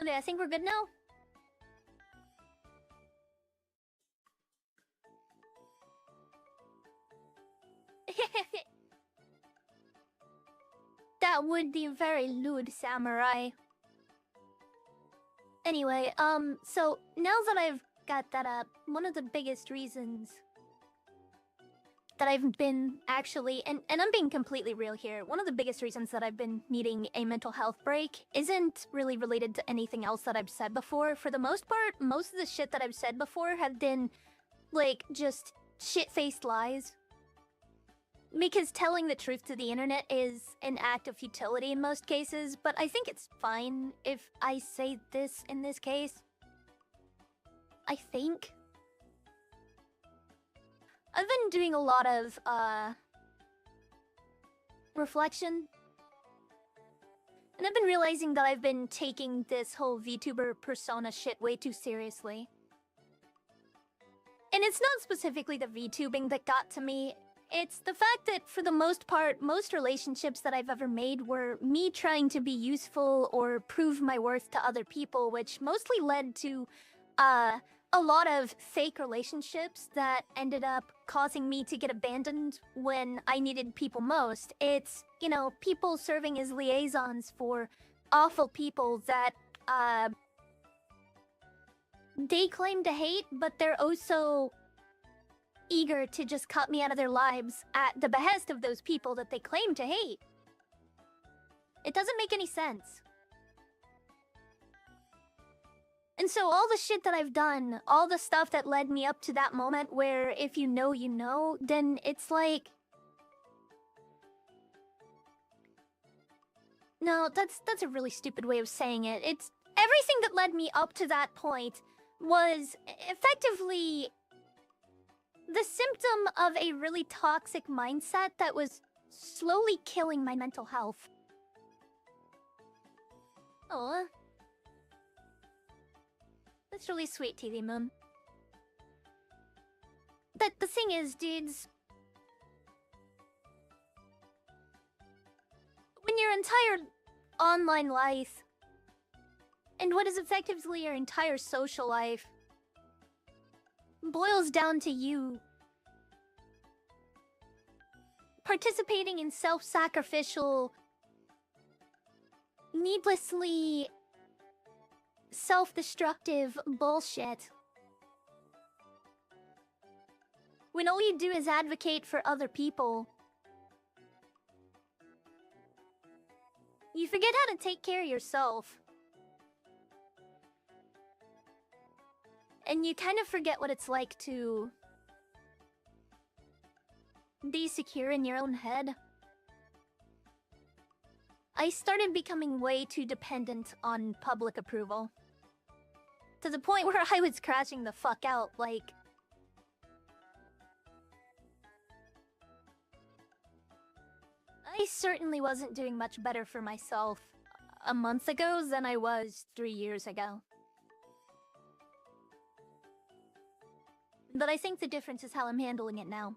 Okay, I think we're good now. That would be very lewd, samurai. Anyway, so now that I've got that up, one of the biggest reasons that I've been actually, and I'm being completely real here, one of the biggest reasons that I've been needing a mental health break isn't really related to anything else that I've said before. For the most part, most of the shit that I've said before have been, like, just shit-faced lies. Because telling the truth to the internet is an act of futility in most cases, but I think it's fine if I say this in this case. I think. I've been doing a lot of, reflection. And I've been realizing that I've been taking this whole VTuber persona shit way too seriously. And it's not specifically the VTubing that got to me. It's the fact that, for the most part, most relationships that I've ever made were me trying to be useful or prove my worth to other people, which mostly led to, a lot of fake relationships that ended up causing me to get abandoned when I needed people most. It's, you know, people serving as liaisons for awful people that, they claim to hate, but they're also eager to just cut me out of their lives at the behest of those people that they claim to hate. It doesn't make any sense. And so all the shit that I've done, all the stuff that led me up to that moment where if you know, you know, then it's like... No, that's a really stupid way of saying it. It's everything that led me up to that point was effectively the symptom of a really toxic mindset that was slowly killing my mental health. Oh, that's really sweet, TV Moon. The thing is, dudes, when your entire online life, and what is effectively your entire social life, boils down to you participating in self-sacrificial, needlessly self-destructive bullshit, when all you do is advocate for other people, you forget how to take care of yourself. And you kind of forget what it's like to be secure in your own head. I started becoming way too dependent on public approval. To the point where I was crashing the fuck out, like... I certainly wasn't doing much better for myself a month ago than I was 3 years ago. But I think the difference is how I'm handling it now.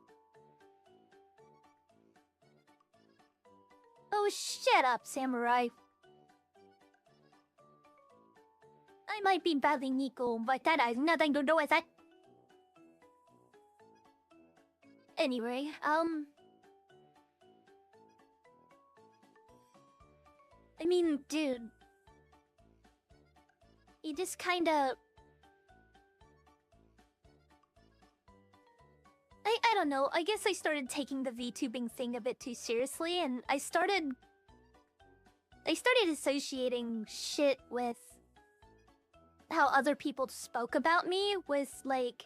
Oh, shut up, samurai. I might be Babiniku, but that has nothing to do with it. Anyway, I mean, dude... You just kinda... I don't know, I guess I started taking the VTubing thing a bit too seriously, and I started associating shit with how other people spoke about me with, like,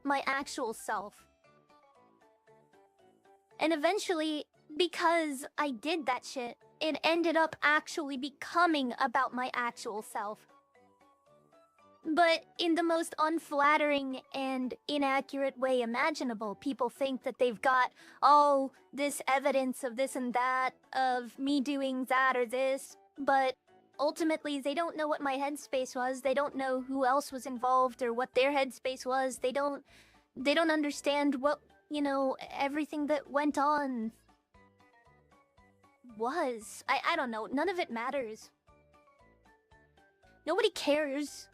my actual self. And eventually, because I did that shit, it ended up actually becoming about my actual self. But in the most unflattering and inaccurate way imaginable, people think that they've got all this evidence of this and that, of me doing that or this, but ultimately they don't know what my headspace was, they don't know who else was involved or what their headspace was, they don't understand what, you know, everything that went on was. I don't know, none of it matters. Nobody cares.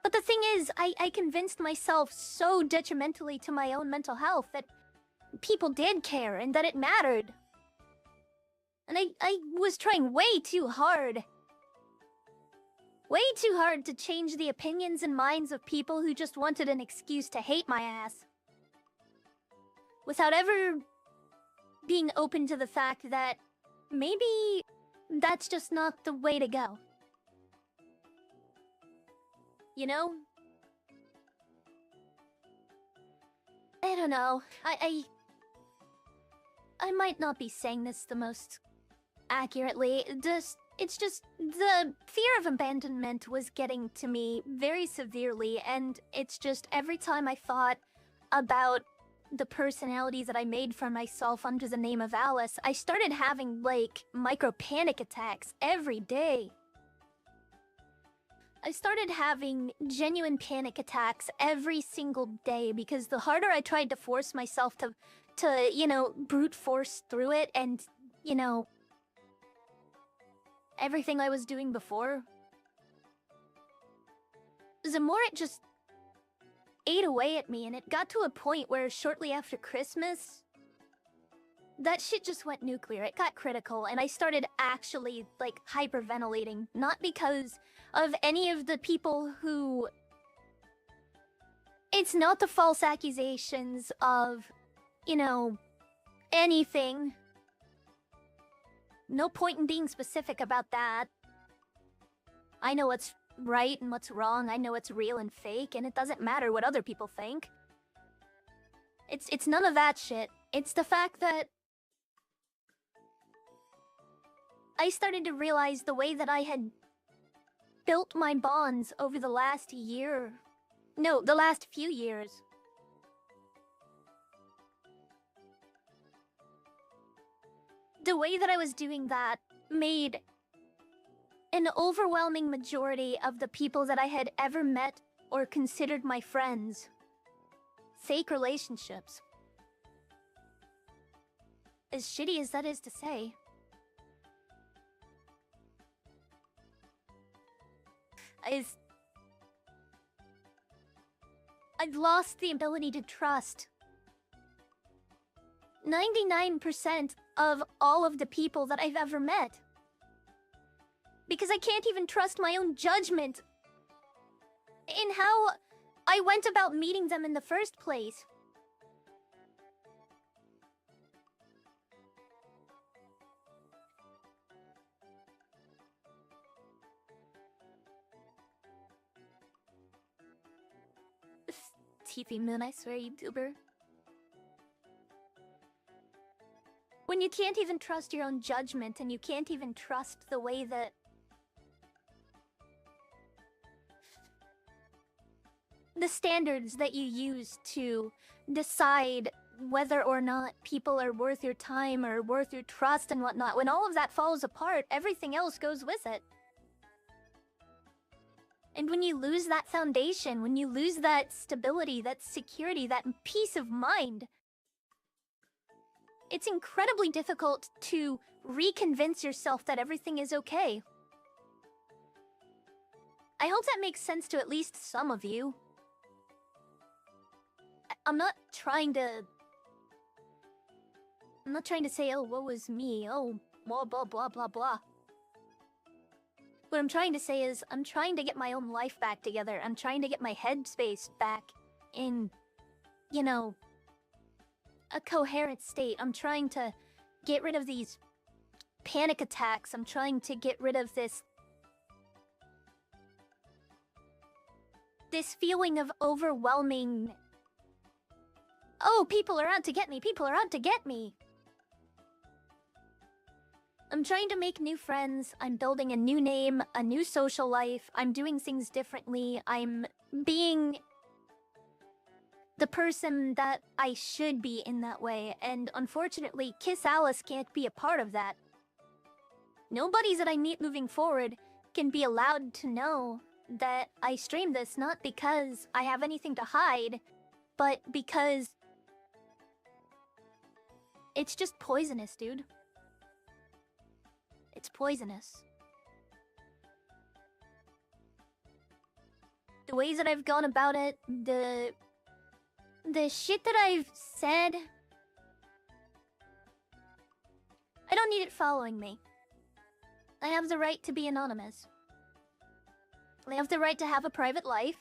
But the thing is, I convinced myself so detrimentally to my own mental health that people did care and that it mattered. And I was trying way too hard. Way too hard to change the opinions and minds of people who just wanted an excuse to hate my ass. Without ever being open to the fact that maybe that's just not the way to go. You know? I don't know. I might not be saying this the most accurately. It's just the fear of abandonment was getting to me very severely, and it's just every time I thought about the personality that I made for myself under the name of Alice, I started having, like, micro panic attacks every day. I started having genuine panic attacks every single day because the harder I tried to force myself to, you know, brute force through it and, you know, everything I was doing before, the more it just ate away at me, and it got to a point where shortly after Christmas, that shit just went nuclear. It got critical, and I started actually, like, hyperventilating. Not because of any of the people who... It's not the false accusations of, you know, anything. No point in being specific about that. I know what's right and what's wrong. I know what's real and fake, and it doesn't matter what other people think. It's none of that shit. It's the fact that I started to realize the way that I had built my bonds over the last year. No, the last few years. The way that I was doing that made an overwhelming majority of the people that I had ever met or considered my friends fake relationships. As shitty as that is to say. I've lost the ability to trust 99% of all of the people that I've ever met. Because I can't even trust my own judgment in how I went about meeting them in the first place. TV Moon, I swear, YouTuber. When you can't even trust your own judgment, and you can't even trust the way that the standards that you use to decide whether or not people are worth your time or worth your trust and whatnot, when all of that falls apart, everything else goes with it. And when you lose that foundation, when you lose that stability, that security, that peace of mind, it's incredibly difficult to reconvince yourself that everything is okay. I hope that makes sense to at least some of you. I'm not trying to say, oh, woe is me, oh, blah, blah, blah, blah, blah. What I'm trying to say is, I'm trying to get my own life back together. I'm trying to get my headspace back in, you know, a coherent state. I'm trying to get rid of these panic attacks. I'm trying to get rid of this feeling of overwhelming... Oh, people are out to get me! People are out to get me! I'm trying to make new friends. I'm building a new name, a new social life. I'm doing things differently. I'm being the person that I should be in that way. And unfortunately, Kiss Alice can't be a part of that. Nobody that I meet moving forward can be allowed to know that I stream this, not because I have anything to hide, but because it's just poisonous, dude. It's poisonous. the ways that I've gone about it, the shit that I've said, I don't need it following me. I have the right to be anonymous. I have the right to have a private life.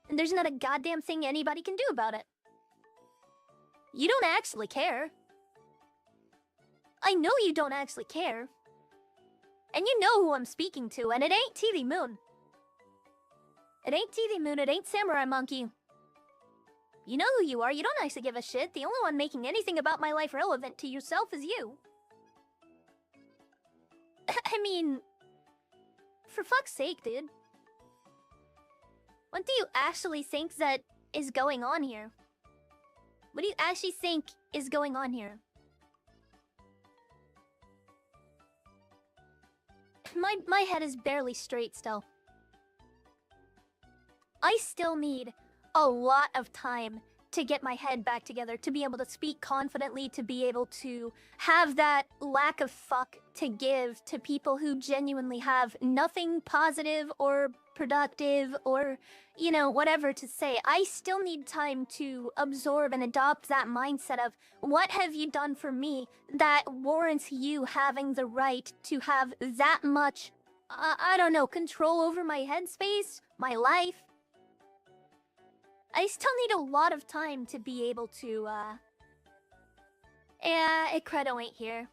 And there's not a goddamn thing anybody can do about it. You don't actually care. I know you don't actually care. And you know who I'm speaking to, and it ain't TV Moon. It ain't TV Moon, it ain't Samurai Monkey. You know who you are, you don't actually give a shit. The only one making anything about my life relevant to yourself is you. I mean... For fuck's sake, dude. What do you actually think that is going on here? What do you actually think is going on here? My head is barely straight still. I still need a lot of time to get my head back together, to be able to speak confidently, to be able to have that lack of fuck to give to people who genuinely have nothing positive or productive or, you know, whatever to say. I still need time to absorb and adopt that mindset of, what have you done for me that warrants you having the right to have that much, I don't know, control over my headspace, my life? I still need a lot of time to be able to, yeah, Credo ain't here.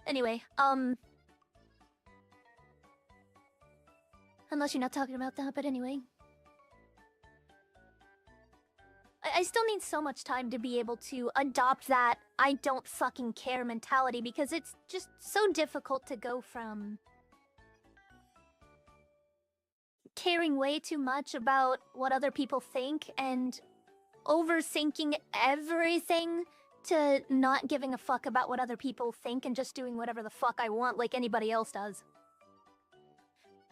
Anyway, unless you're not talking about that, but anyway. I still need so much time to be able to adopt that I don't fucking care mentality, because it's just so difficult to go from caring way too much about what other people think and overthinking everything to not giving a fuck about what other people think and just doing whatever the fuck I want like anybody else does.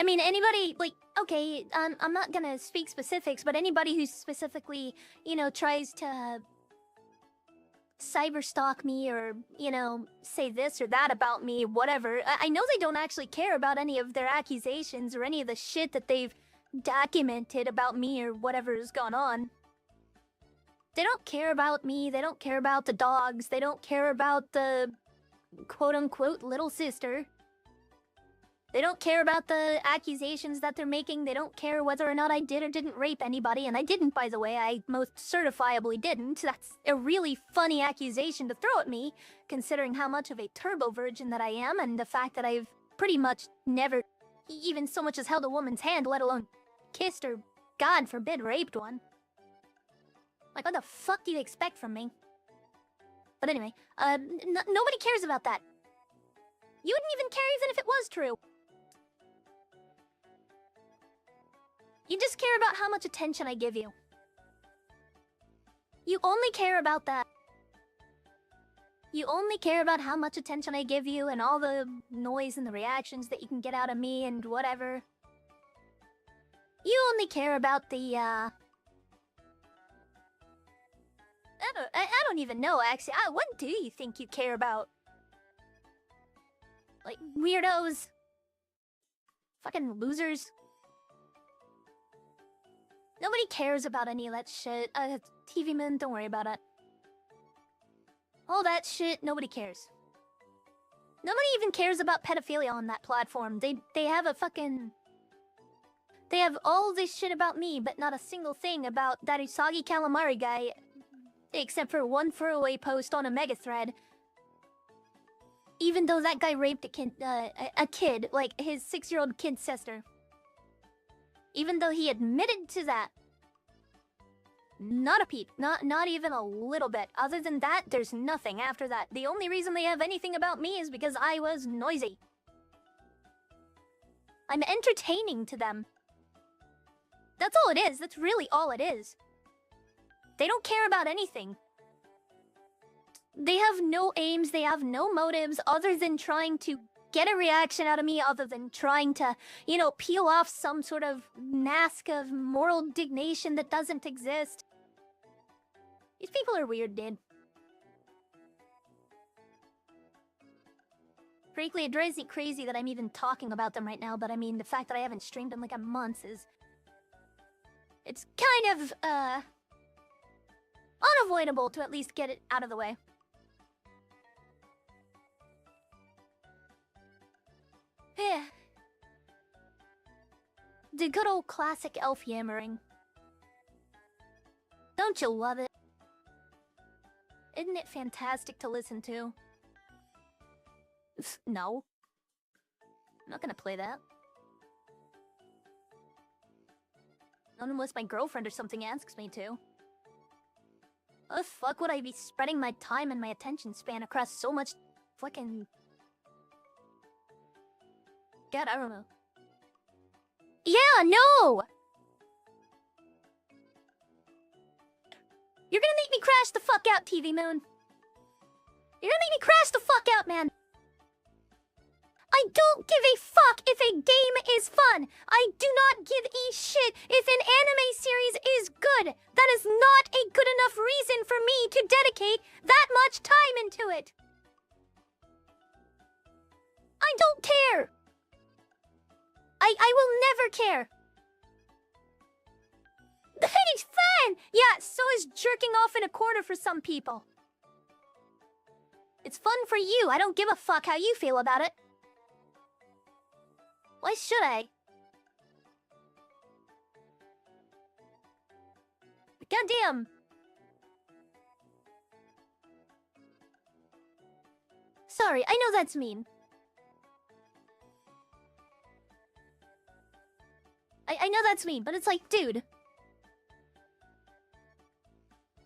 I mean, anybody, like, okay, I'm not gonna speak specifics, but anybody who specifically, you know, tries to cyberstalk me or, you know, say this or that about me, whatever. I know they don't actually care about any of their accusations or any of the shit that they've documented about me or whatever has gone on. They don't care about me, they don't care about the dogs, they don't care about the quote-unquote little sister. They don't care about the accusations that they're making. They don't care whether or not I did or didn't rape anybody. And I didn't, by the way. I most certifiably didn't. That's a really funny accusation to throw at me, considering how much of a turbo virgin that I am, and the fact that I've pretty much never even so much as held a woman's hand, let alone kissed or, God forbid, raped one. Like, what the fuck do you expect from me? But anyway, nobody cares about that. You wouldn't even care even if it was true. You just care about how much attention I give you. You only care about that. You only care about how much attention I give you and all the noise and the reactions that you can get out of me and whatever. You only care about the, I don't even know, actually. What do you think you care about? Like, weirdos? Fucking losers? Nobody cares about any of that shit. TV Moon, don't worry about it. All that shit, nobody cares. Nobody even cares about pedophilia on that platform. They have a fucking... They have all this shit about me, but not a single thing about that Usagi Calamari guy, except for one throwaway post on a mega thread. Even though that guy raped a kid, like his 6-year-old kid's sister. Even though he admitted to that. Not a peep. Not even a little bit. Other than that, there's nothing after that. The only reason they have anything about me is because I was noisy. I'm entertaining to them. That's all it is. That's really all it is. They don't care about anything. They have no aims, they have no motives other than trying to get a reaction out of me, other than trying to, you know, peel off some sort of mask of moral dignation that doesn't exist. These people are weird, dude. Frankly, it drives me crazy that I'm even talking about them right now, but I mean, the fact that I haven't streamed in like a month is... It's kind of, unavoidable to at least get it out of the way. Yeah. The good old classic elf yammering. Don't you love it? Isn't it fantastic to listen to? No. I'm not gonna play that. Not unless my girlfriend or something asks me to. How the fuck would I be spreading my time and my attention span across so much fucking... God, I don't know. Yeah, no! You're gonna make me crash the fuck out, TV Moon. You're gonna make me crash the fuck out, man. I don't give a fuck if a game is fun. I do not give a shit if an anime series is good. That is not a good enough reason for me to dedicate that much time into it. I don't care. I will never care. That is fun! Yeah, so is jerking off in a corner for some people. It's fun for you. I don't give a fuck how you feel about it. Why should I? Goddamn! Sorry, I know that's mean. I know that's mean, but it's like, dude.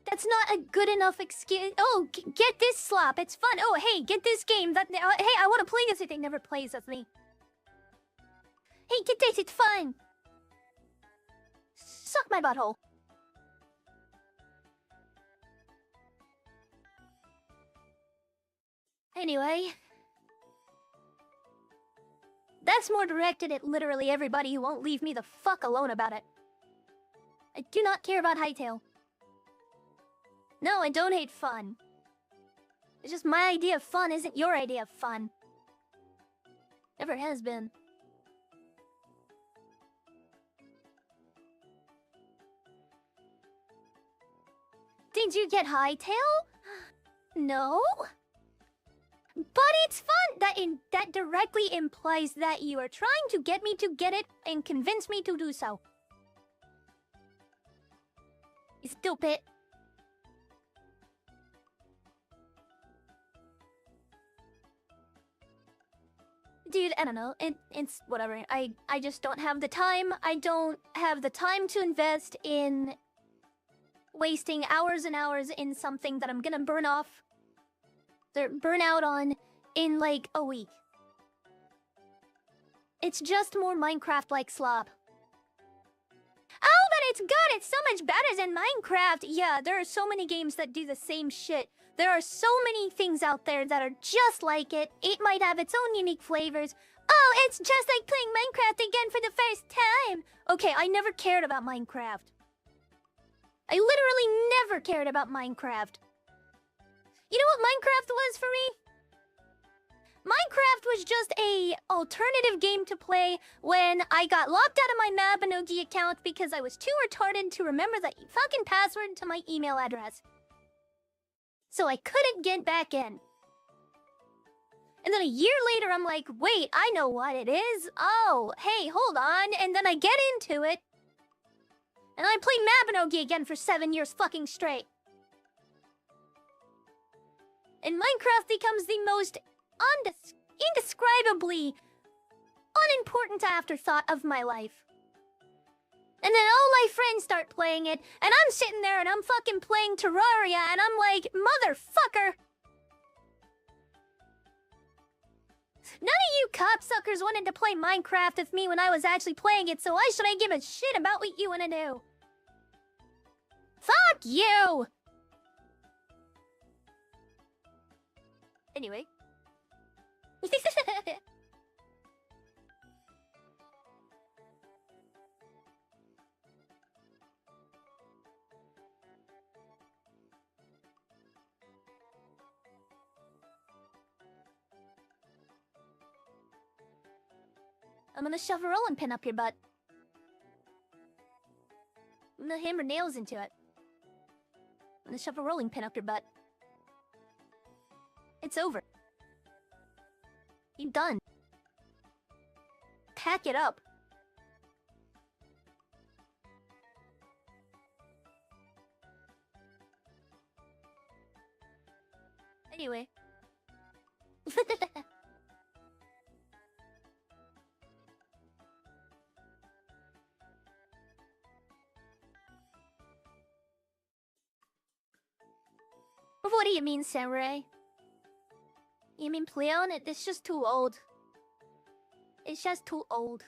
That's not a good enough excuse. Oh, get this slop. It's fun. Oh, hey, get this game. Hey, I want to play this. They never plays with me. Hey, get this. It's fun. Suck my butthole. Anyway. That's more directed at literally everybody who won't leave me the fuck alone about it. I do not care about Hightail. No, I don't hate fun. It's just my idea of fun isn't your idea of fun. Never has been. Did you get Hightail? No? But it's fun! That directly implies that you are trying to get me to get it and convince me to do so. You stupid. Dude, I don't know. It's whatever. I just don't have the time. I don't have the time to invest in wasting hours and hours in something that I'm gonna burn out on in like a week. It's just more Minecraft-like slop. Oh, but it's good! It's so much better than Minecraft! Yeah, there are so many games that do the same shit. There are so many things out there that are just like it. It might have its own unique flavors. Oh, it's just like playing Minecraft again for the first time! Okay, I never cared about Minecraft. I literally never cared about Minecraft. You know what Minecraft was for me? Minecraft was just a alternative game to play when I got locked out of my Babiniku account because I was too retarded to remember the fucking password to my email address. So I couldn't get back in. And then a year later, I'm like, wait, I know what it is. Oh, hey, hold on. And then I get into it. And I play Mabinogi again for 7 years fucking straight. And Minecraft becomes the most indescribably unimportant afterthought of my life. And then all my friends start playing it, and I'm sitting there and I'm fucking playing Terraria, and I'm like, motherfucker! None of you cocksuckers wanted to play Minecraft with me when I was actually playing it, so why should I give a shit about what you want to do? Fuck you! Anyway. I'm gonna shove a rolling pin up your butt. I'm gonna hammer nails into it. I'm gonna shove a rolling pin up your butt. It's over. You're done. Pack it up. Anyway. What do you mean, Samurai? You mean Pleon? It's just too old. It's just too old.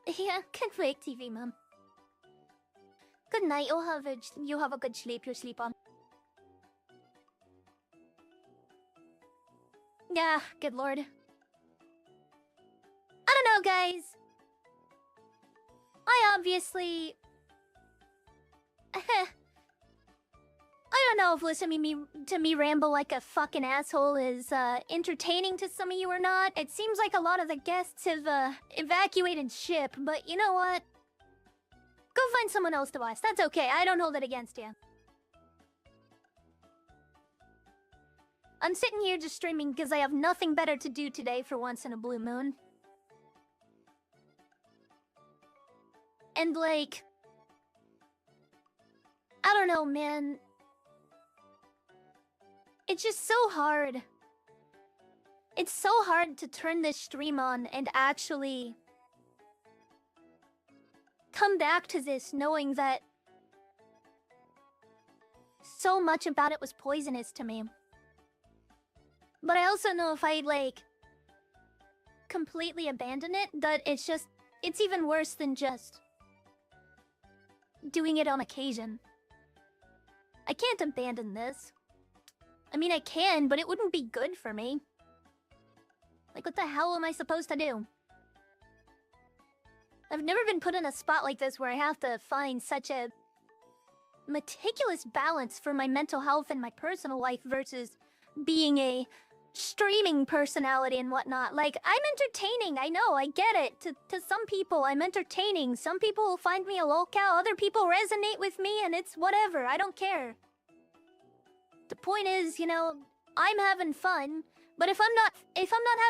Yeah, can't wait, TV Mom. Good night. You have a good sleep. You sleep on. Yeah, good lord. I don't know, guys. I obviously... I don't know if listening to me ramble like a fucking asshole is entertaining to some of you or not. It seems like a lot of the guests have evacuated ship, but you know what? Go find someone else to watch. That's okay. I don't hold it against you. I'm sitting here just streaming because I have nothing better to do today for once in a blue moon. And like... I don't know, man. It's just so hard. It's so hard to turn this stream on and actually... come back to this knowing that... so much about it was poisonous to me. But I also know if I, like... completely abandon it, that it's just... it's even worse than just... doing it on occasion. I can't abandon this. I mean, I can, but it wouldn't be good for me. Like, what the hell am I supposed to do? I've never been put in a spot like this where I have to find such a... meticulous balance for my mental health and my personal life versus being a streaming personality and whatnot. Like, I'm entertaining, I know, I get it. To some people, I'm entertaining. Some people will find me a lolcow, other people resonate with me, and it's whatever, I don't care. The point is, you know, I'm having fun, but if I'm not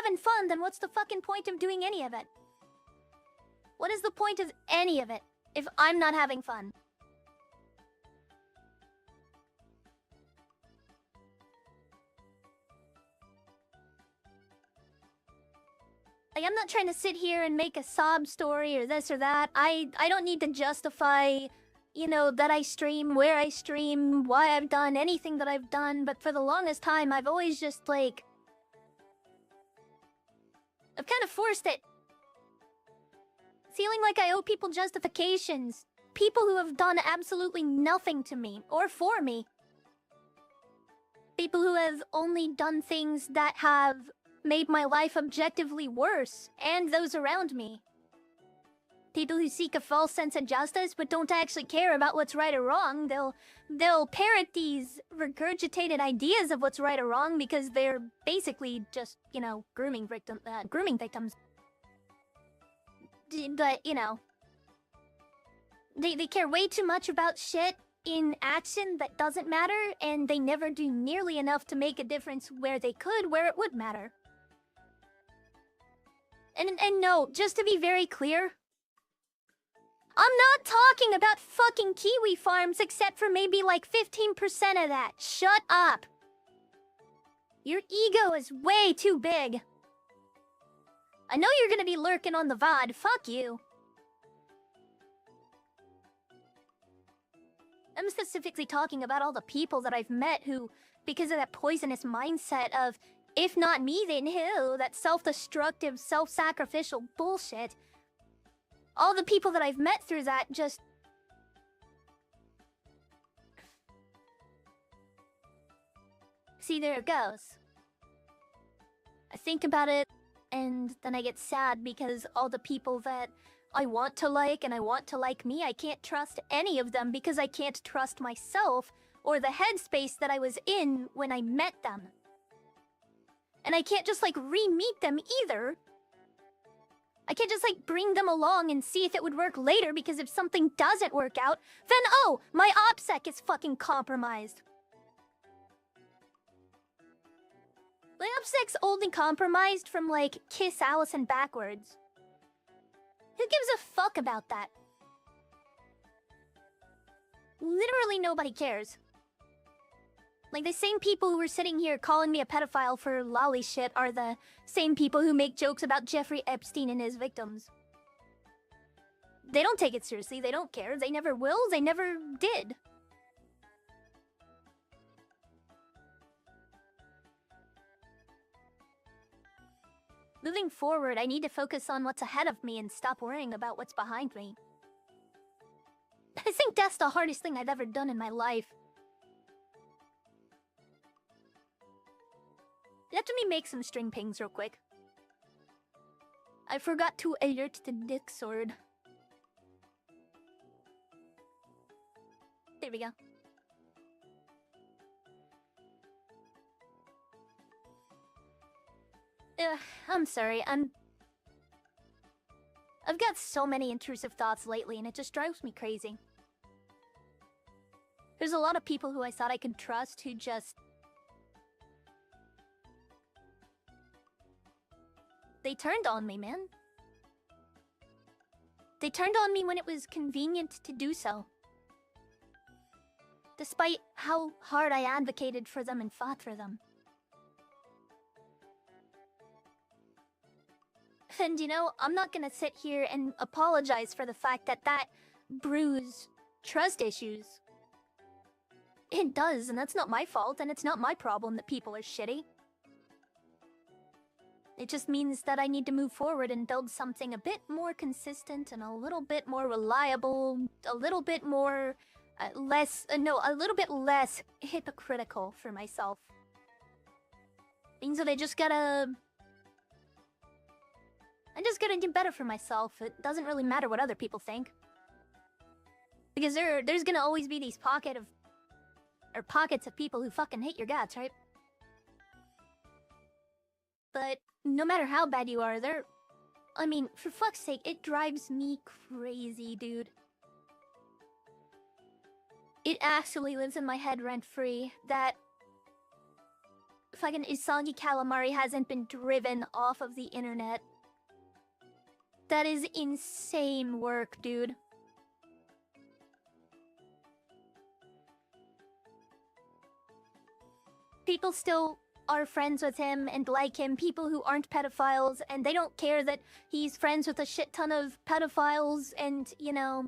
having fun, then what's the fucking point of doing any of it? What is the point of any of it if I'm not having fun? Like, I'm not trying to sit here and make a sob story or this or that. I don't need to justify, you know, that I stream, where I stream, why I've done anything that I've done, but for the longest time, I've always just, like... I've kind of forced it. Feeling like I owe people justifications. People who have done absolutely nothing to me, or for me. People who have only done things that have made my life objectively worse, and those around me. People who seek a false sense of justice but don't actually care about what's right or wrong. They'll parrot these regurgitated ideas of what's right or wrong because they're basically just, you know, grooming victims. But, you know, they care way too much about shit in action that doesn't matter, and they never do nearly enough to make a difference where they could, where it would matter. And no, just to be very clear, I'm not talking about fucking kiwi farms except for maybe like 15% of that. Shut up. Your ego is way too big. I know you're gonna be lurking on the VOD. Fuck you. I'm specifically talking about all the people that I've met who, because of that poisonous mindset of, if not me, then who? That self-destructive, self-sacrificial bullshit. All the people that I've met through that just... See, there it goes. I think about it, and then I get sad because all the people that I want to like and I want to like me, I can't trust any of them because I can't trust myself or the headspace that I was in when I met them. And I can't just, like, re-meet them either. I can't just, like, bring them along and see if it would work later, because if something doesn't work out, then, oh, my OPSEC is fucking compromised. My OPSEC's only compromised from, like, Kiss Allison backwards. Who gives a fuck about that? Literally nobody cares. Like, the same people who were sitting here calling me a pedophile for loli shit are the same people who make jokes about Jeffrey Epstein and his victims. They don't take it seriously, they don't care, they never will, they never did. Moving forward, I need to focus on what's ahead of me and stop worrying about what's behind me. I think that's the hardest thing I've ever done in my life. Let me make some string pings real quick. I forgot to alert the dick sword. There we go. I'm sorry, I've got so many intrusive thoughts lately and it just drives me crazy. There's a lot of people who I thought I could trust who just... They turned on me, man. They turned on me when it was convenient to do so. Despite how hard I advocated for them and fought for them. And you know, I'm not gonna sit here and apologize for the fact that that brews trust issues. It does, and that's not my fault, and it's not my problem that people are shitty. It just means that I need to move forward and build something a bit more consistent and a little bit more reliable, a little bit more... a little bit less hypocritical for myself. Means that I just gotta do better for myself. It doesn't really matter what other people think. Because there's gonna always be these pockets of people who fucking hate your guts, right? But no matter how bad you are, I mean, for fuck's sake, it drives me crazy, dude. It actually lives in my head rent-free that fucking Usagi Calamari hasn't been driven off of the internet. That is insane work, dude. People still are friends with him and like him, people who aren't pedophiles, and they don't care that he's friends with a shit ton of pedophiles and, you know,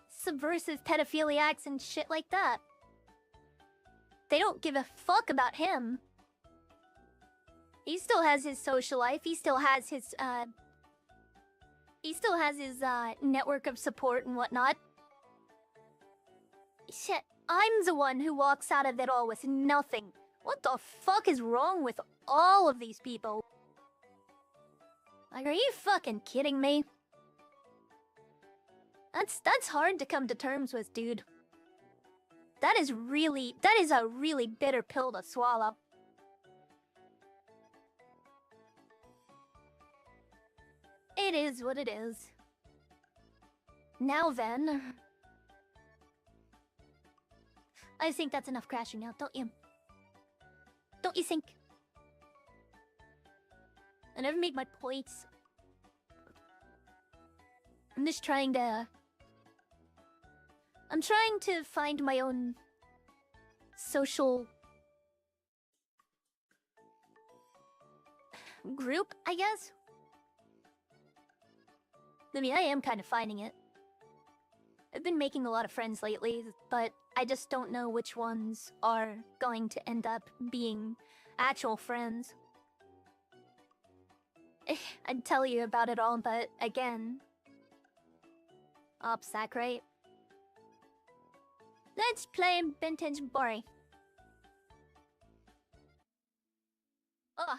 subversive pedophiliacs and shit like that. They don't give a fuck about him. He still has his social life, he still has his network of support and whatnot. Shit, I'm the one who walks out of it all with nothing. What the fuck is wrong with all of these people? Like, are you fucking kidding me? That's hard to come to terms with, dude. That is a really bitter pill to swallow. It is what it is. Now then... I think that's enough crashing out, don't you? Don't you think? I never made my points. I'm just trying to... I'm trying to find my own... social... group, I guess? I mean, I am kind of finding it. I've been making a lot of friends lately, but I just don't know which ones are going to end up being actual friends. I'd tell you about it all, but again... OPSEC, right? Let's play Vintage Bori. Ugh.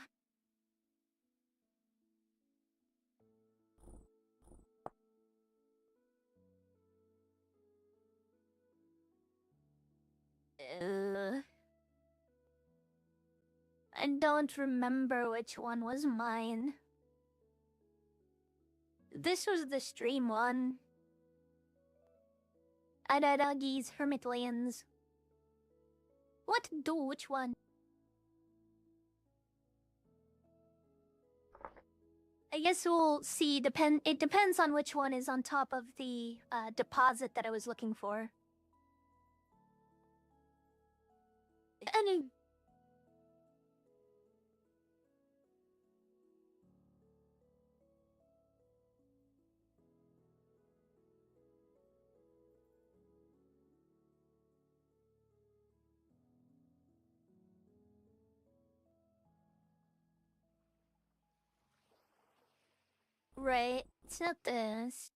I don't remember which one was mine. This was the stream one. Araragi's Hermit Lands. What do? Which one? I guess we'll see. It depends on which one is on top of the deposit that I was looking for. And right, it's not this.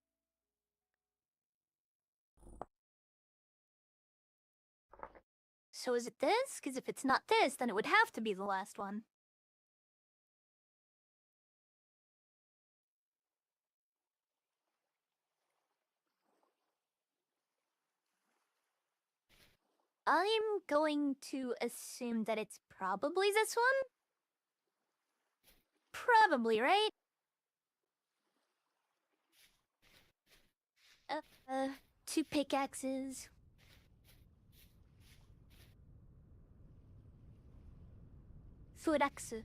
So is it this? Because if it's not this, then it would have to be the last one. I'm going to assume that it's probably this one? Probably, right? 2 pickaxes. Furaksu.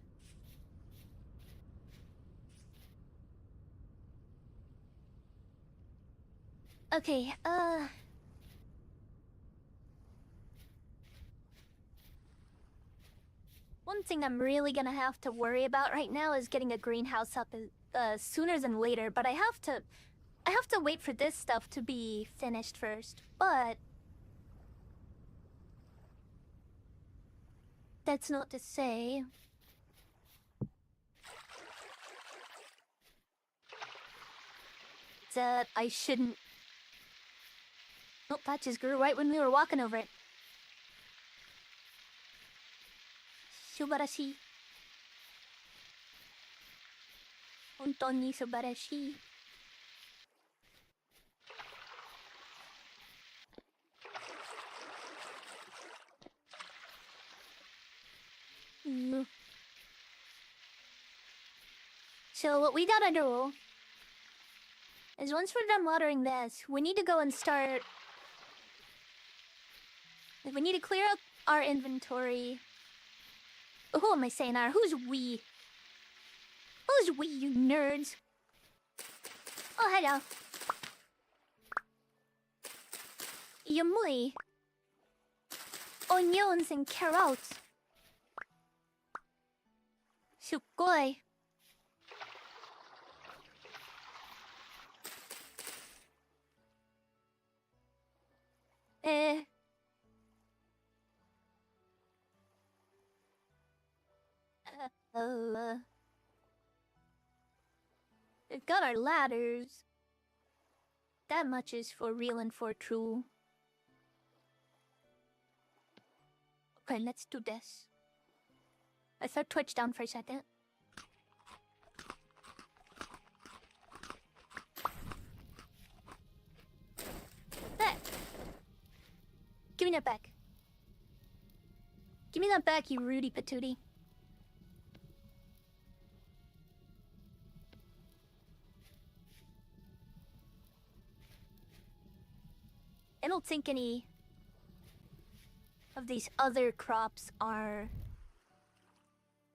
Okay, one thing I'm really gonna have to worry about right now is getting a greenhouse up sooner than later, but I have to wait for this stuff to be finished first. But that's not to say that I shouldn't. Nope, that just grew right when we were walking over it. Subarashi. 本当に素晴らしい。So what we gotta do is once we're done watering this, we need to go and start. We need to clear up our inventory. Who am I saying our? Who's we? Who's we, you nerds? Oh, hello. Yumui. Onions and carrots. Sugoi. We've got our ladders. That much is for real and for true. Okay, let's do this. I thought Twitch down for a second. There. Give me that back. Give me that back, you Rudy Patootie. I don't think any of these other crops are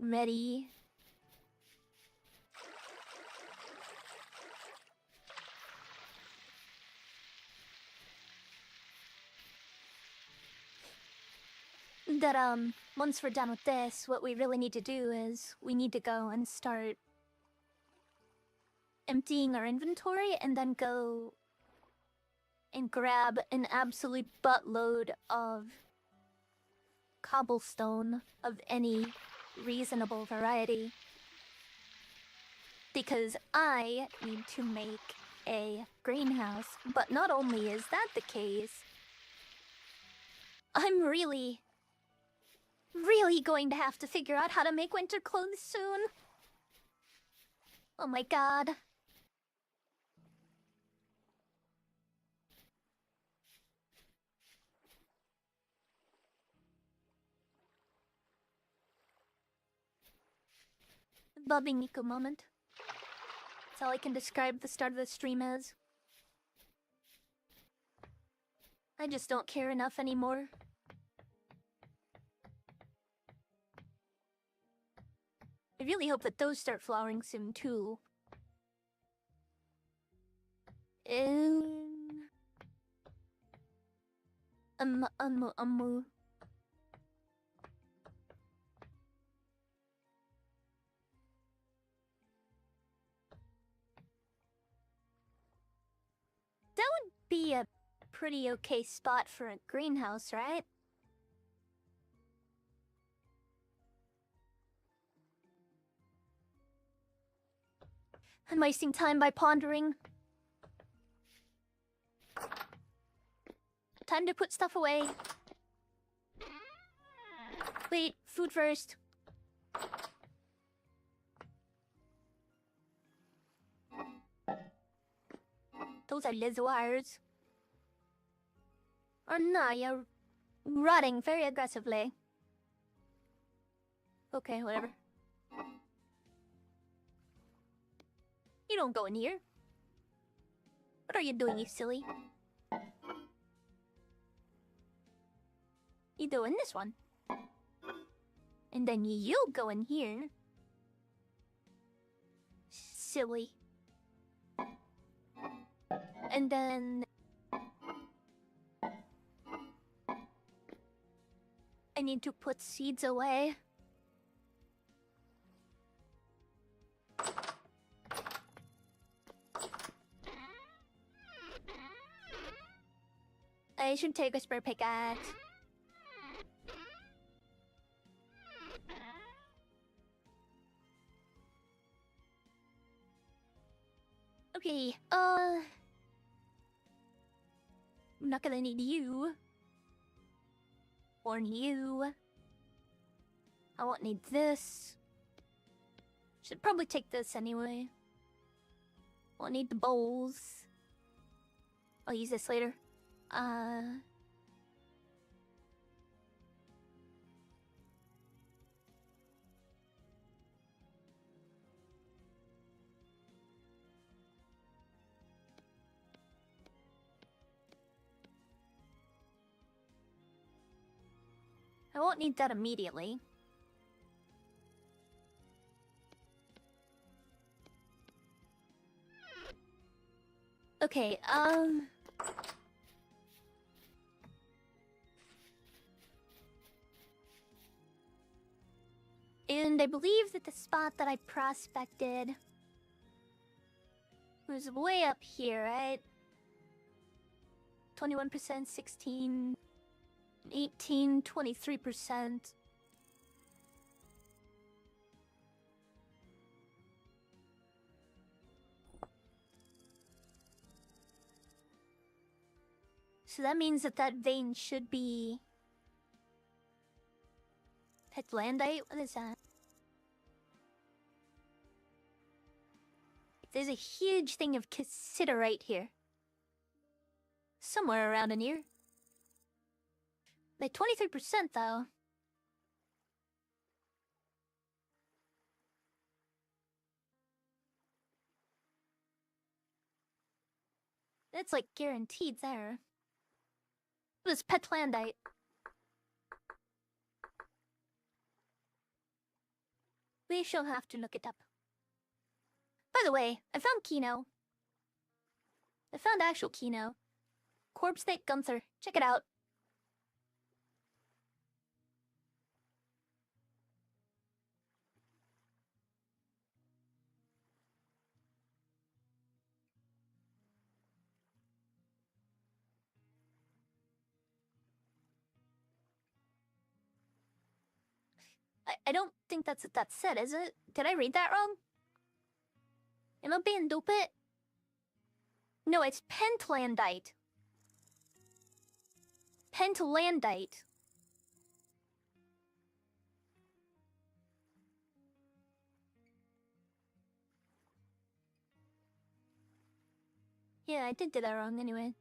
ready. That once we're done with this, what we really need to do is we need to go and start emptying our inventory and then go and grab an absolute buttload of cobblestone of any reasonable variety. Because I need to make a greenhouse. But not only is that the case, I'm really going to have to figure out how to make winter clothes soon. Oh my god. Babiniku moment. That's all I can describe the start of the stream as. I just don't care enough anymore. I really hope that those start flowering soon, too. That would be a pretty okay spot for a greenhouse, right? I'm wasting time by pondering. Time to put stuff away. Wait, food first. Those are lizards. Or no, you're rotting very aggressively. Okay, whatever. You don't go in here. What are you doing, you silly? You go in this one. And then you go in here. Silly. And then... I need to put seeds away. I should take a spare pickaxe. Okay, I'm not gonna need you. Or you. I won't need this. Should probably take this anyway. Won't need the bowls. I'll use this later. I won't need that immediately. Okay, and I believe that the spot that I prospected was way up here, right? 21%, 16, 18, 23%. So that means that that vein should be... Petlandite? What is that? There's a huge thing of cassiterite here. Somewhere around in here. Like 23% though. That's like guaranteed there. What is Petlandite? We shall have to look it up. By the way, I found Kino. I found actual Kino. Corpse Snake Gunther. Check it out. I don't think that's what that said, is it? Did I read that wrong? Am I being stupid? No, it's Pentlandite. Pentlandite. Yeah, I did that wrong anyway.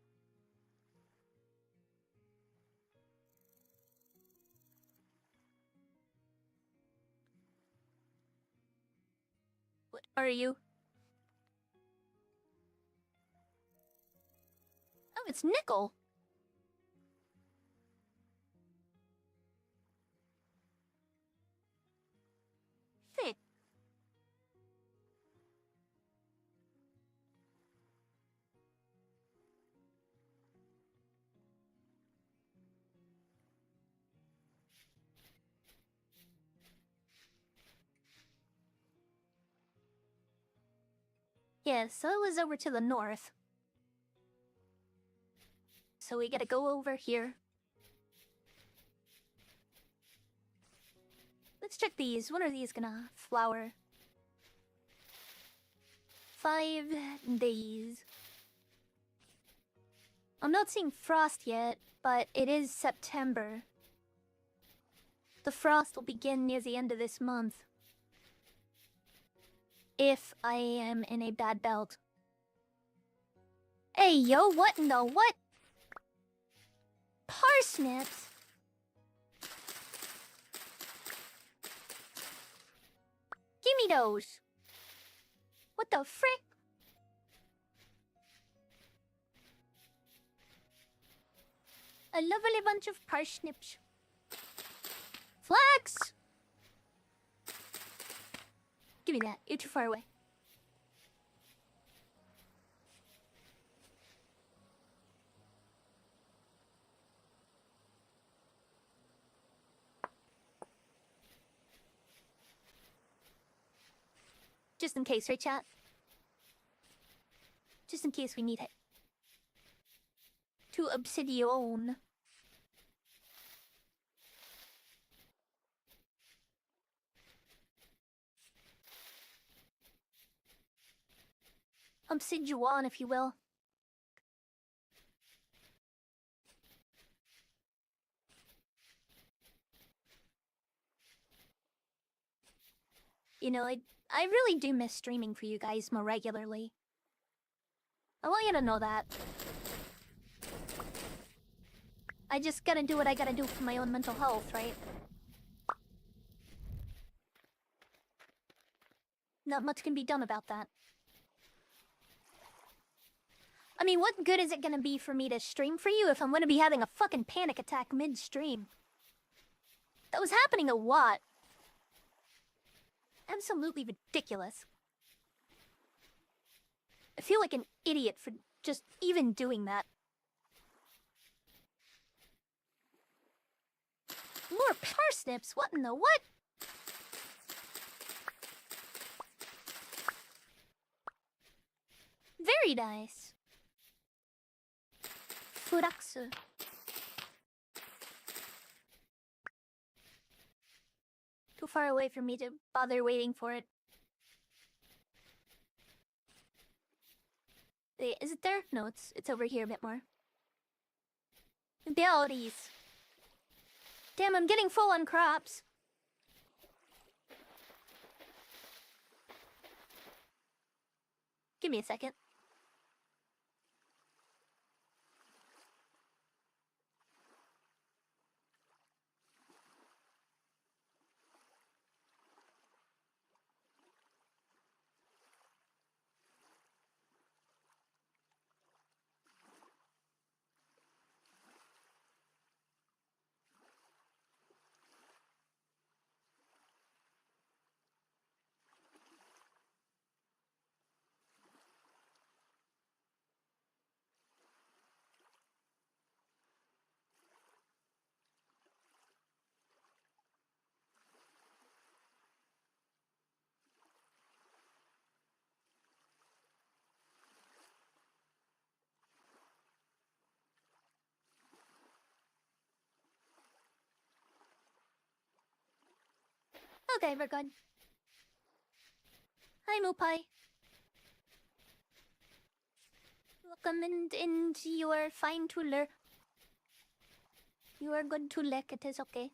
What are you? it's nickel. Thick. Yeah, so it was over to the north. So we gotta go over here. Let's check these. When are these gonna flower? 5 days. I'm not seeing frost yet, but it is September. The frost will begin near the end of this month. If I am in a bad belt. Hey, yo, what in the what? Parsnips? Give me those. What the frick? A lovely bunch of parsnips. Flax! Give me that. You're too far away. Just in case, right, chat? Just in case we need it. To obsidian. Obsidian, if you will. You know, I really do miss streaming for you guys more regularly. I want you to know that. I just gotta do what I gotta do for my own mental health, right? Not much can be done about that. I mean, what good is it gonna be for me to stream for you if I'm gonna be having a fucking panic attack mid-stream? That was happening a lot. Absolutely ridiculous. I feel like an idiot for just even doing that. More parsnips? What in the what? Very nice. Furaksu. Too far away for me to bother waiting for it. Wait, is it there? No, it's over here a bit more. Abilities. Damn, I'm getting full on crops. Give me a second. Okay, we're good. Hi, Mopai. Welcome into your fine tooler. You are good to lick, it is okay.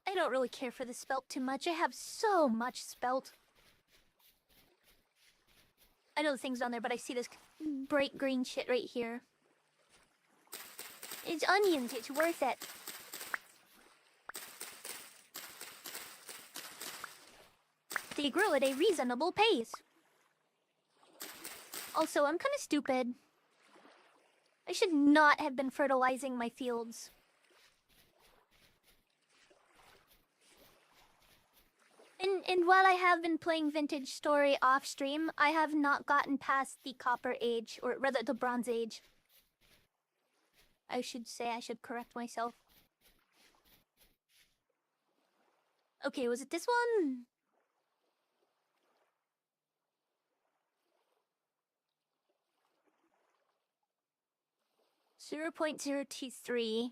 I don't really care for the spelt too much. I have so much spelt. I know the thing's on there, but I see this bright green shit right here. It's onions, it's worth it. They grow at a reasonable pace. Also, I'm kind of stupid. I should not have been fertilizing my fields. And while I have been playing Vintage Story off stream, I have not gotten past the Copper Age, or rather the Bronze Age. I should correct myself. Okay, was it this one? .0.023.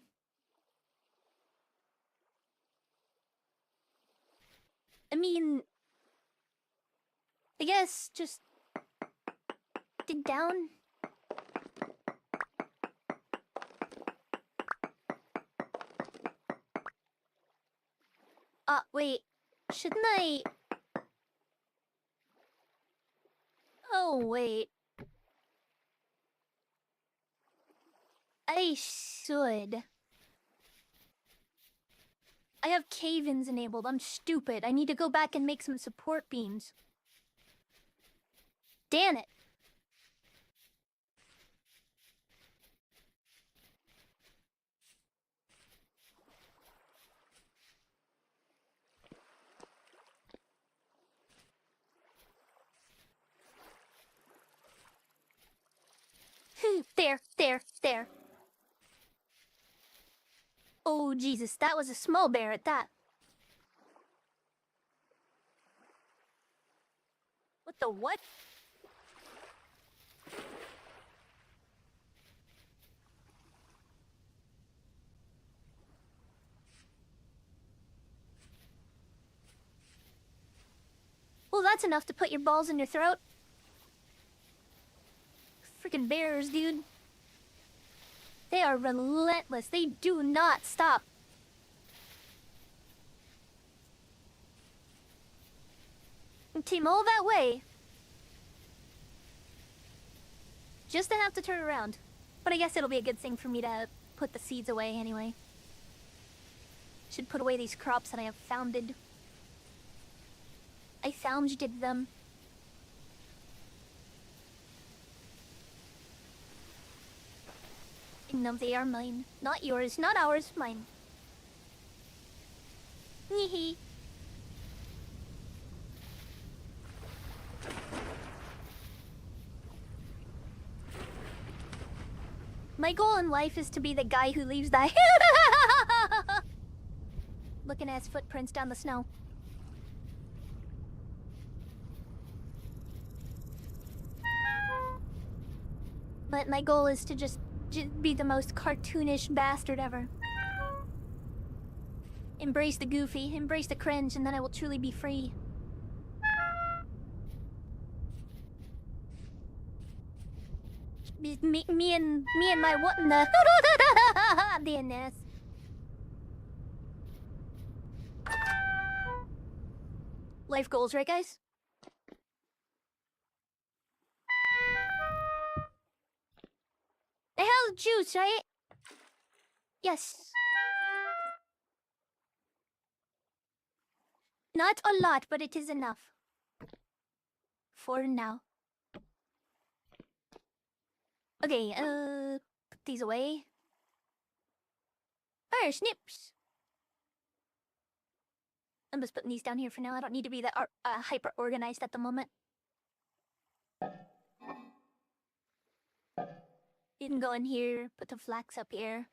I mean, I guess just dig down. Wait. Shouldn't I... Oh, wait. I should. I have cave-ins enabled. I'm stupid. I need to go back and make some support beams. Damn it. There. Oh, Jesus, that was a small bear at that. What the what? Well, that's enough to put your balls in your throat. Freaking bears, dude. They are relentless. They do not stop. Came all that way. Just to have to turn around. But I guess it'll be a good thing for me to put the seeds away anyway. Should put away these crops that I have founded. I founded them. No, they are mine. Not yours, not ours, mine. Hehe. My goal in life is to be the guy who leaves the looking at his footprints down the snow. But my goal is to just be the most cartoonish bastard ever. Embrace the goofy, embrace the cringe, and then I will truly be free. Me and my what in the DNS. Life goals, right, guys? I have juice, right? Yes. Not a lot, but it is enough. For now. Okay, put these away. Fire snips! I'm just putting these down here for now. I don't need to be that hyper-organized at the moment. You can go in here, put the flax up here.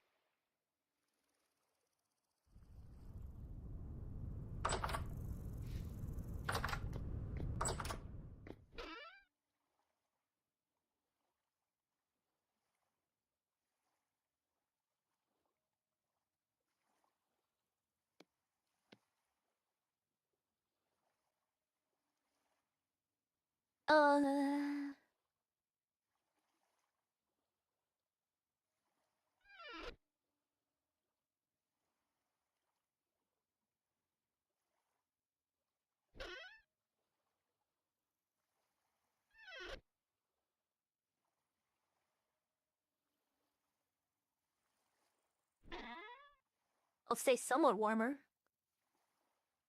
I'll stay somewhat warmer.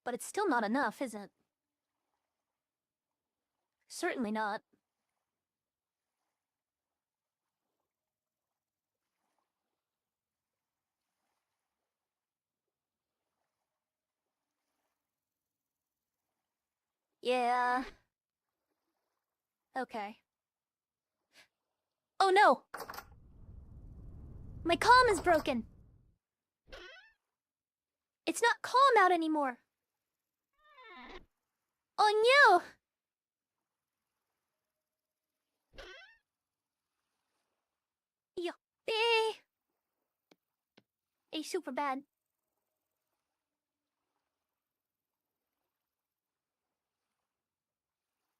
But it's still not enough, is it? Certainly not. Yeah. Okay. Oh no! My comm is broken! It's not calm out anymore! Oh no! Yeah. It's super bad.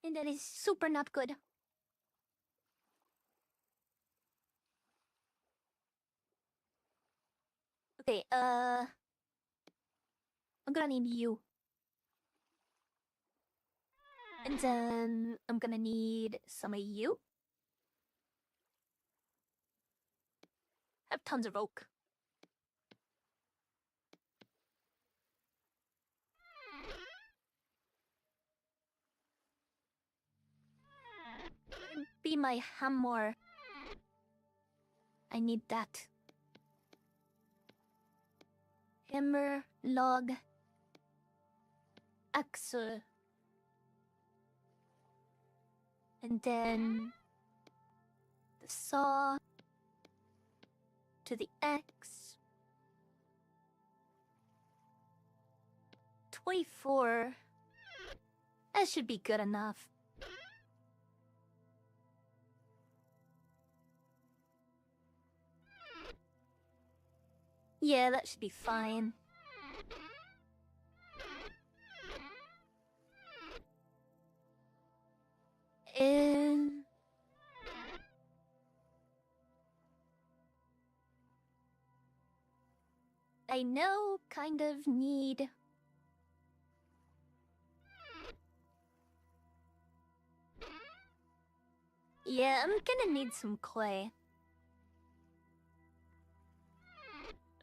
And that is super not good. Okay, I'm gonna need you. And then I'm gonna need some of you. I have tons of oak. Be my hammer. I need that. Hammer, log, axe. And then the saw to the axe. 24. That should be good enough. Yeah, that should be fine. And I know kind of need... Yeah, I'm gonna need some clay.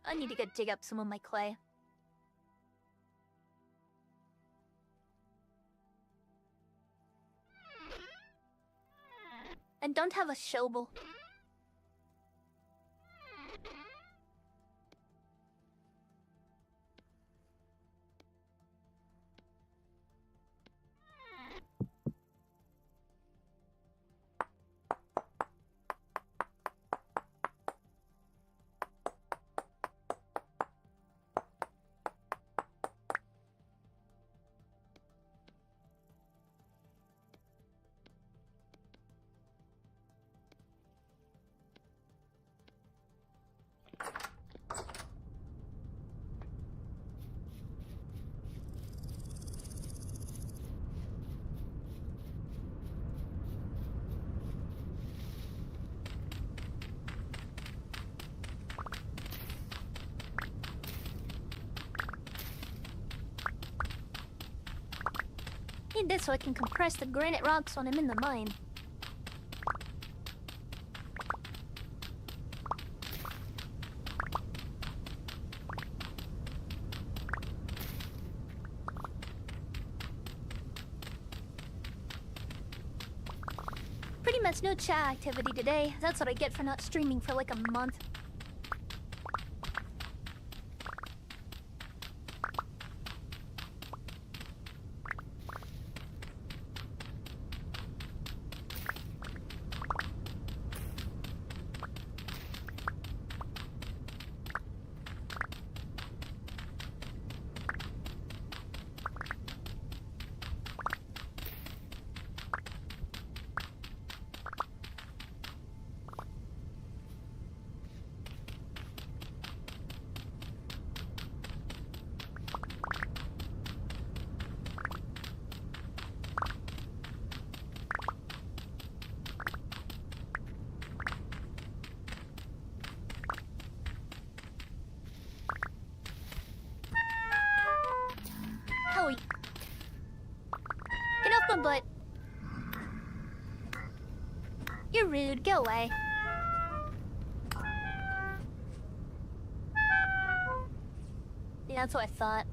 I need to go dig up some of my clay. And don't have a shovel. Need this so I can compress the granite rocks when I'm in the mine. Pretty much no chat activity today. That's what I get for not streaming for like a month. Howie. Get off my butt. You're rude. Go away. Yeah, that's what I thought.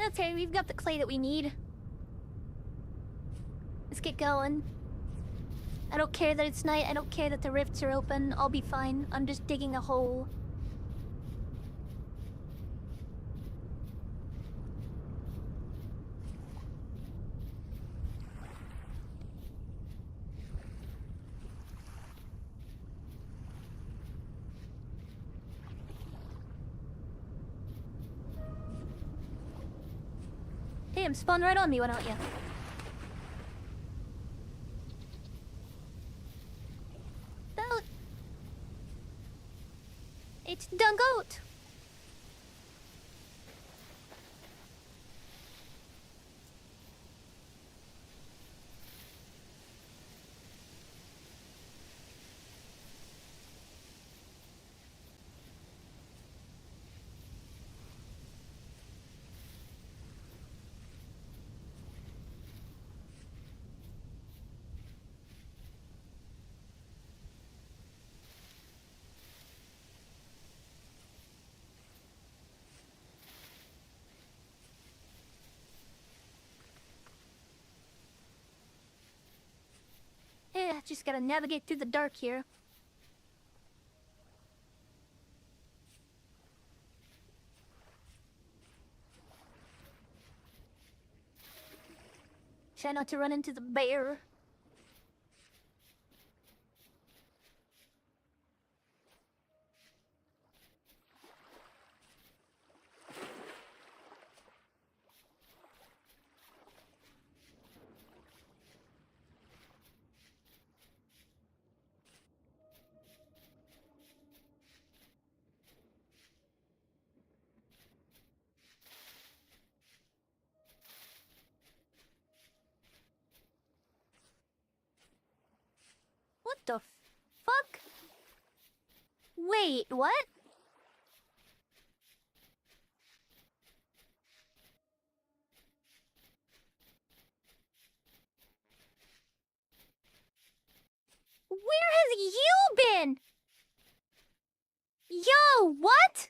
Okay, we've got the clay that we need. Let's get going. I don't care that it's night. I don't care that the rifts are open. I'll be fine. I'm just digging a hole. Damn, spawn right on me, why don't you? No. It's the goat. Yeah, just gotta navigate through the dark here. Try not to run into the bear. What the fuck? Wait, what? Where has you been? Yo, what?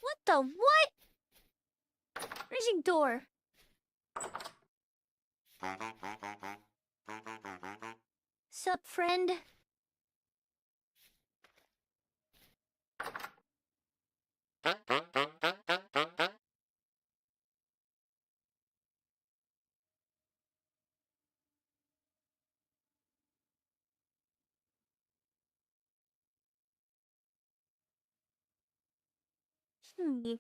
What the what? Raging door. Sup, friend? Hmm.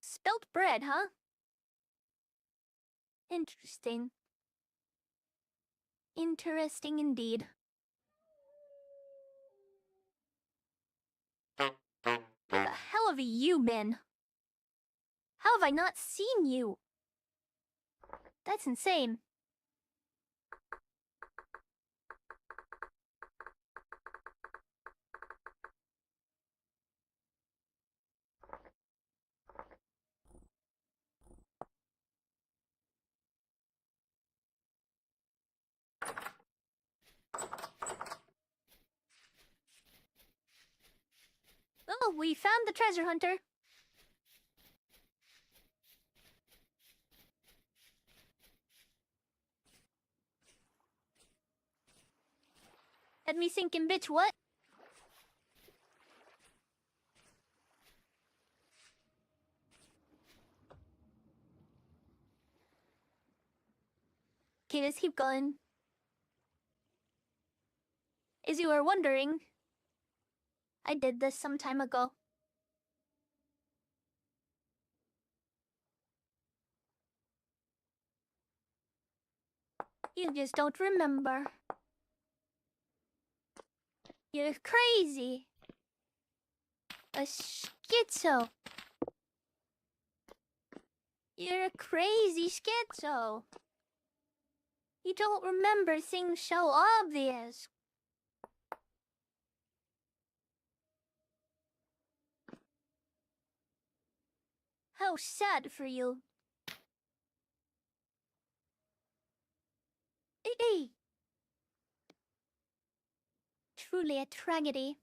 Spelt bread, huh? Interesting. Interesting indeed. Where the hell have you been? How have I not seen you? That's insane. Oh, we found the treasure hunter. Had me thinking, bitch, what? Okay, let's keep going. As you are wondering, I did this some time ago. You just don't remember. You're crazy. A schizo. You're a crazy schizo. You don't remember things so obvious. How sad for you. Hey. Truly a tragedy.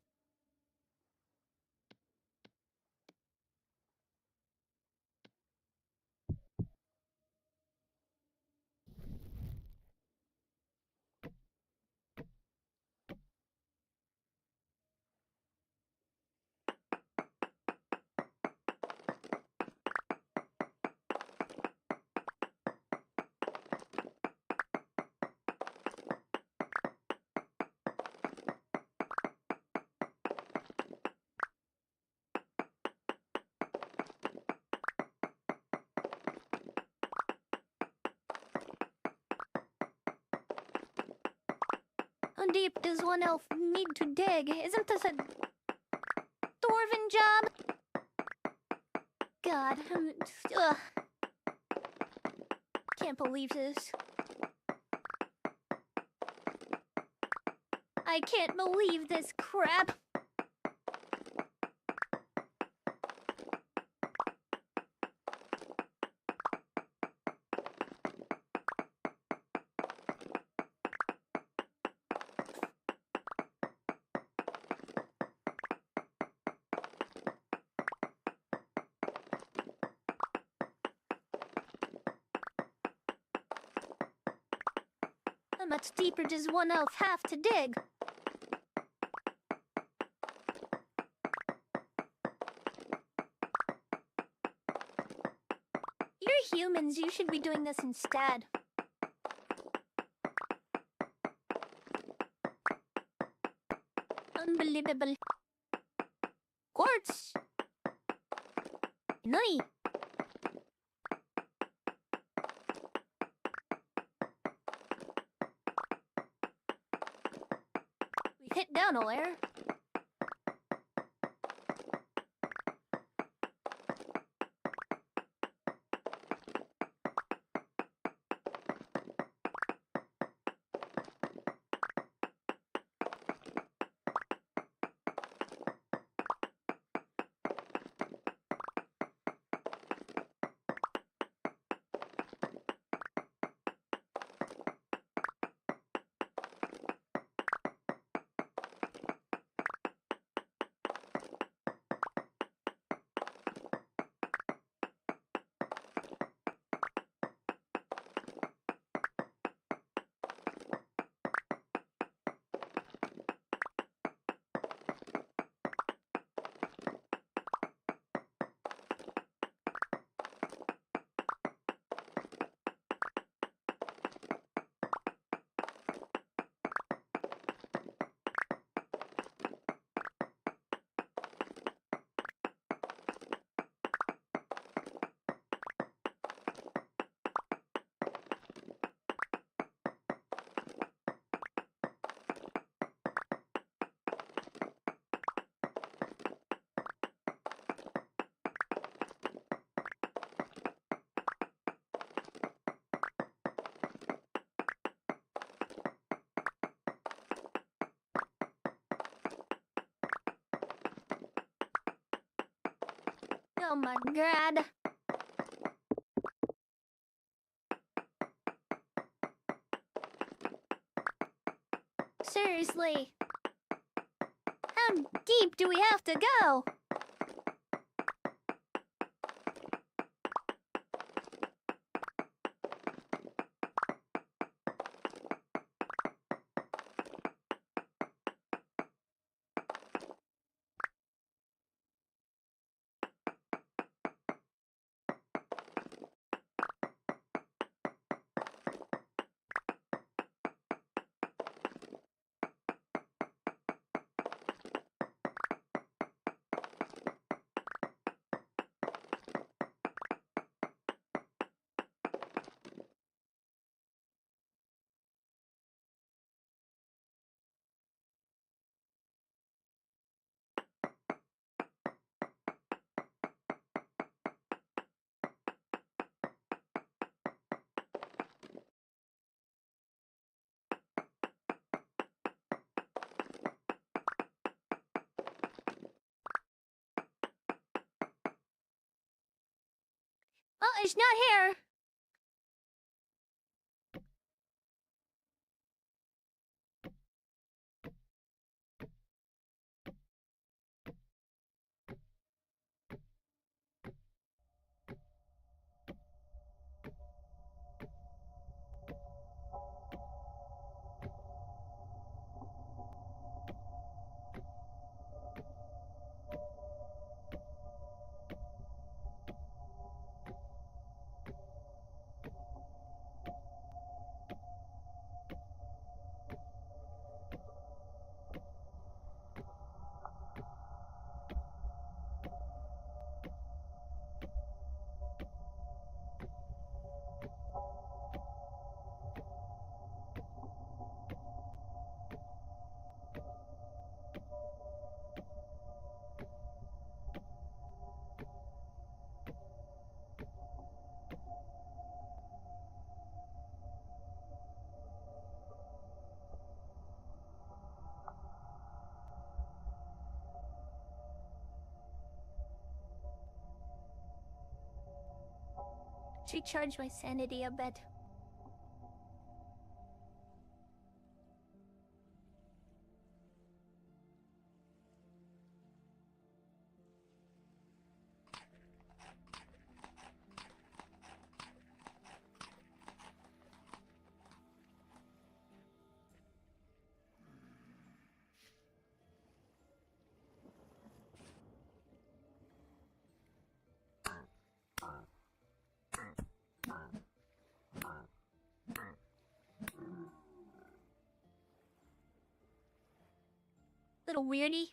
How deep does one elf need to dig? Isn't this a dwarven job? God, ugh. Can't believe this. I can't believe this crap. How much deeper does one elf have to dig? You're humans, you should be doing this instead. Unbelievable. Quartz! Nui! We've hit down a layer. Oh my god. Seriously. How deep do we have to go? it's not here. Recharge my sanity a bit. Little weirdy.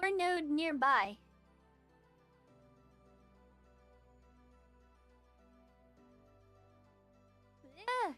Or node nearby. Yeah.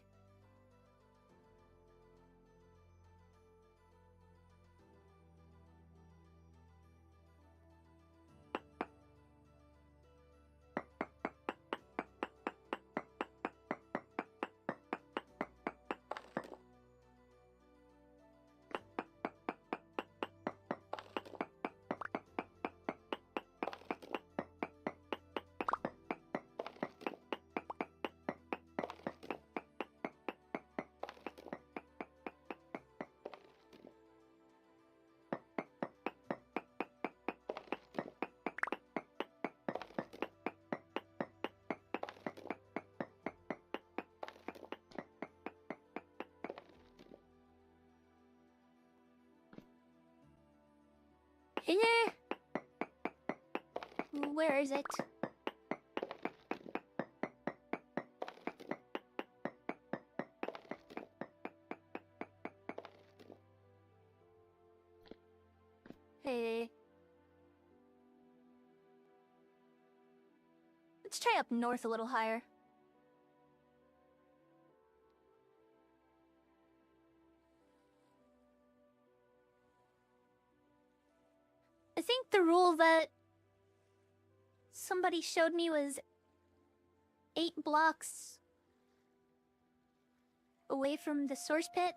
Here. Where is it? Let's try up north a little higher. I think the rule that somebody showed me was 8 blocks away from the source pit.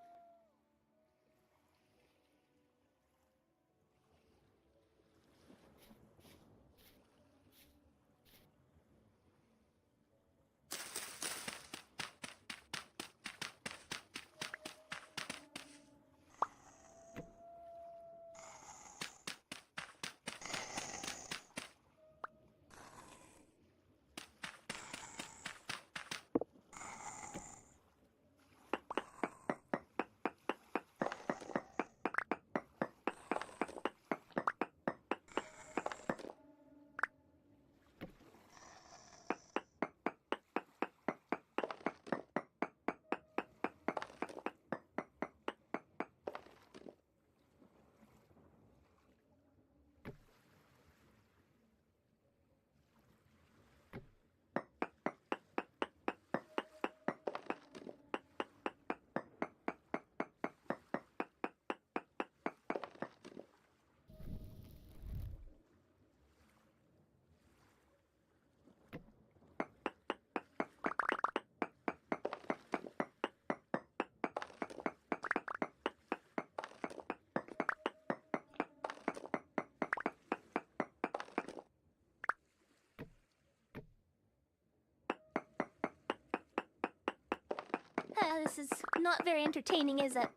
This is not very entertaining, is it?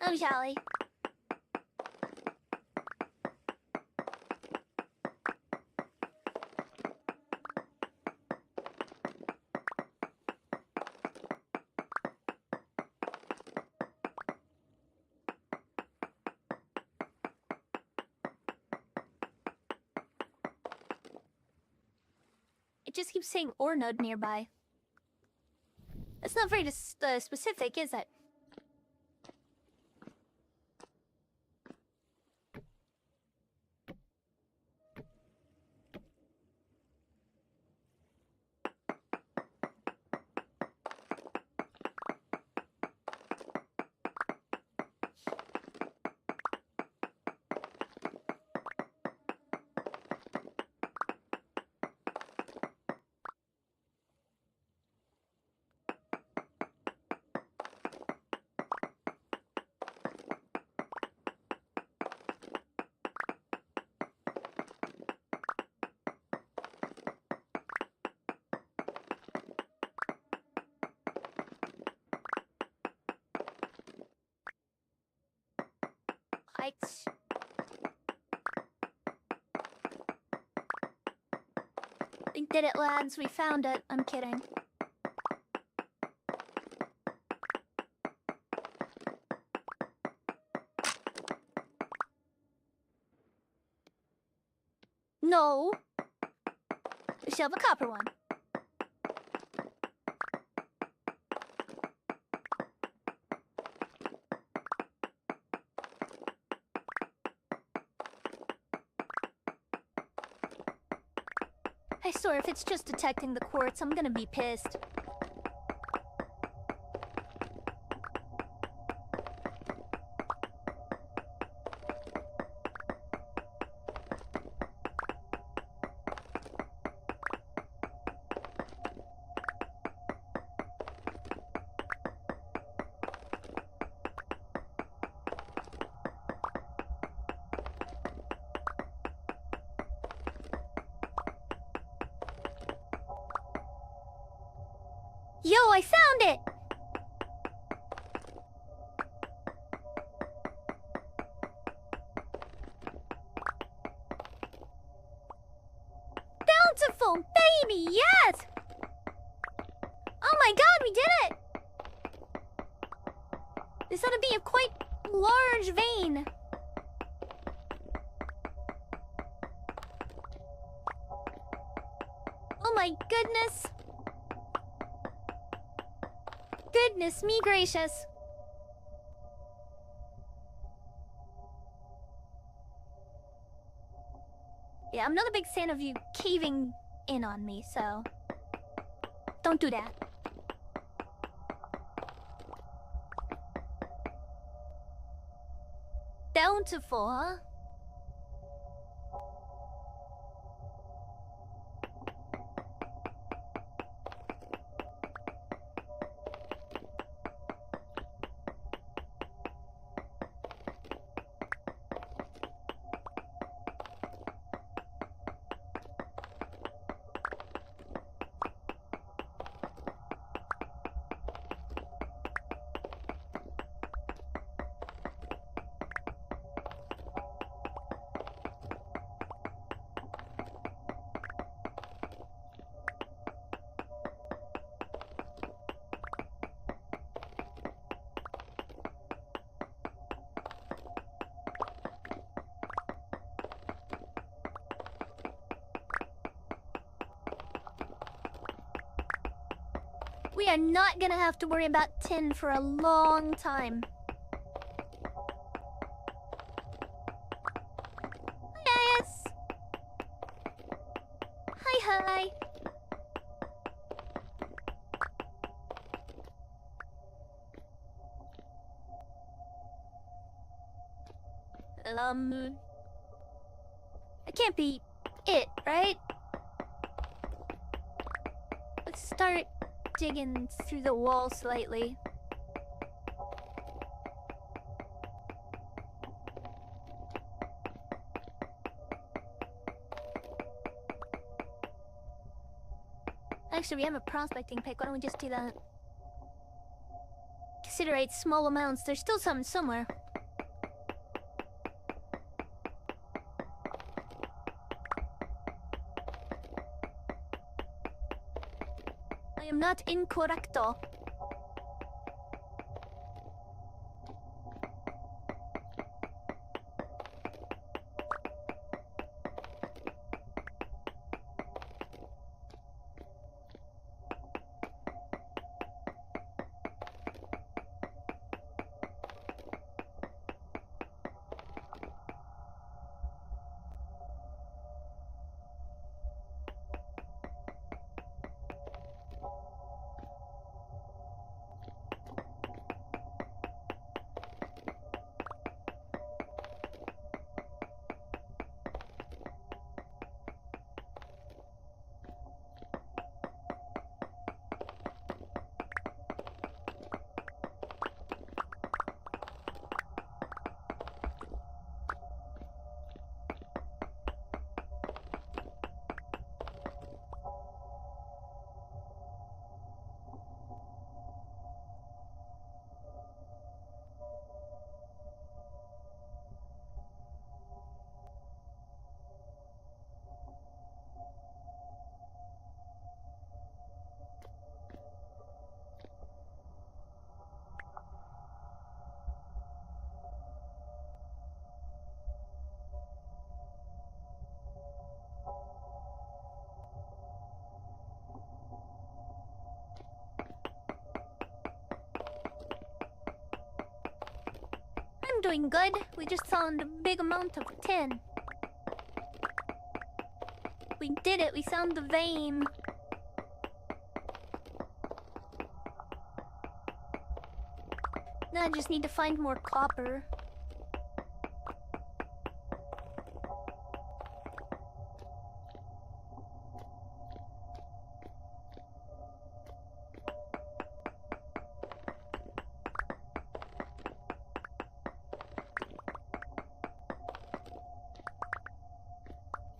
I'm jolly. It just keeps saying ore node nearby. That's not very specific, is it? Heights. We did it, lads. We found it. I'm kidding. No. We still have a copper one. I swear, if it's just detecting the quartz, I'm gonna be pissed. Yo, I found it! Bountiful baby, yes! Oh my god, we did it! This ought to be a quite large vein. Oh my goodness. Goodness me gracious. Yeah, Yeah, I'm not a big fan of you caving in on me, so... Don't do that. Bountiful, huh? We are not gonna have to worry about tin for a long time. Yes. Hi. It can't be it, right? Let's start digging through the wall slightly. Actually, we have a prospecting pick. Why don't we just do that? Considerate small amounts. There's still some somewhere. I am not incorrecto. I'm doing good. We just found a big amount of tin. We did it. We found the vein. Now I just need to find more copper.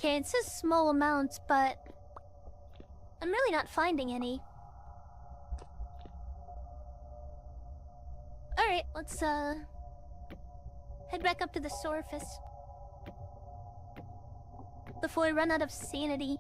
Okay, it says small amounts, but I'm really not finding any. Alright, let's head back up to the surface before we run out of sanity.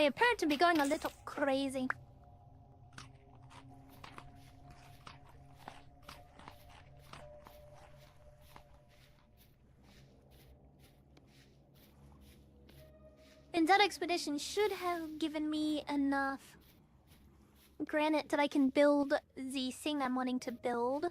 I appear to be going a little crazy. And that expedition should have given me enough granite that I can build the thing I'm wanting to build.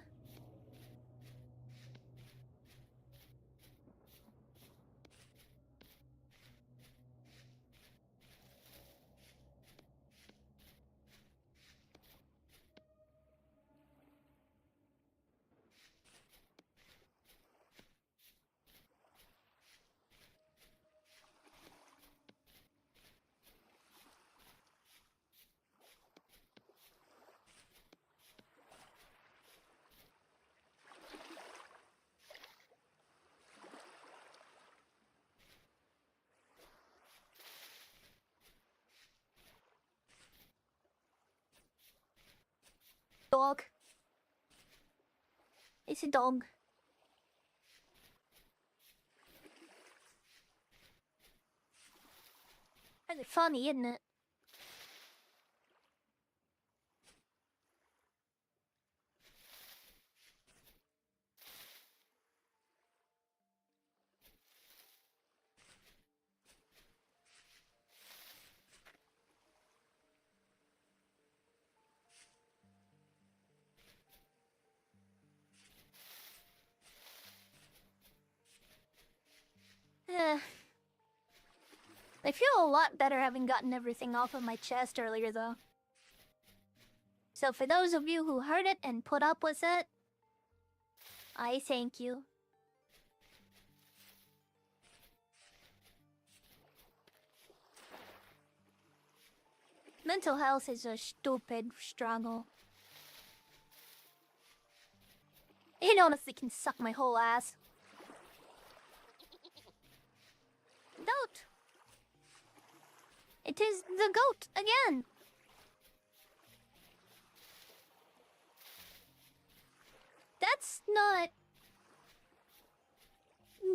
Dog. It's a dog. Really funny, isn't it? I feel a lot better having gotten everything off of my chest earlier, though. So for those of you who heard it and put up with it, I thank you. Mental health is a stupid struggle. It honestly can suck my whole ass. Goat! It is the goat again! That's not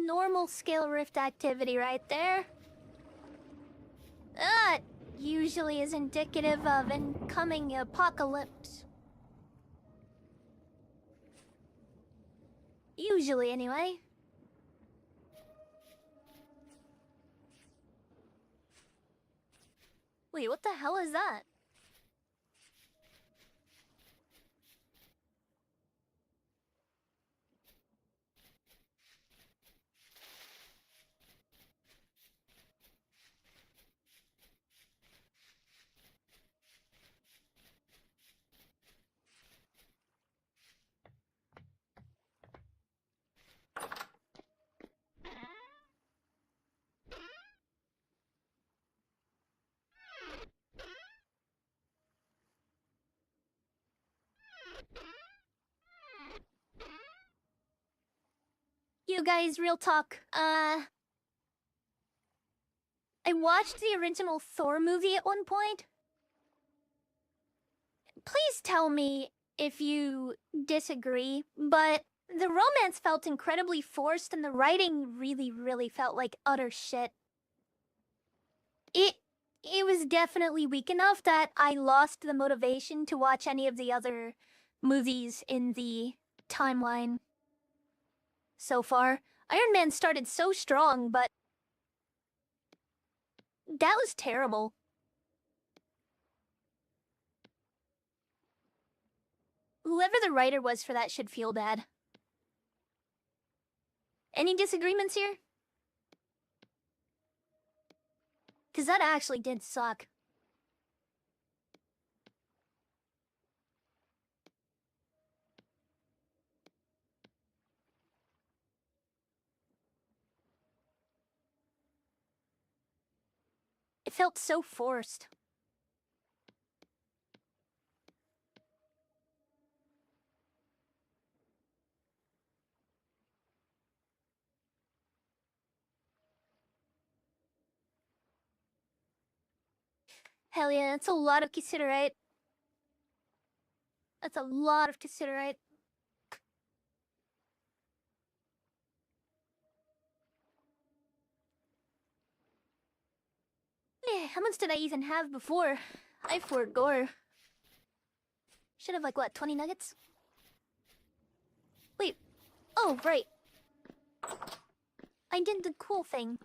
normal scale rift activity right there. That usually is indicative of incoming apocalypse. Usually, anyway. Wait, what the hell is that? You guys, real talk. I watched the original Thor movie at one point. Please tell me if you disagree, but the romance felt incredibly forced and the writing really felt like utter shit. It was definitely weak enough that I lost the motivation to watch any of the other movies in the timeline so far. Iron Man started so strong, but that was terrible. Whoever the writer was for that should feel bad. Any disagreements here? Because that actually did suck. It felt so forced. Hell yeah, that's a lot of considerate. That's a lot of considerate. How much did I even have before? I forgot. Should have, like, what, 20 nuggets? Wait. Oh, right. I did the cool thing.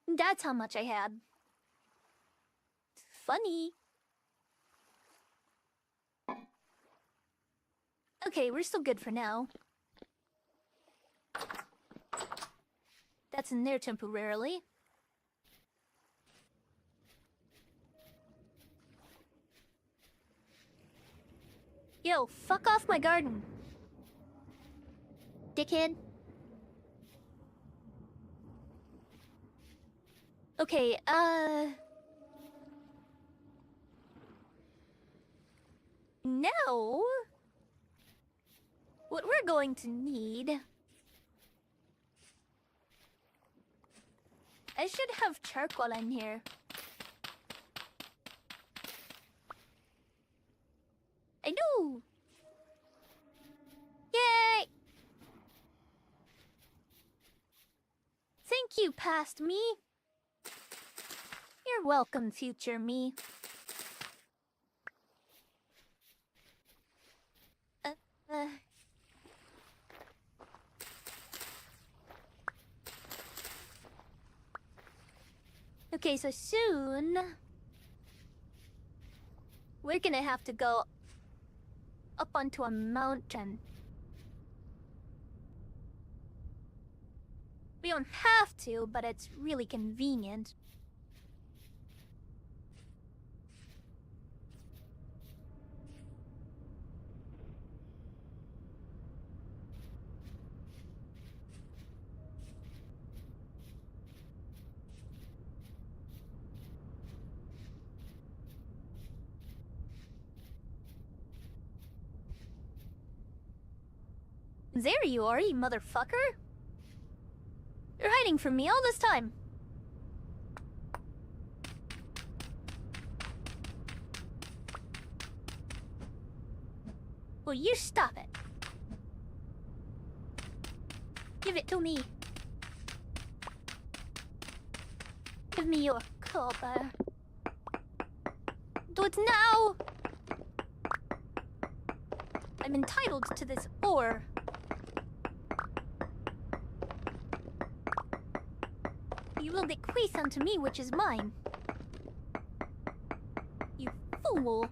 That's how much I had. Funny. Okay, we're still good for now. That's in there temporarily. Yo, fuck off my garden. Dickhead. Okay, now... what we're going to need... I should have charcoal in here. I do! Yay! Thank you, past me. You're welcome, future me. Okay, so soon... we're gonna have to go up onto a mountain. We don't have to, but it's really convenient. There you are, you motherfucker! You're hiding from me all this time! Will you stop it? Give it to me. Give me your copper. Do it now! I'm entitled to this ore. You will bequeath unto me which is mine. You fool!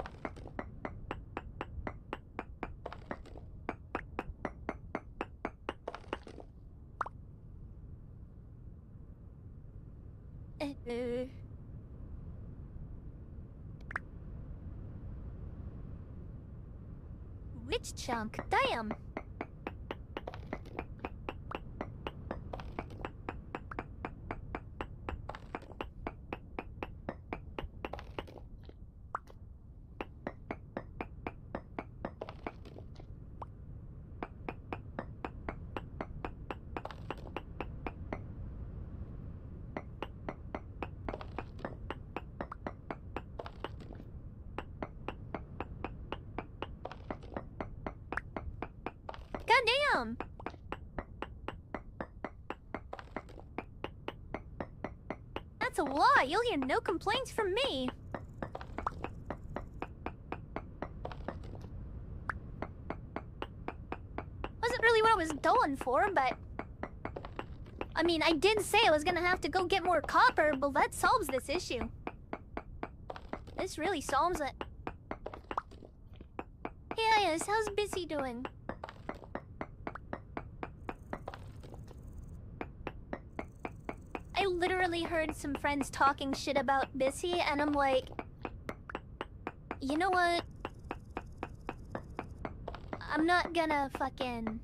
Which chunk? Damn! Goddamn! That's a lie. You'll hear no complaints from me. Wasn't really what I was going for, but... I mean, I did say I was gonna have to go get more copper, but that solves this issue. This really solves it. Hey, Ayas, how's Busy doing? I literally heard some friends talking shit about Busy, and I'm like... you know what? I'm not gonna fucking...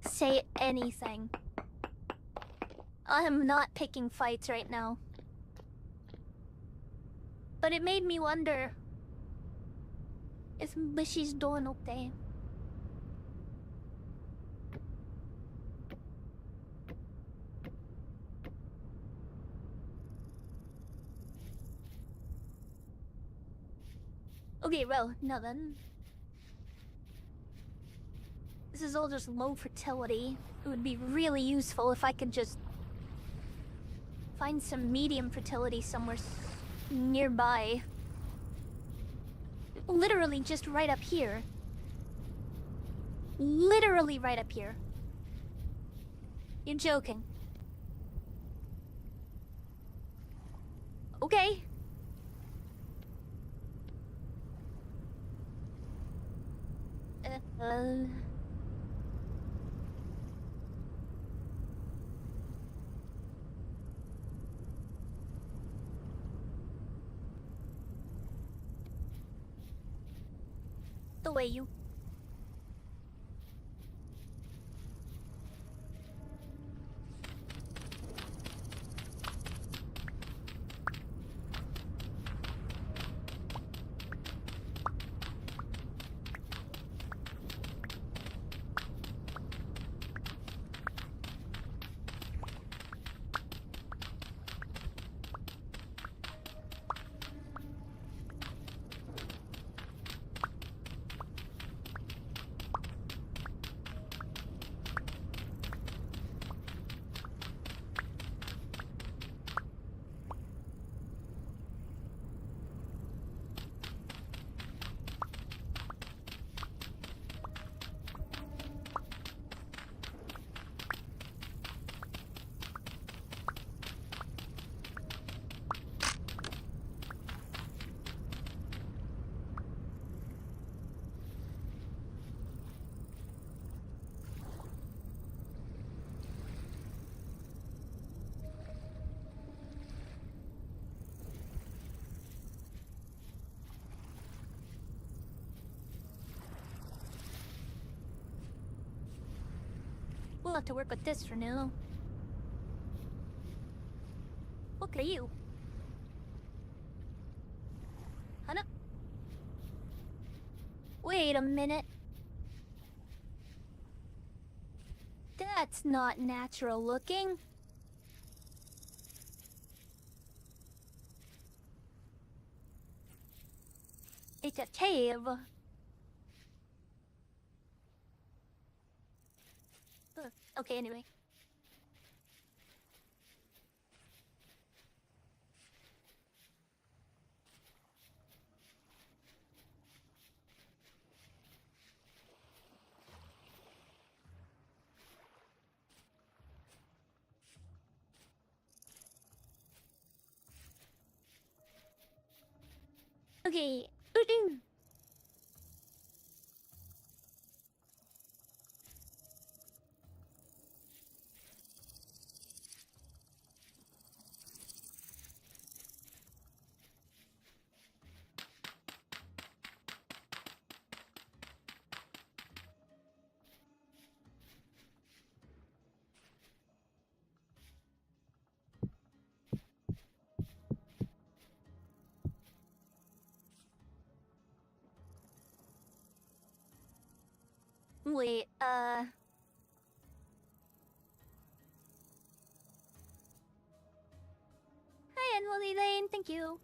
say anything. I'm not picking fights right now. But it made me wonder... if Bushy's doing okay. Okay, well, now then. This is all just low fertility. It would be really useful if I could just find some medium fertility somewhere nearby. Literally just right up here. Literally right up here. You're joking. Okay. The way you... We'll have to work with this for now. Look at you. Hana? Wait a minute. That's not natural looking. It's a cave. Okay, anyway. Okay. Wait, Hi, Annually Lane, thank you.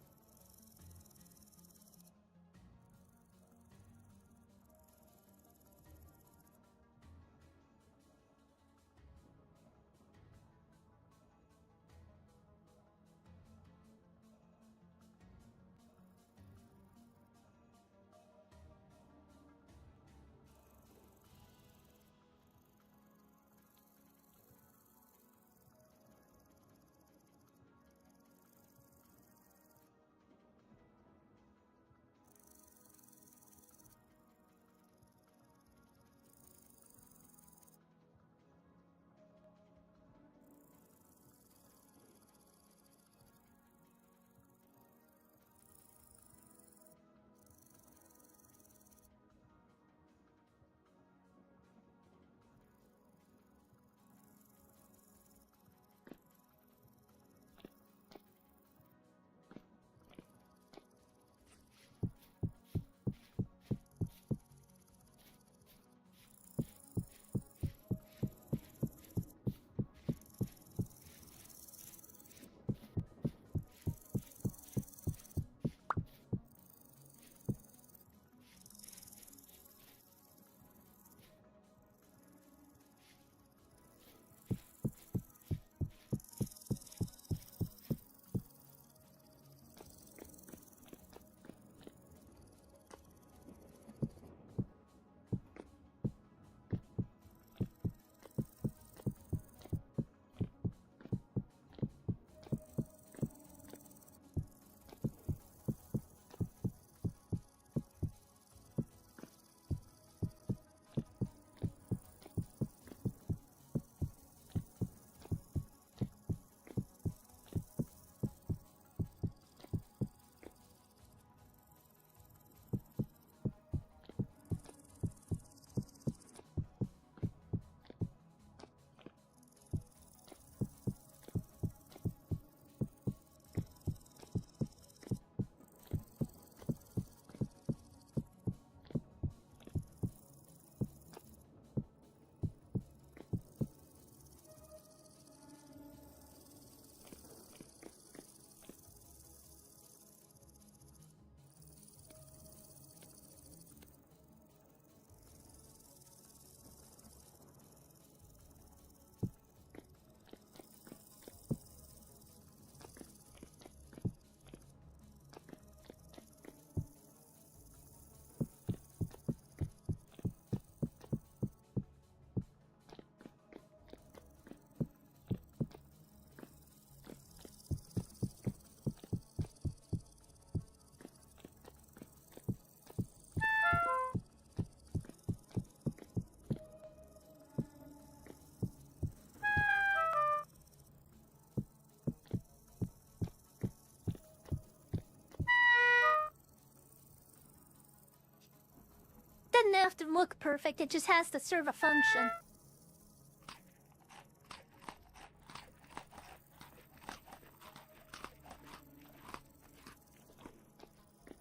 have to look perfect, it just has to serve a function.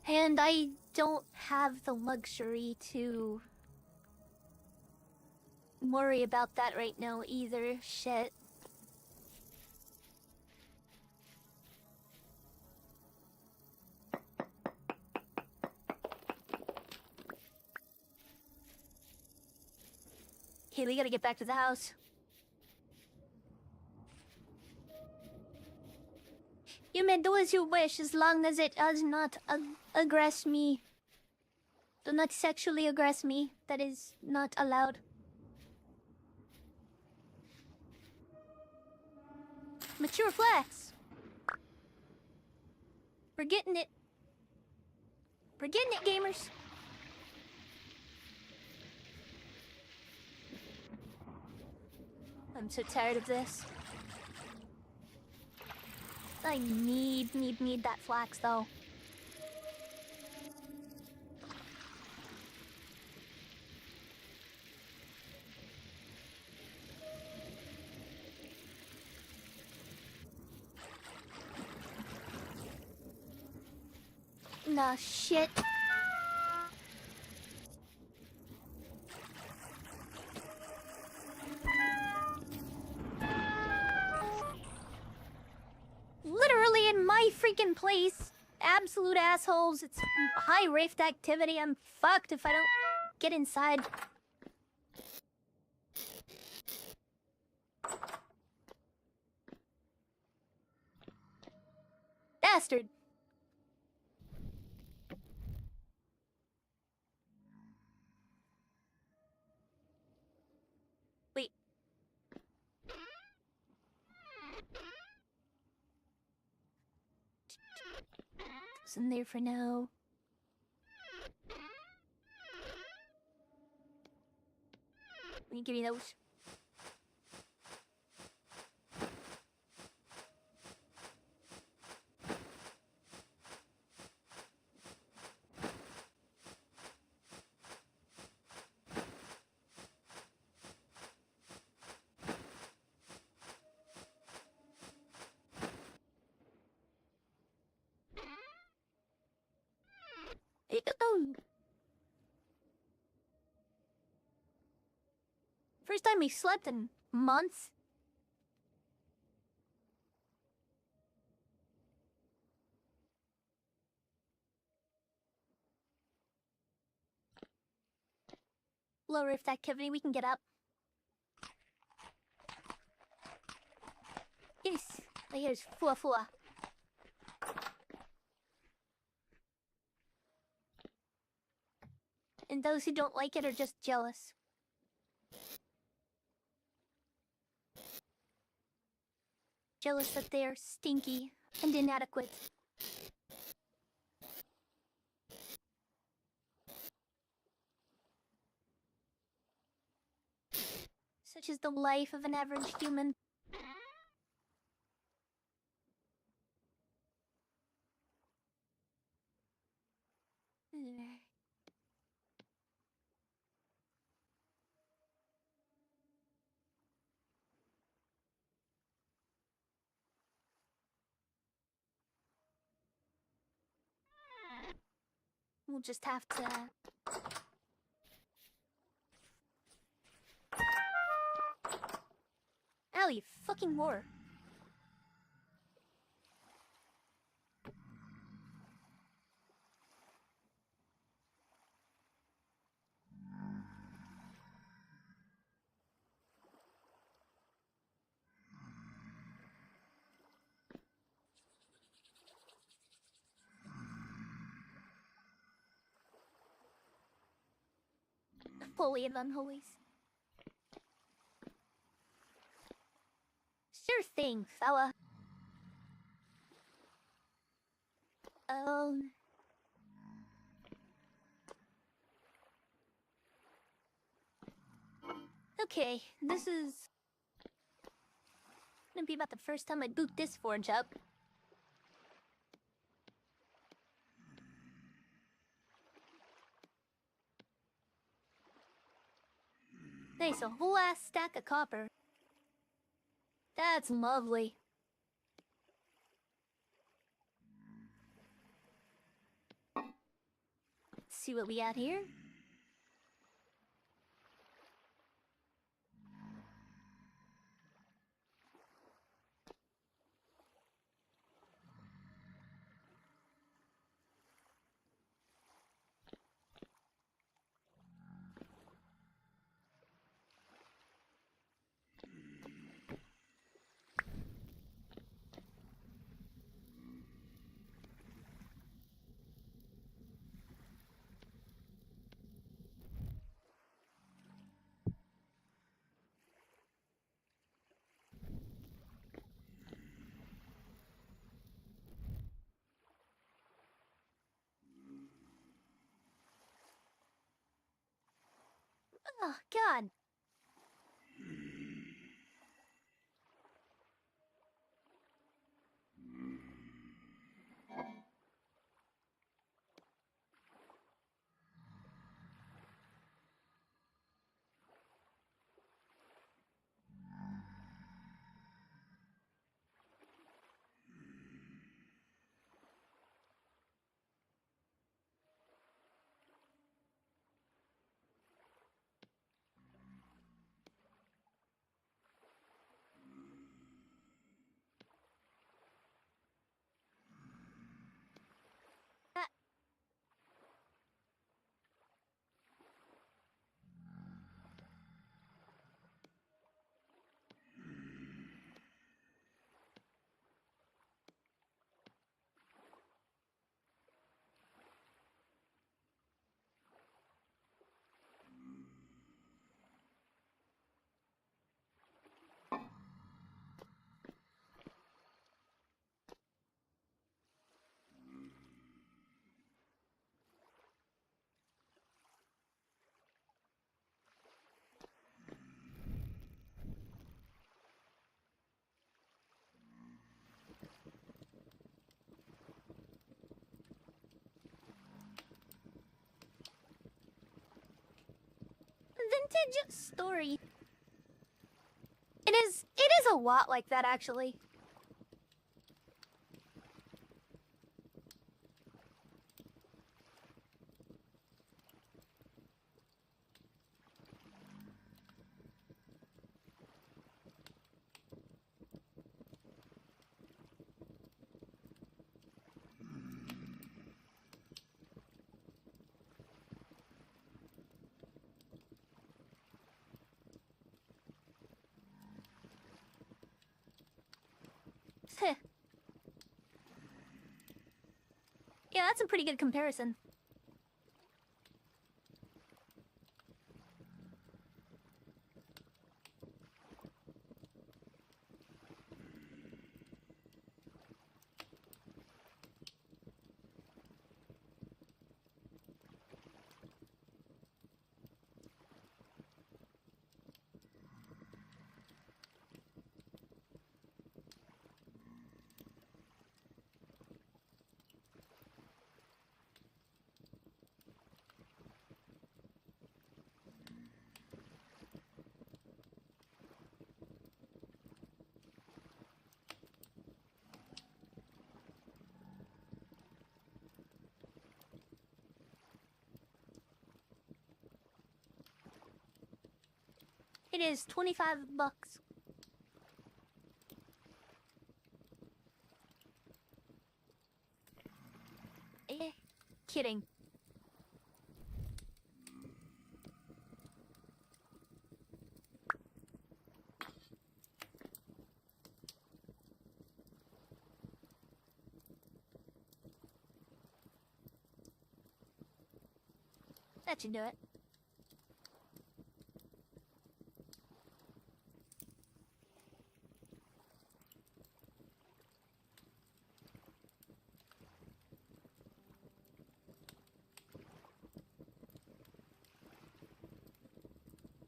And I don't have the luxury to worry about that right now either. Shit. Okay, we gotta get back to the house. You may do as you wish as long as it does not aggress me. Do not sexually aggress me. That is not allowed. Mature flex. We're getting it. We're getting it, gamers. I'm so tired of this. I need that flax though. Nah, shit. Literally in my freaking place. Absolute assholes. It's high rift activity. I'm fucked if I don't get inside. Bastard. Wait. It's in there for now. Let me give you those. First time we slept in months. Low rift activity, we can get up. Yes, here's Fua Fua. And those who don't like it are just jealous. Jealous that they're stinky and inadequate. Such is the life of an average human. We'll just have to... Ow, you fucking whore. Holy and unholies. Sure thing, fella. Okay, this is gonna be about the first time I boot this forge up. Nice, a whole ass stack of copper. That's lovely. Let's see what we got here. Oh, God. Vintage story. It is a lot like that, actually. Yeah, that's a pretty good comparison. It is 25 bucks. Kidding. That should do it.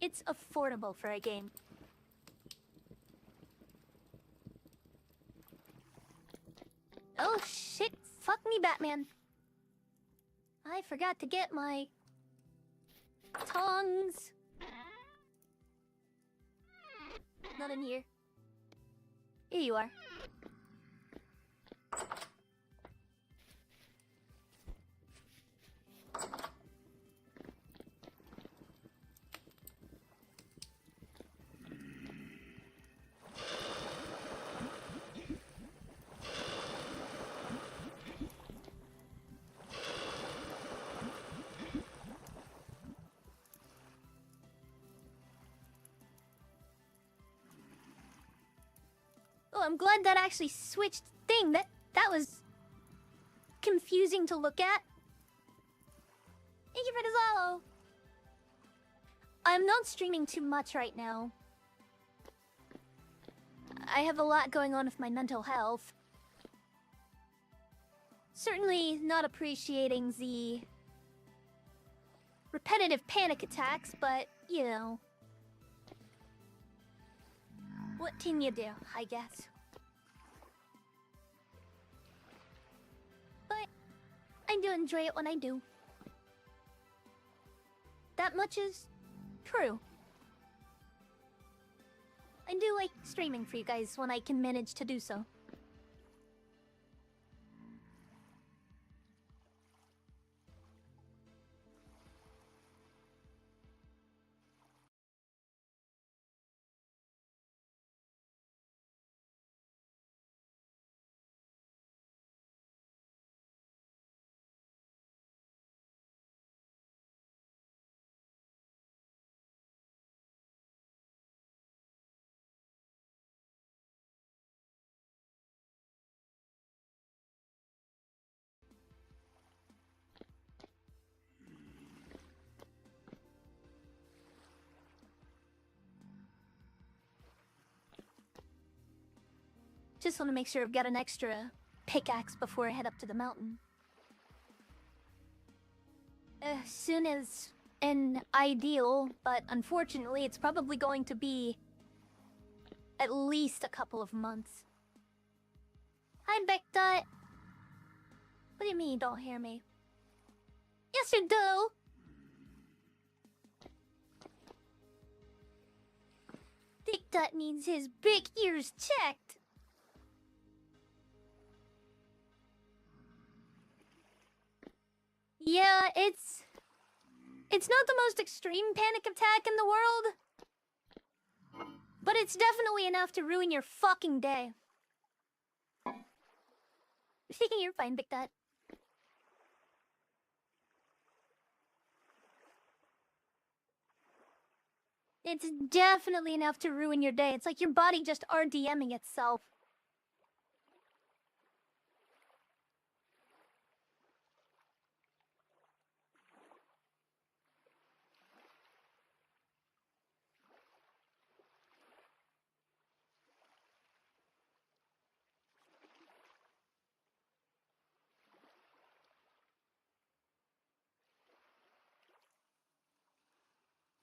It's affordable for a game. Oh shit, fuck me, Batman. I forgot to get my tongs. Not in here. Here you are. Oh, I'm glad that actually switched thing. That was confusing to look at. Thank you for the follow. I'm not streaming too much right now. I have a lot going on with my mental health. Certainly not appreciating the repetitive panic attacks, but, you know. What can you do, I guess? But I do enjoy it when I do. That much is true. I do like streaming for you guys when I can manage to do so. Just want to make sure I've got an extra pickaxe before I head up to the mountain. As soon as an ideal, but unfortunately it's probably going to be at least a couple of months. Hi, Bechdot. What do you mean you don't hear me? Yes, you do! Bechdot needs his big ears checked. Yeah, it's not the most extreme panic attack in the world, but it's definitely enough to ruin your fucking day. Thinking you're fine, Big Dot. It's definitely enough to ruin your day. It's like your body just RDMing itself.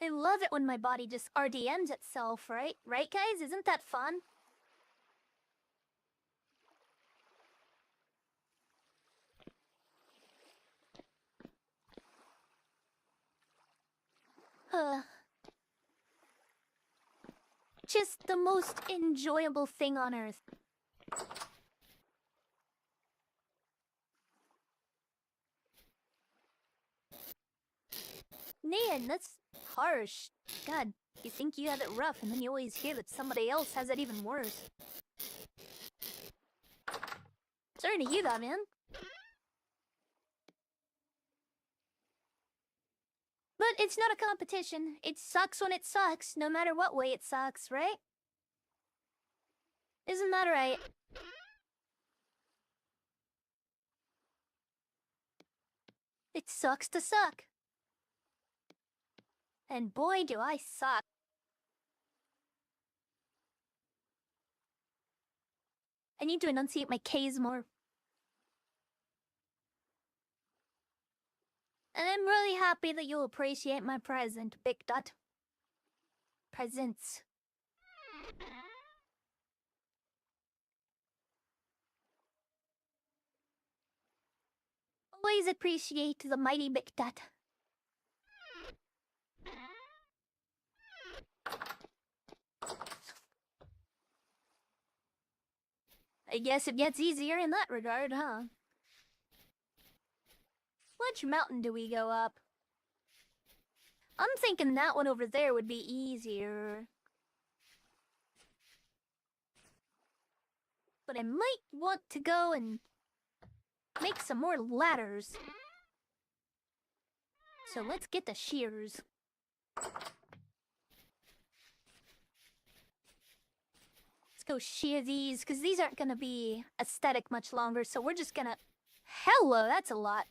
I love it when my body just RDMs itself, right? Right, guys? Isn't that fun? Just the most enjoyable thing on earth. Man, that's harsh. God, you think you have it rough, and then you always hear that somebody else has it even worse. Sorry to hear that, man. But it's not a competition. It sucks when it sucks, no matter what way it sucks, right? Isn't that right? It sucks to suck. And boy, do I suck. I need to enunciate my K's more. And I'm really happy that you'll appreciate my present, Big Dot. Presents. Always appreciate the mighty Big Dot. I guess it gets easier in that regard, huh? Which mountain do we go up? I'm thinking that one over there would be easier. But I might want to go and make some more ladders. So let's get the shears. Let's go shear these, because these aren't gonna be aesthetic much longer, so we're just gonna... Hello, that's a lot.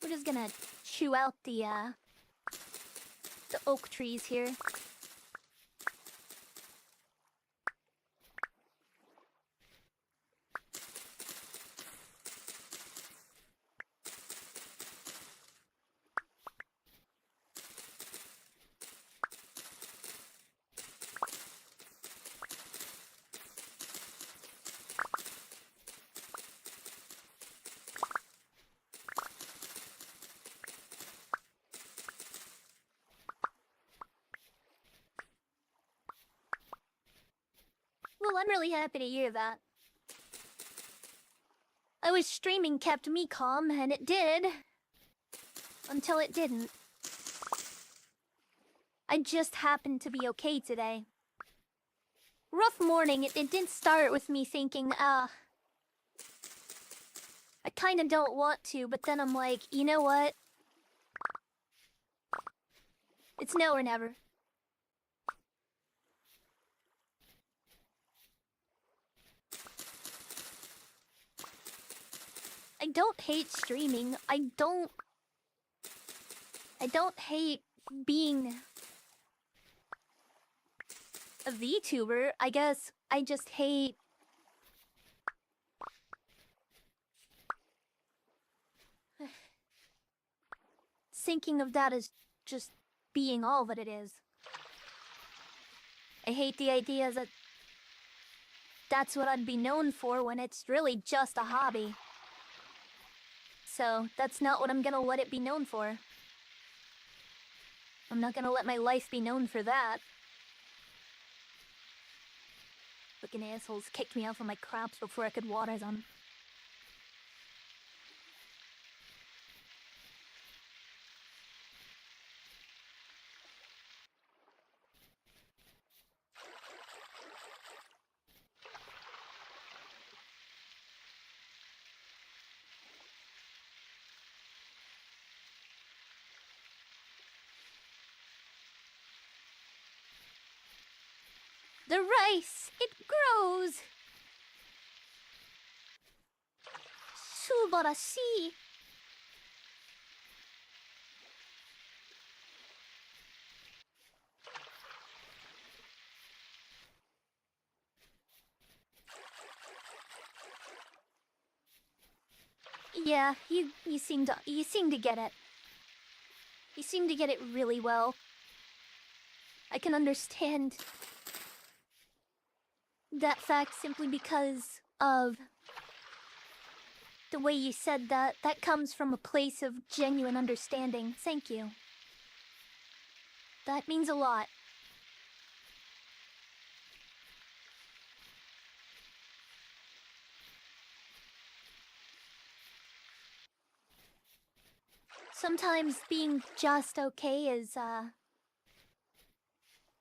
We're just gonna chew out the oak trees here. Well, I'm really happy to hear that. I wish streaming kept me calm, and it did. Until it didn't. I just happened to be okay today. Rough morning, it didn't start with me thinking, I kinda don't want to, but then I'm like, you know what? It's now or never. I don't hate streaming. I don't hate being a VTuber. I guess I just hate thinking of that as just being all that it is. I hate the idea that that's what I'd be known for when it's really just a hobby. So, that's not what I'm gonna let it be known for. I'm not gonna let my life be known for that. Fucking assholes kicked me off of my crops before I could water them. The rice! It grows! Subarashi! Yeah, you seem to get it. You seem to get it really well. I can understand that fact simply because of the way you said that. That comes from a place of genuine understanding. Thank you. That means a lot. Sometimes being just okay is,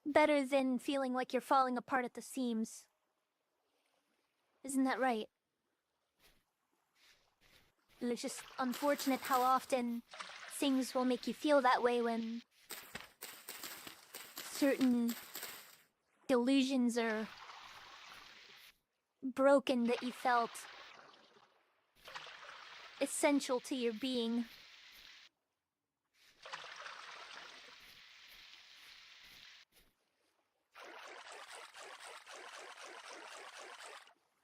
better than feeling like you're falling apart at the seams. Isn't that right? And it's just unfortunate how often things will make you feel that way when certain delusions are broken that you felt essential to your being.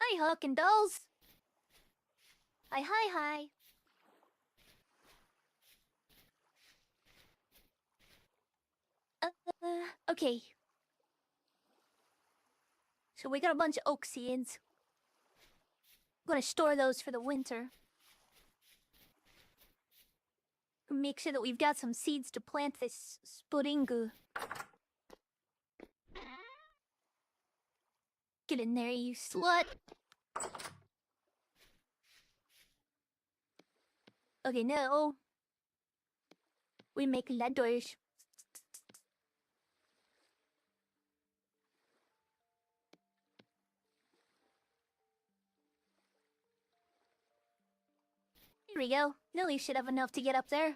Hi, Huck and Dolls! Hi. Okay. So we got a bunch of oak seeds. I'm gonna store those for the winter. Make sure that we've got some seeds to plant this Sporingu. Get in there, you slut. Okay, no. We make letters. Here we go. Nelly should have enough to get up there.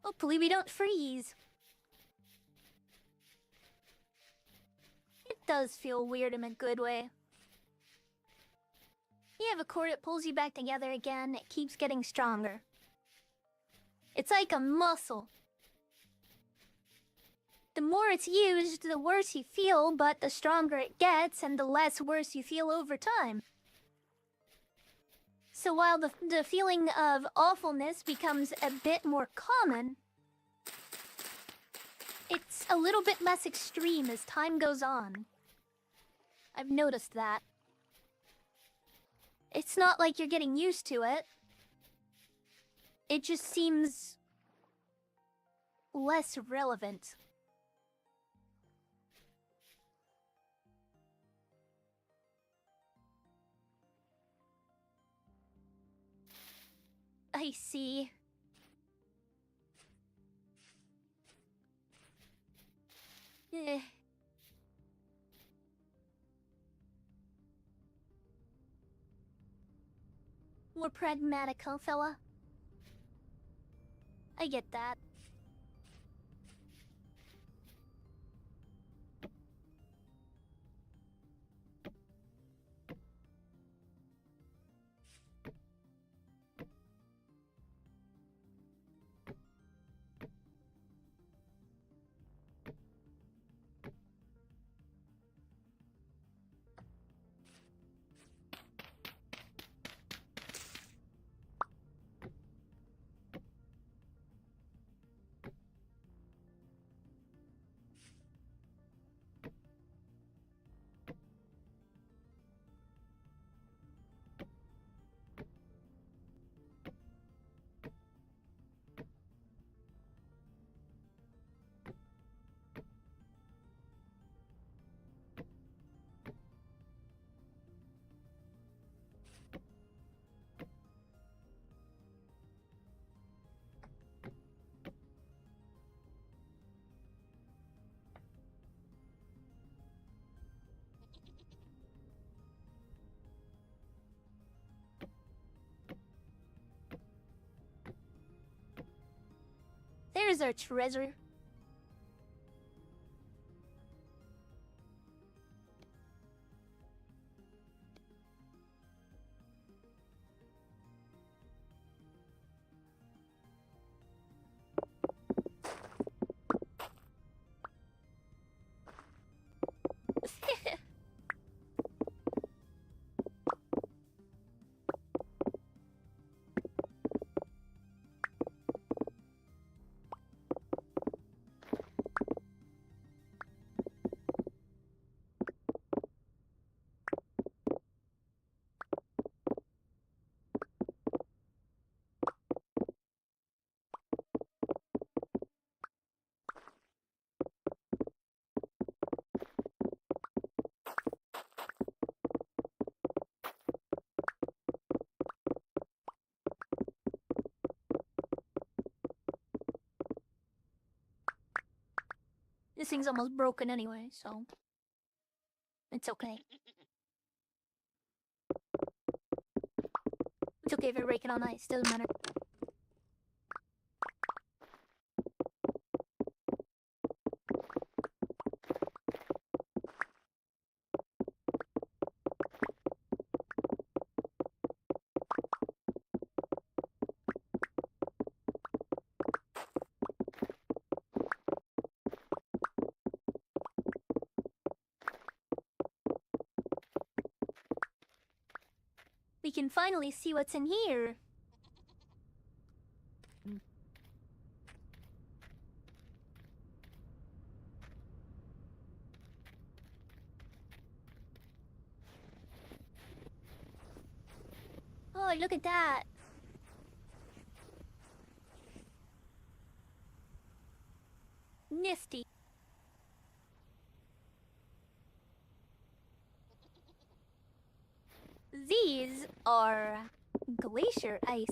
Hopefully we don't freeze. It does feel weird in a good way. You have a cord that pulls you back together again. It keeps getting stronger. It's like a muscle. The more it's used, the worse you feel, but the stronger it gets, and the less worse you feel over time. So while the feeling of awfulness becomes a bit more common, it's a little bit less extreme as time goes on. I've noticed that. It's not like you're getting used to it. It just seems less relevant. I see. Eh. More pragmatic, huh, fella? I get that. There's our treasure. This thing's almost broken anyway, so it's okay. It's okay if I break it on ice, doesn't matter. We can finally see what's in here. Oh, look at that. Nifty. These are glacier ice.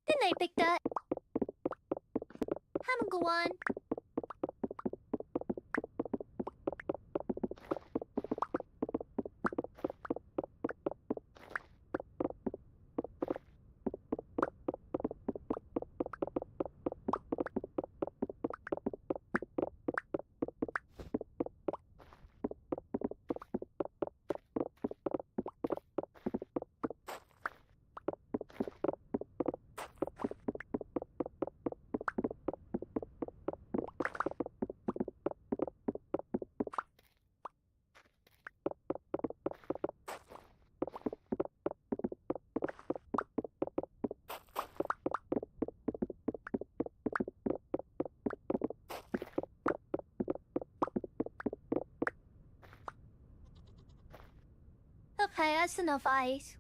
Didn't I pick that? Have a go on. Okay, that's enough ice.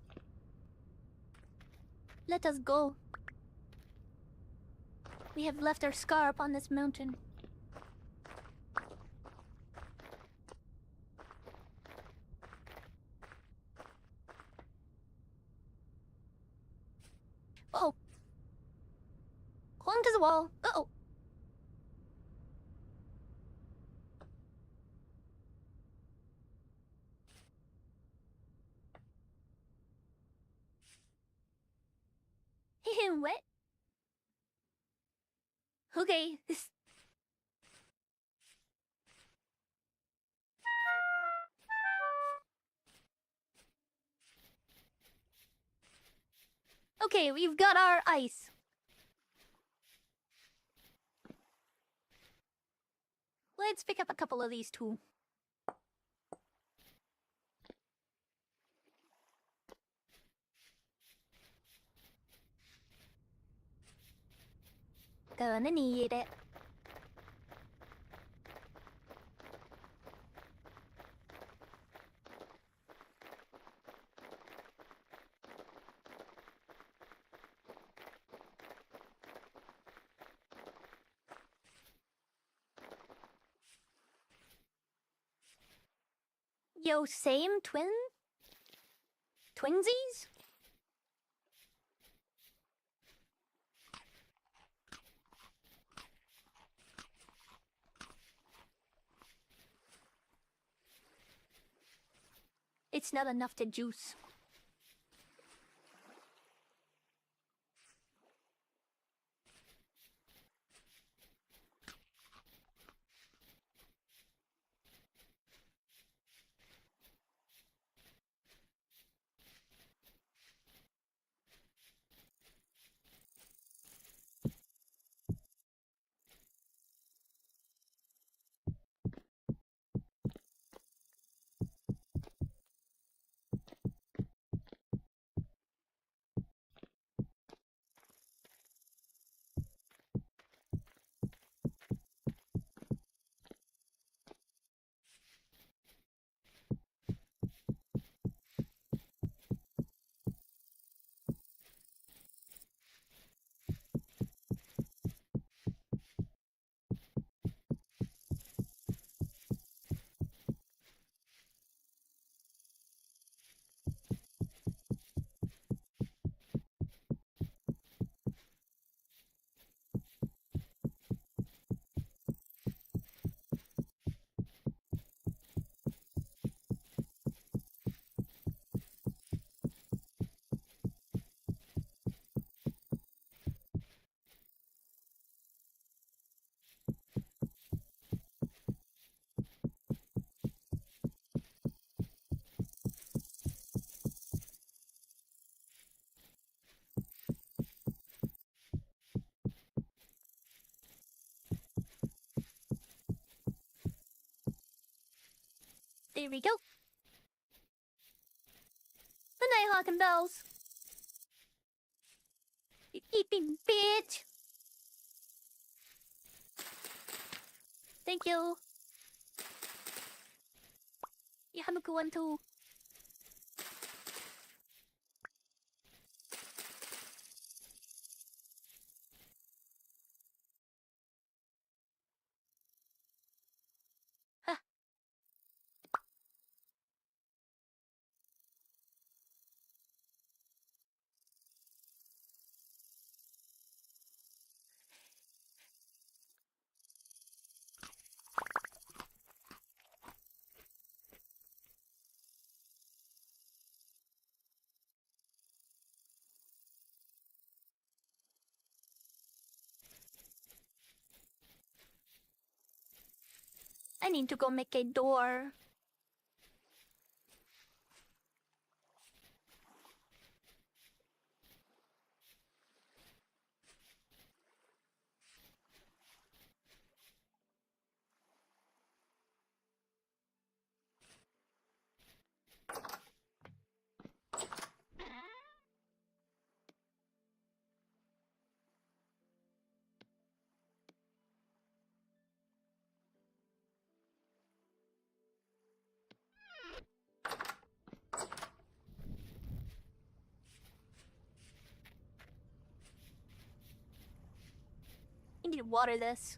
Let us go. We have left our scar upon this mountain. Oh. Clung to the wall. Uh-oh. What? Okay. Okay, we've got our ice. Let's pick up a couple of these too. Gonna need it. Yo, same twin? Twinsies? It's not enough to juice. There we go. The Nighthawk and bells. Beep beep beep, bitch. Thank you. You have a good one too. Huh. I need to go make a door. I need to water this.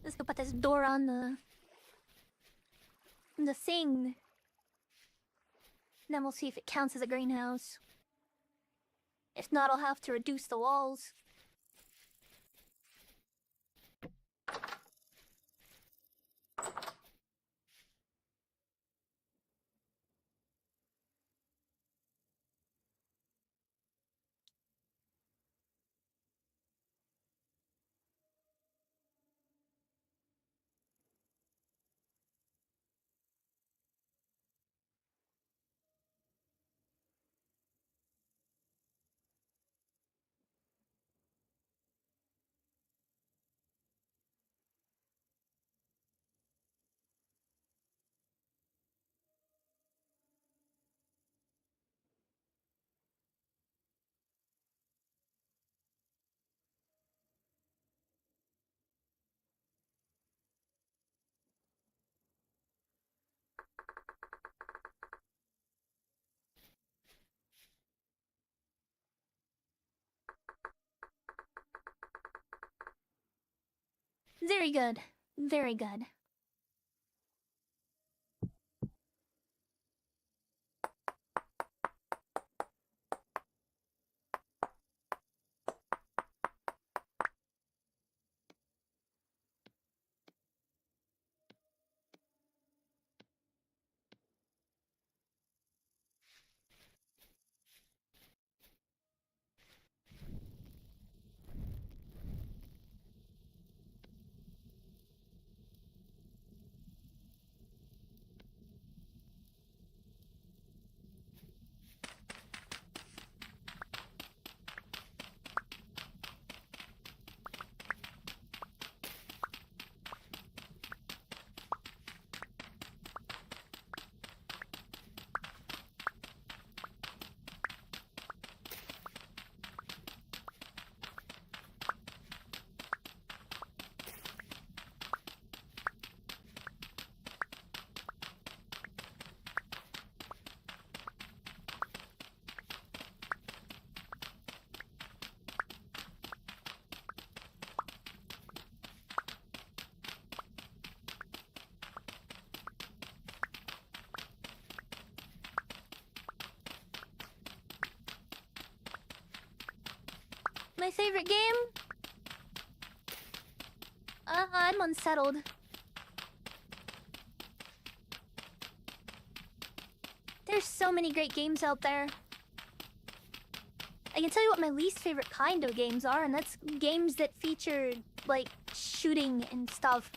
Let's go put this door on the thing. Then we'll see if it counts as a greenhouse. If not, I'll have to reduce the walls. Very good. Very good. My favorite game? I'm unsettled. There's so many great games out there. I can tell you what my least favorite kind of games are, and that's games that feature, like, shooting and stuff.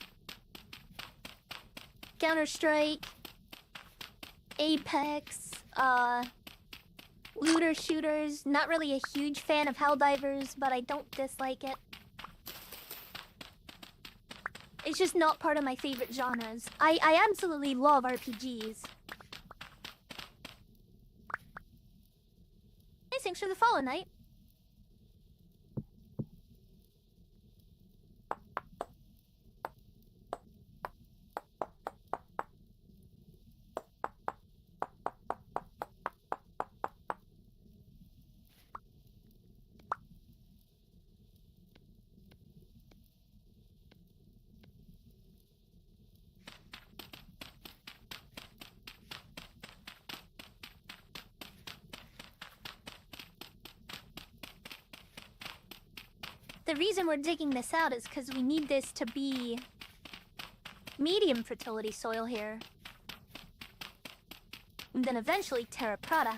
Counter-Strike, Apex, looter shooters. Not really a huge fan of Helldivers, but I don't dislike it. It's just not part of my favorite genres. I absolutely love RPGs. Hey, thanks for the follow, Knight. The reason we're digging this out is because we need this to be medium fertility soil here. And then eventually terra preta.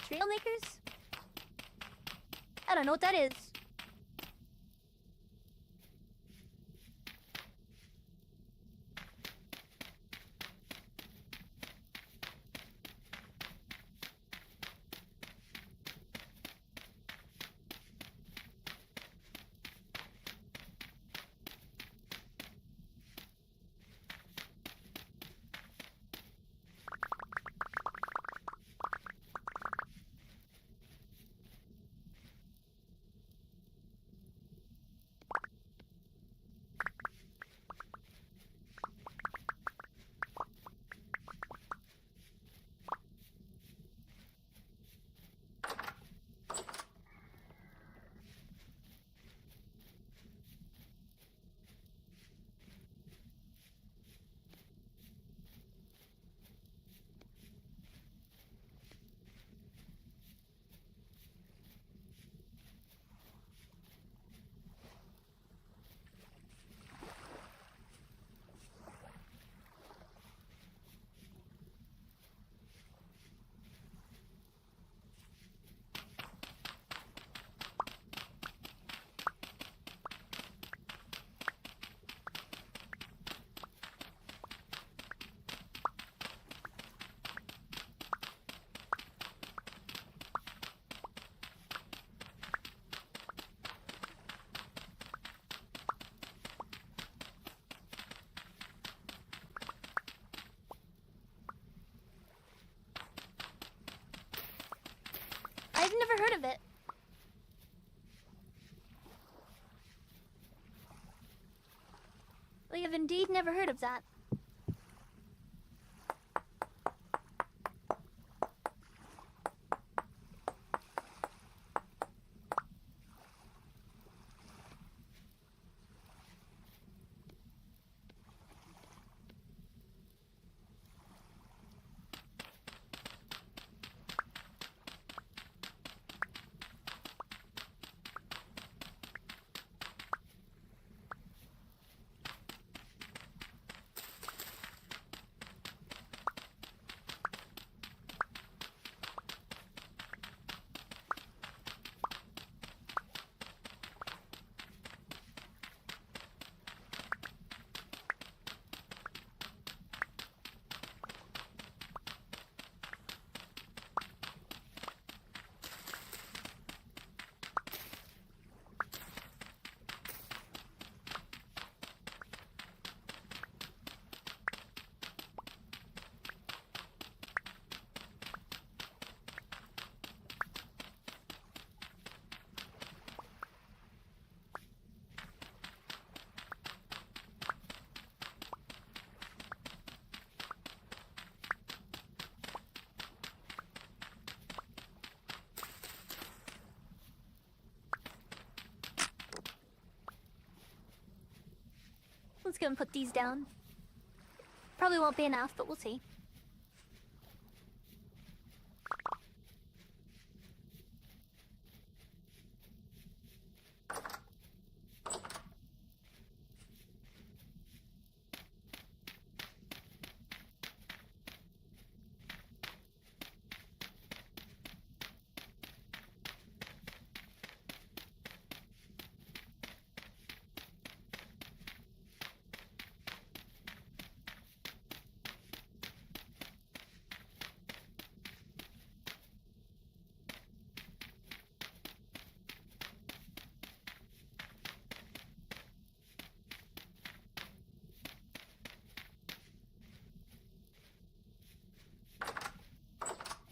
Trailmakers? I don't know what that is. I've never heard of it. We have indeed never heard of that. Let's go and put these down. Probably won't be enough, but we'll see.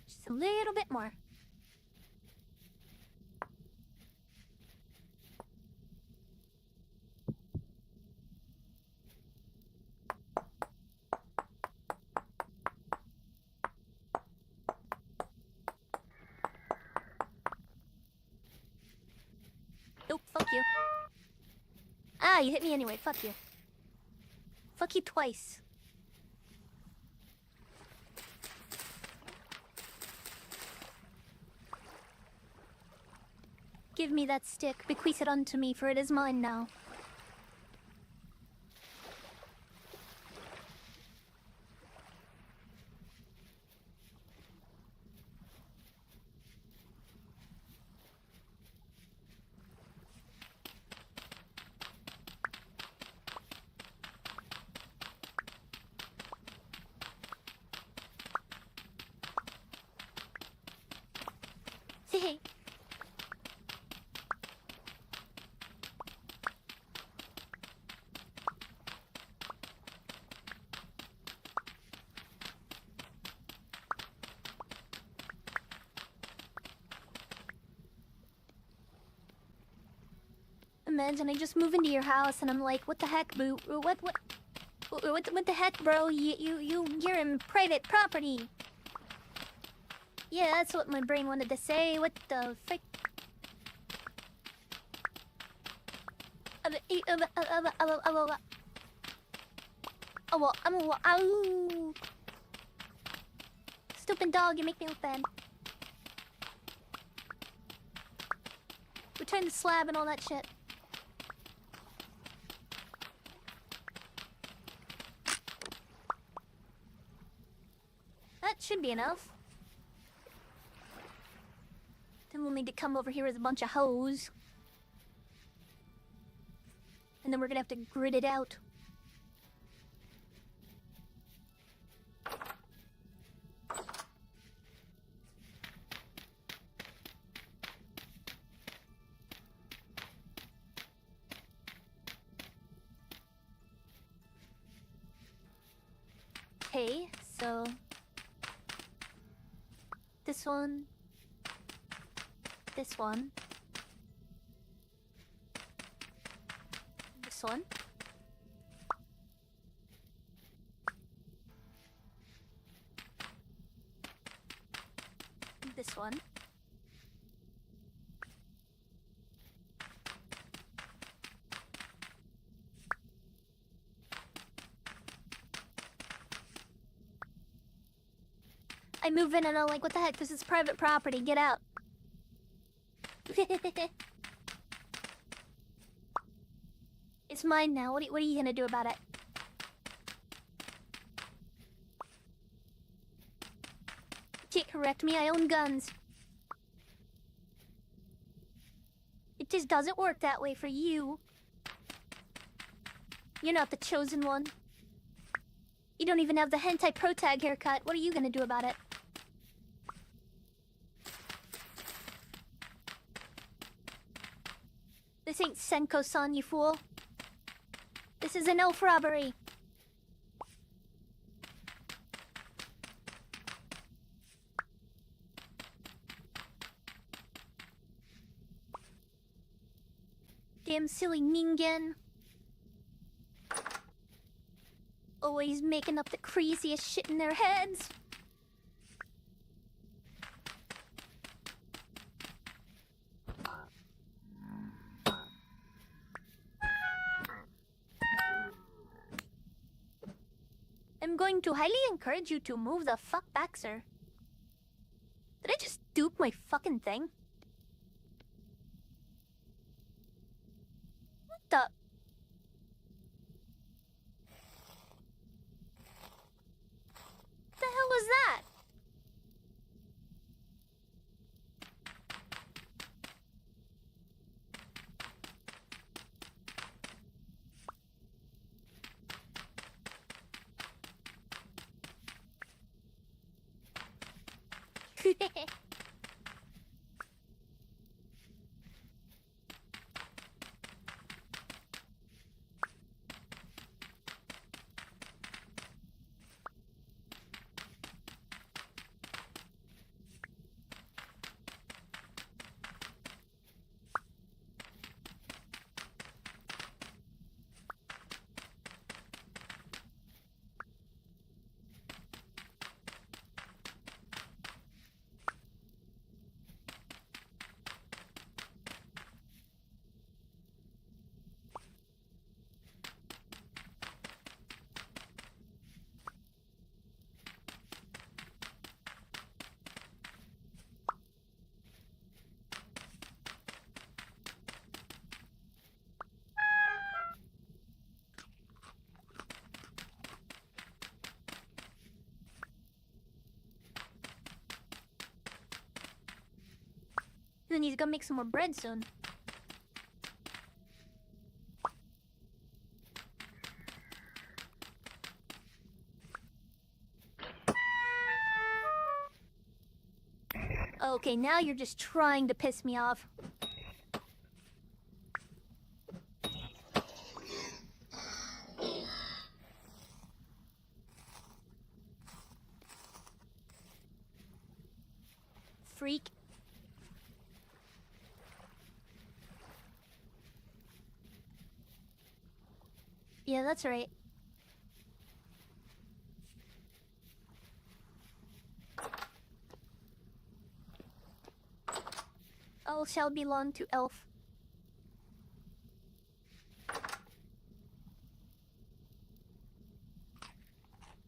Just a little bit more. Nope, fuck you. Ah, you hit me anyway, fuck you. Fuck you twice. Give me that stick, bequeath it unto me, for it is mine now. Hey. Imagine I just move into your house and I'm like, what the heck, boo? What the heck, bro? You're in private property. Yeah, that's what my brain wanted to say. What the frick? Ow. Stupid dog, you make me look bad. Return the slab and all that shit. That should be enough. Then we'll need to come over here with a bunch of hose. And then we're gonna have to grit it out. Okay, so this one, this one, this one, this one. I move in and I'm like, what the heck? This is private property. Get out. It's mine now. What are you gonna do about it? You can't correct me. I own guns. It just doesn't work that way for you. You're not the chosen one. You don't even have the hentai pro tag haircut. What are you gonna do about it? This ain't Senko-san, you fool. This is an elf robbery. Damn silly ningen. Always making up the craziest shit in their heads. I'm going to highly encourage you to move the fuck back, sir. Did I just dupe my fucking thing? What the? What the hell was that? Then he's gonna make some more bread soon. Okay, now you're just trying to piss me off. Freak. Yeah, that's right. All shall belong to Elf.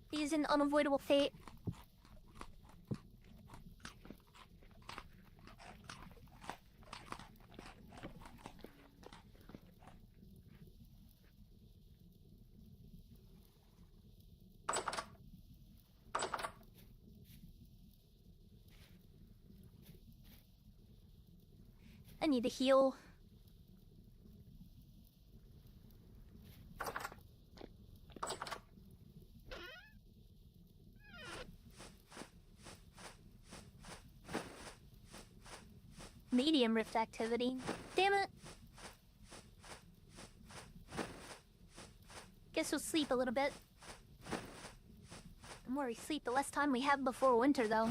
He is an unavoidable fate. I need to heal. Medium rift activity. Damn it. Guess we'll sleep a little bit. The more we sleep, the less time we have before winter, though.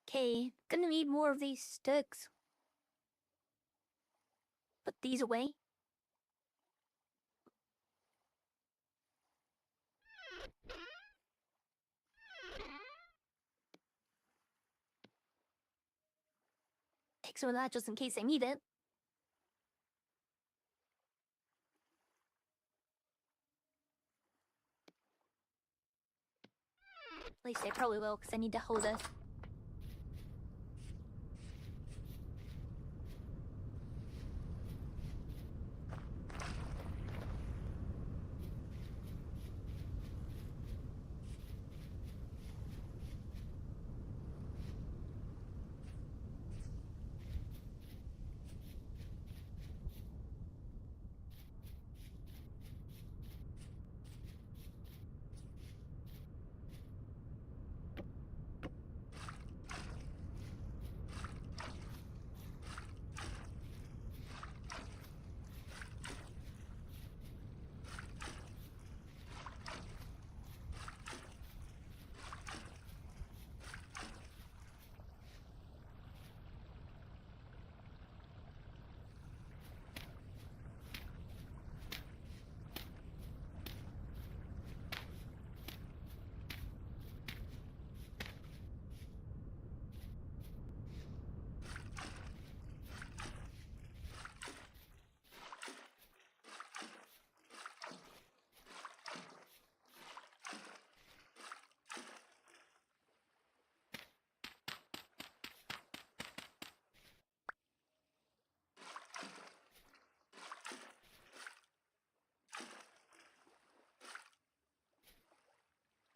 Okay, gonna need more of these sticks. Put these away. Take some of that just in case I need it. At least I probably will, because I need to hold this.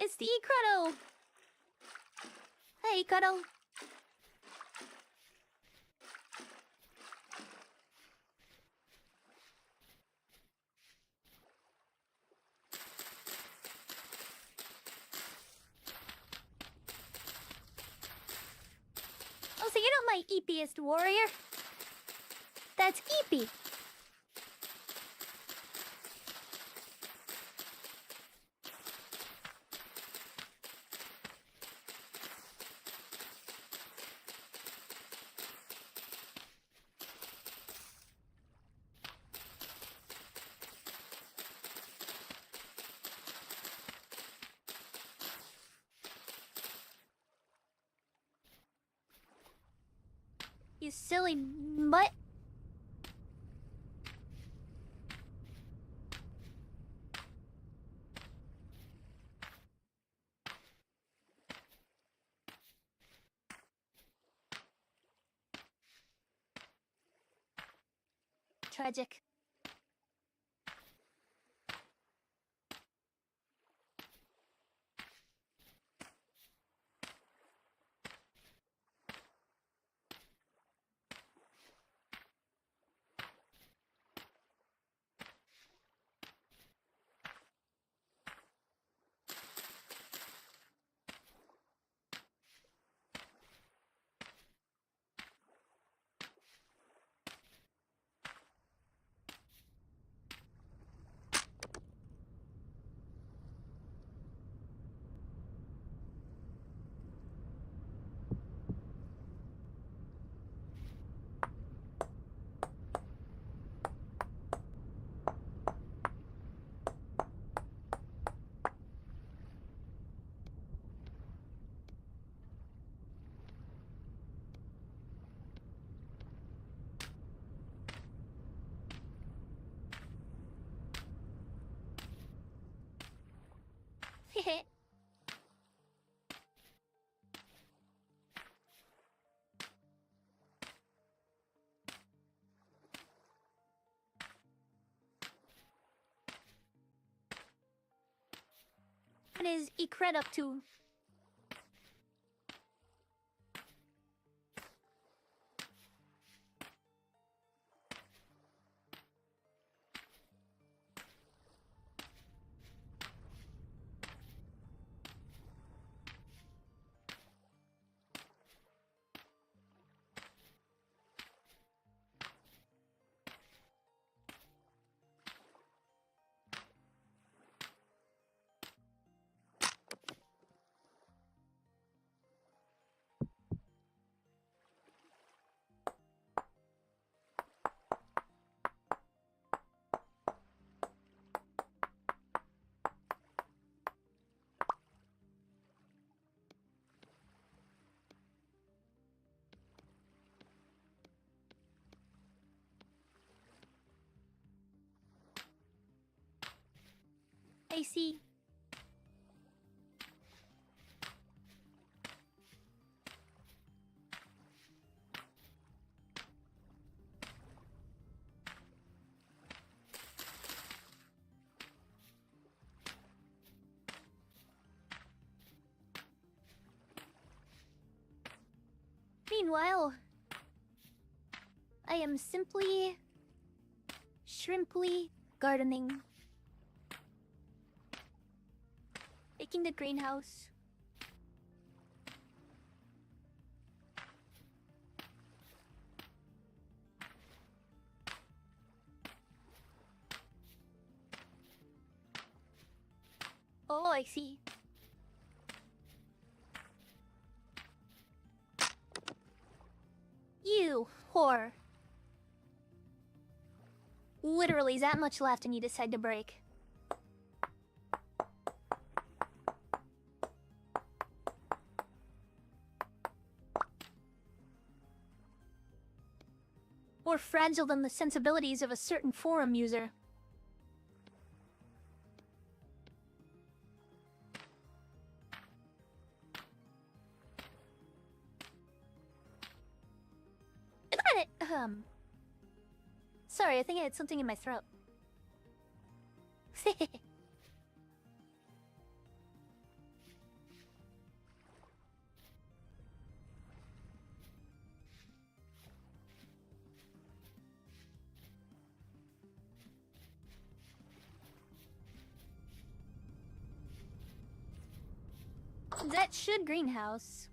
It's the Icrado! Hey, Icrado! Oh, so you're not my eepiest warrior? That's eepy! You silly mutt. Tragic. Hehe. What is Icred up to? I see. Meanwhile, I am simply shrimply gardening. Making the greenhouse. Oh, I see. You whore. Literally that much left and you decide to break. More fragile than the sensibilities of a certain forum user. Sorry, I think I had something in my throat. That should greenhouse.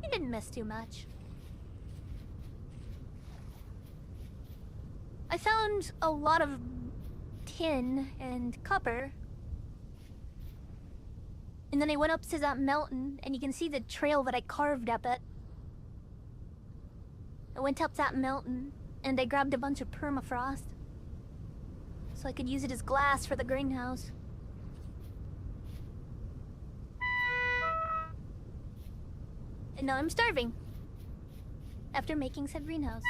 You didn't miss too much. I found a lot of tin and copper. And then I went up to that mountain, and you can see the trail that I carved up it. I went up that mountain, and I grabbed a bunch of permafrost. So I could use it as glass for the greenhouse. And now I'm starving. After making said greenhouse.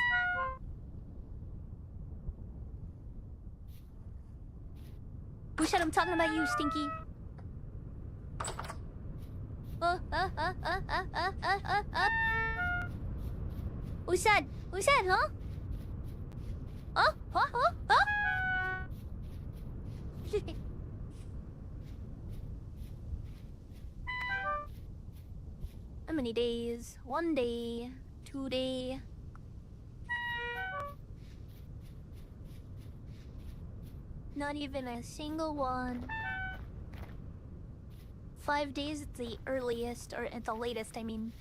Who said I'm talking about you, Stinky? Who said? Who said, huh? Huh? Huh? Huh? Huh? How many days? 1 day, 2 day. Not even a single one. 5 days at the earliest, or at the latest, I mean.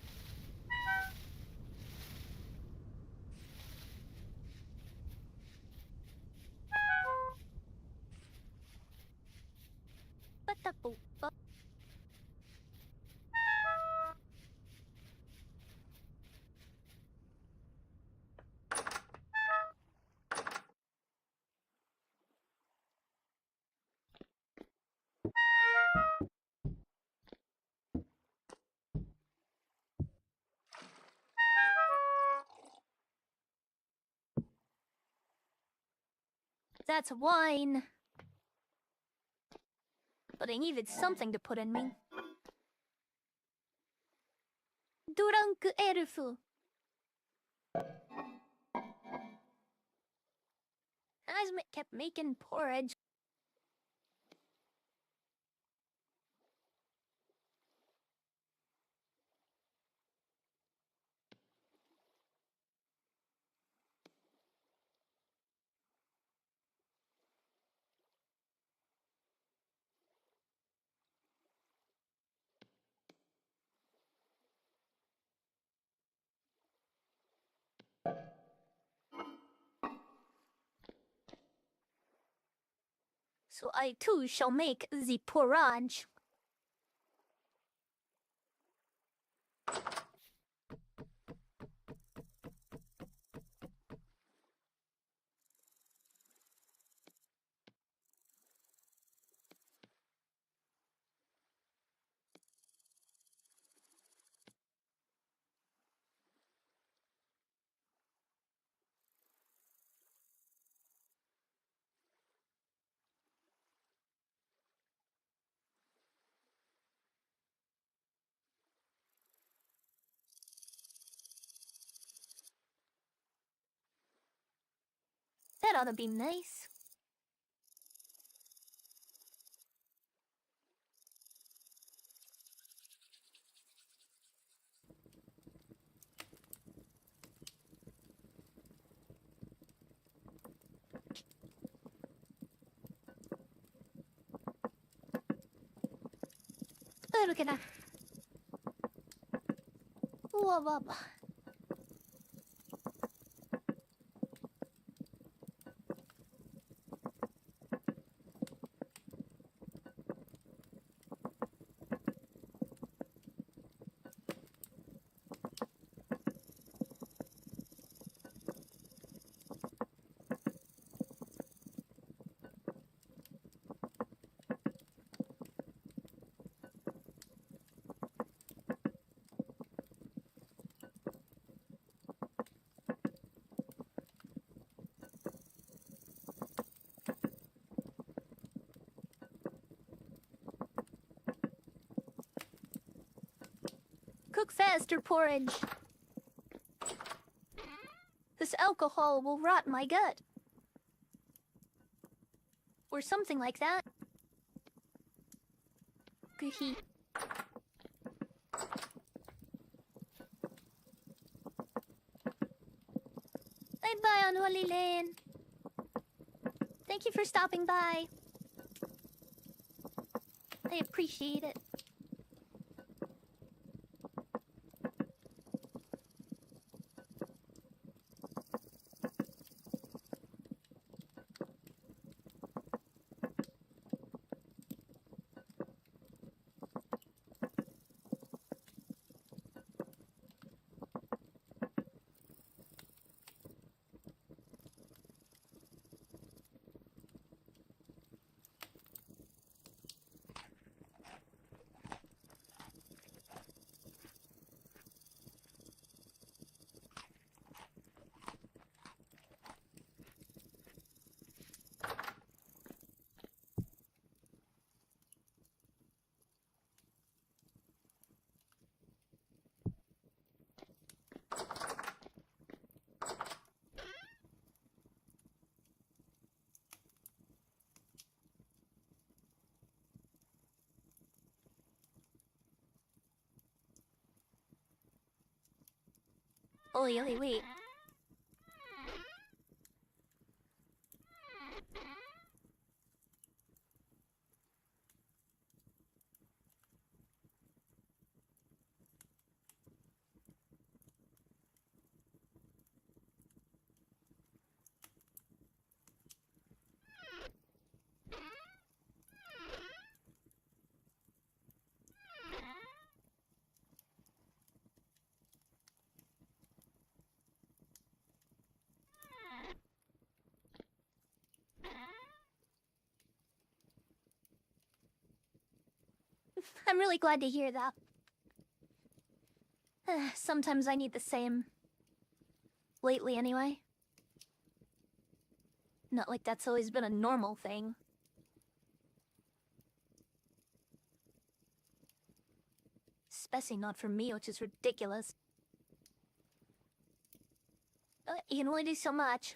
What the fuck? That's wine. But I needed something to put in me. Drunk elf. I kept making porridge. So I too shall make the porridge. That ought to be nice. Oh, look at that. Whoa, whoa, whoa. Cook faster, porridge. This alcohol will rot my gut. Or something like that. Gooey. Bye-bye on Holy Lane. Thank you for stopping by. I appreciate it. Oi, wait. I'm really glad to hear that. Sometimes I need the same. Lately, anyway. Not like that's always been a normal thing. Especially not for me, which is ridiculous. You can only do so much.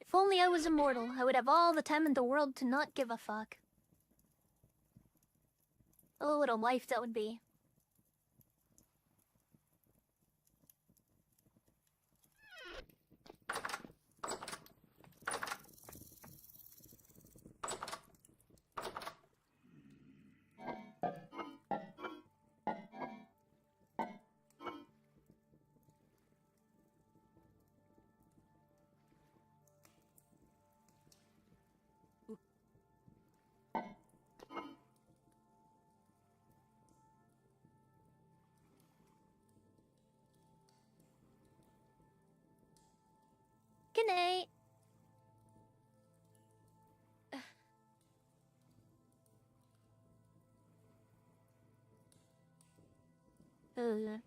If only I was immortal, I would have all the time in the world to not give a fuck. Oh, what a life that would be. Good night. Uh.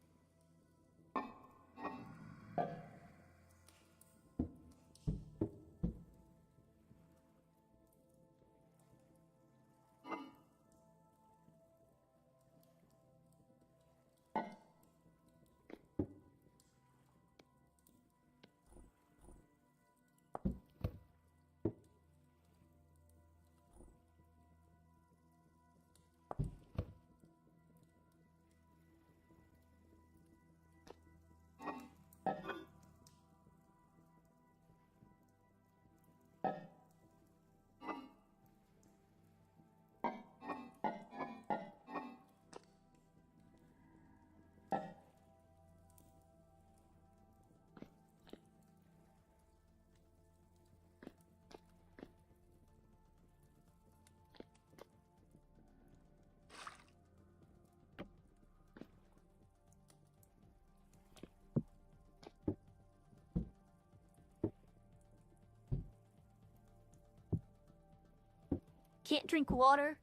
Can't drink water.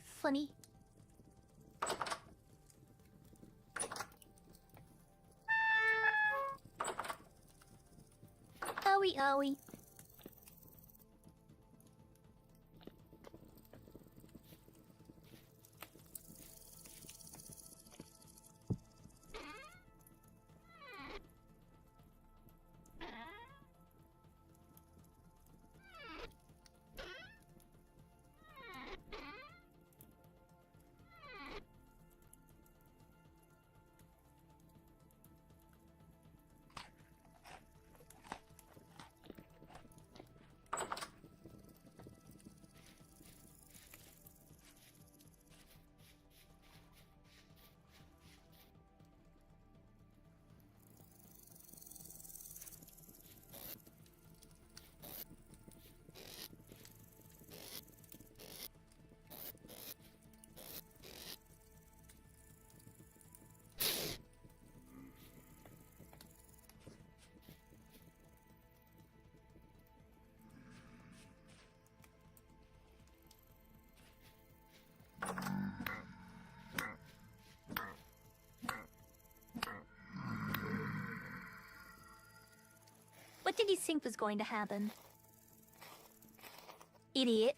Funny. Owie. What did you think was going to happen? Idiot.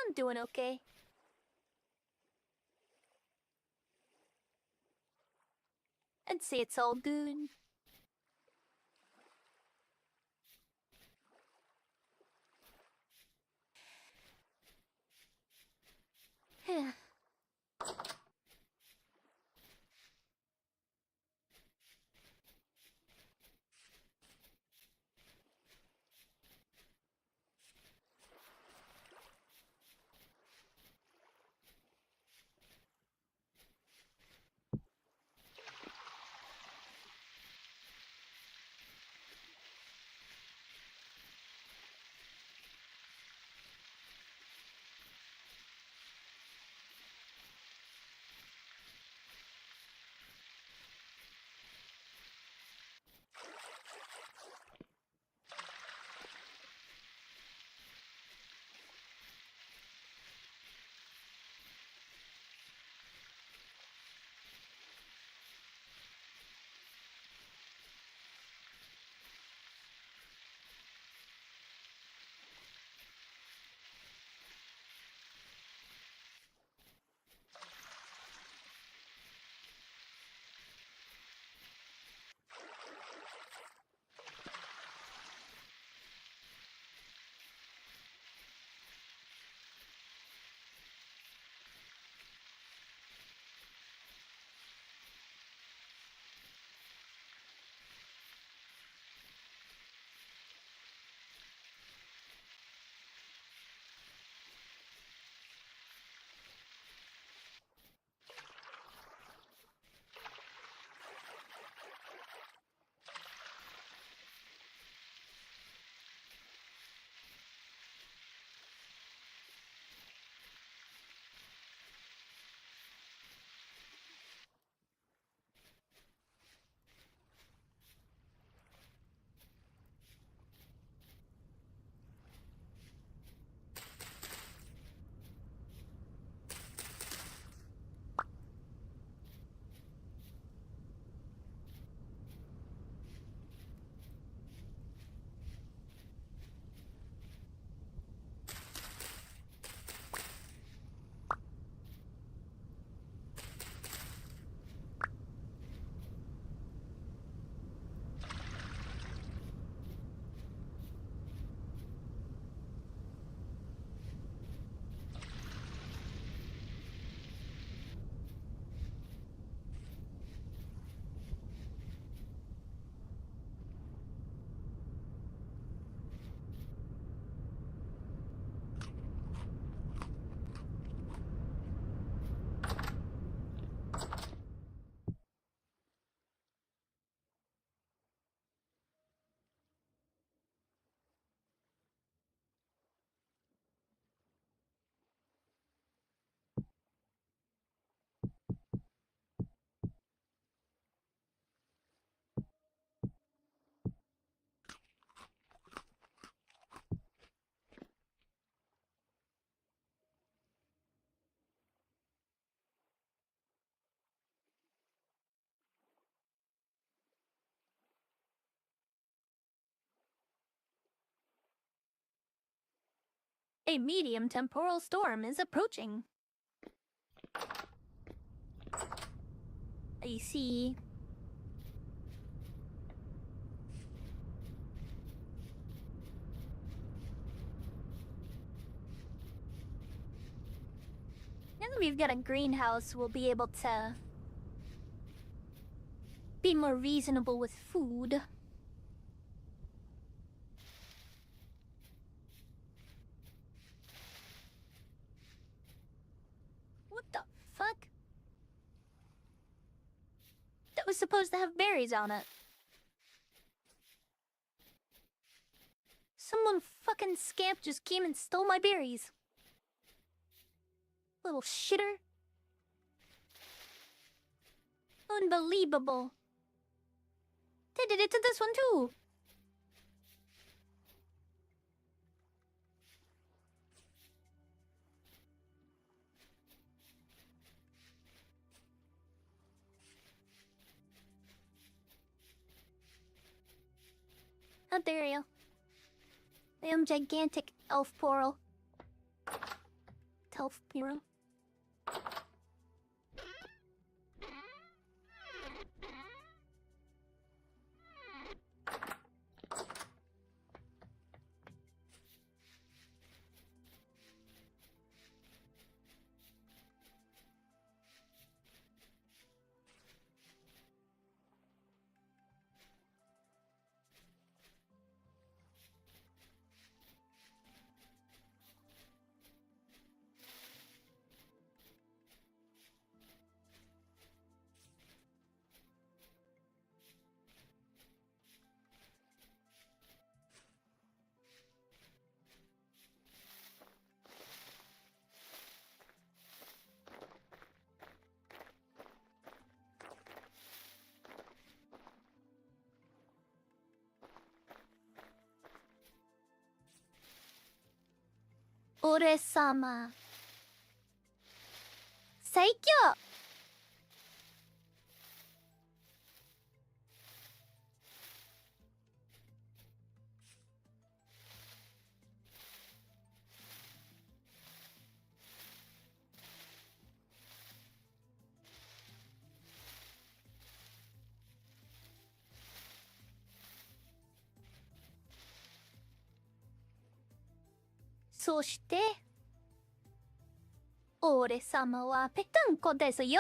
I'm doing okay. I'd say it's all good. A medium temporal storm is approaching. I see. Now that we've got a greenhouse, we'll be able to be more reasonable with food. What the fuck? That was supposed to have berries on it. Someone fucking scamp just came and stole my berries. Little shitter. Unbelievable. They did it to this one too. How dare you? I am gigantic elf portal. Telf Piro. Ore-sama. 最強! So shite, 俺様はぺったんこですよ。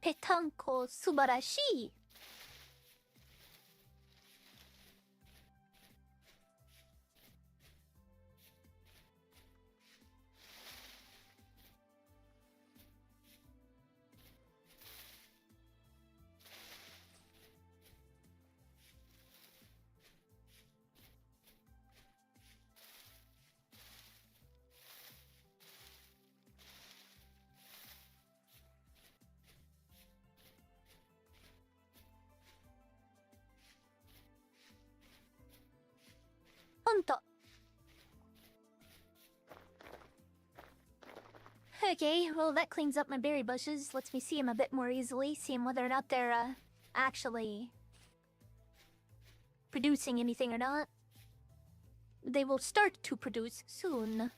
ぺたんこ素晴らしい。ほんと。Okay, well that cleans up my berry bushes, lets me see them a bit more easily, seeing whether or not they're, actually producing anything or not. They will start to produce soon.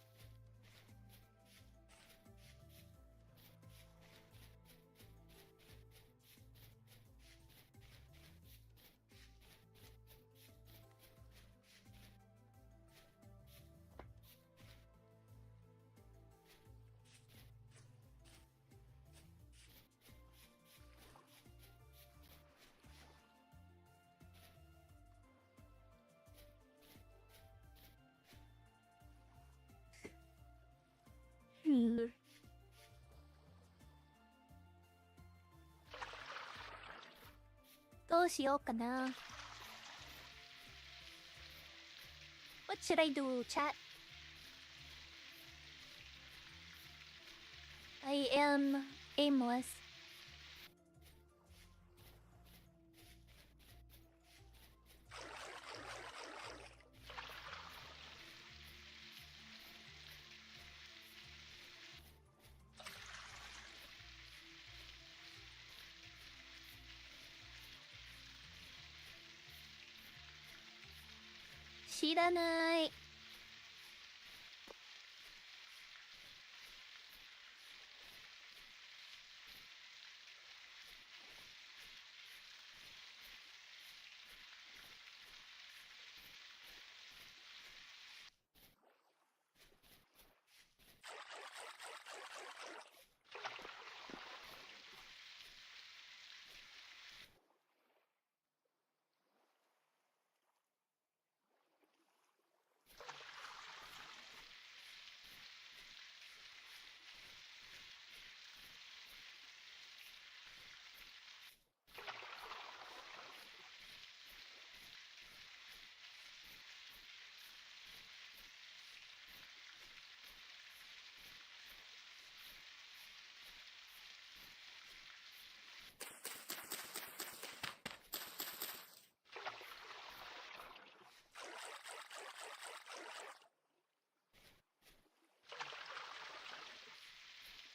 What should I do, chat? I am aimless. 知らない。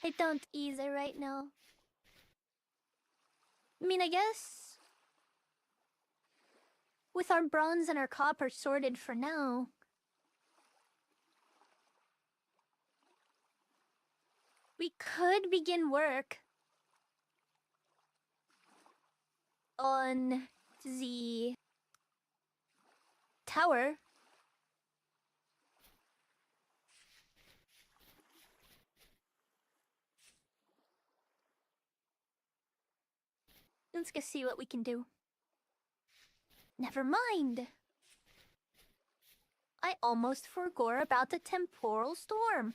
I don't either right now. I mean, I guess with our bronze and our copper sorted for now, we could begin work on the tower. Let's go see what we can do. Never mind. I almost forgot about the temporal storm.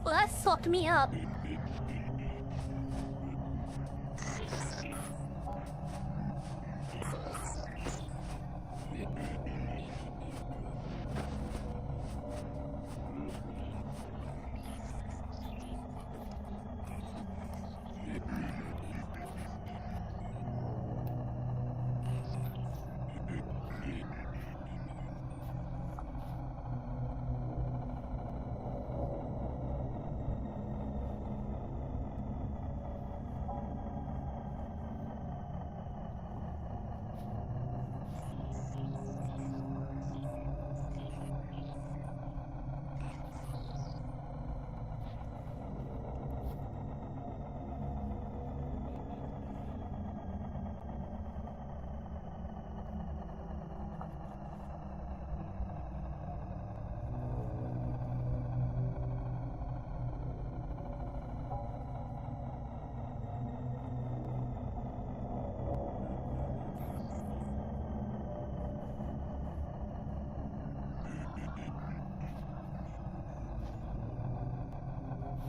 Well, that sucked me up.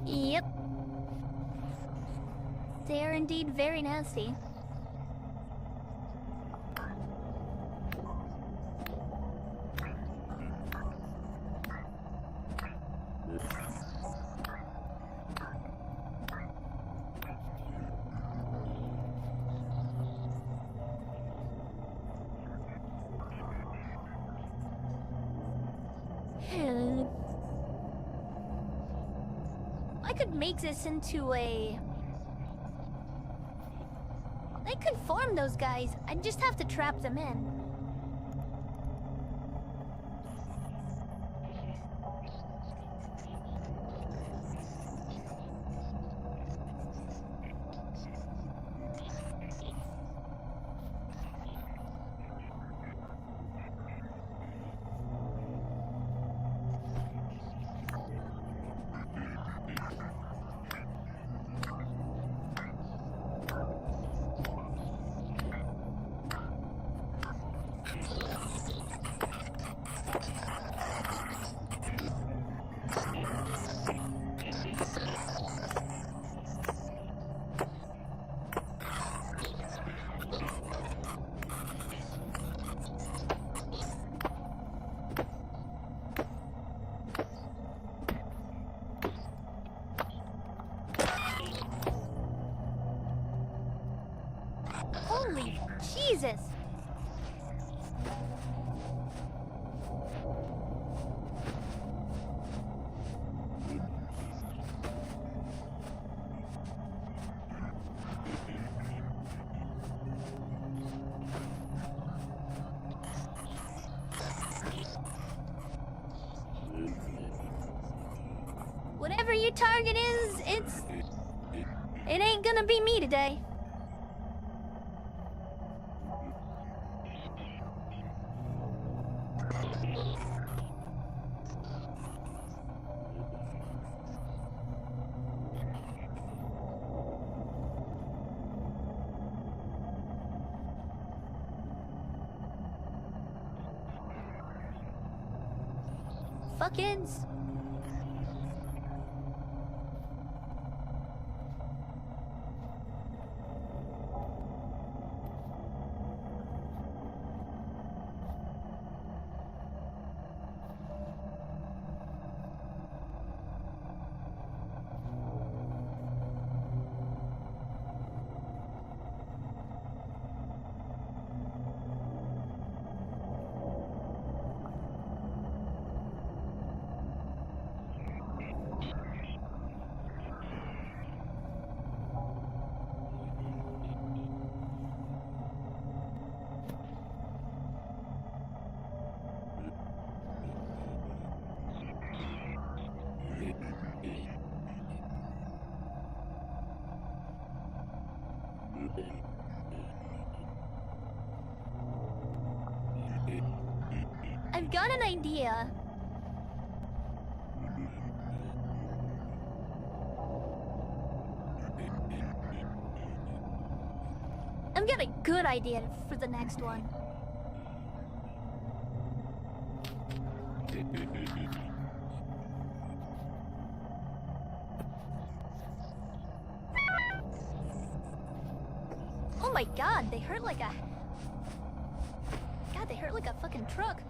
Yep. They are indeed very nasty. I could make this into a... I could farm those guys. I just have to trap them in. Holy Jesus! Whatever your target is, it ain't gonna be me today. Fuckins. I've got an idea. I've got a good idea for the next one. Oh my god, they hurt like a... God, they hurt like a fucking truck.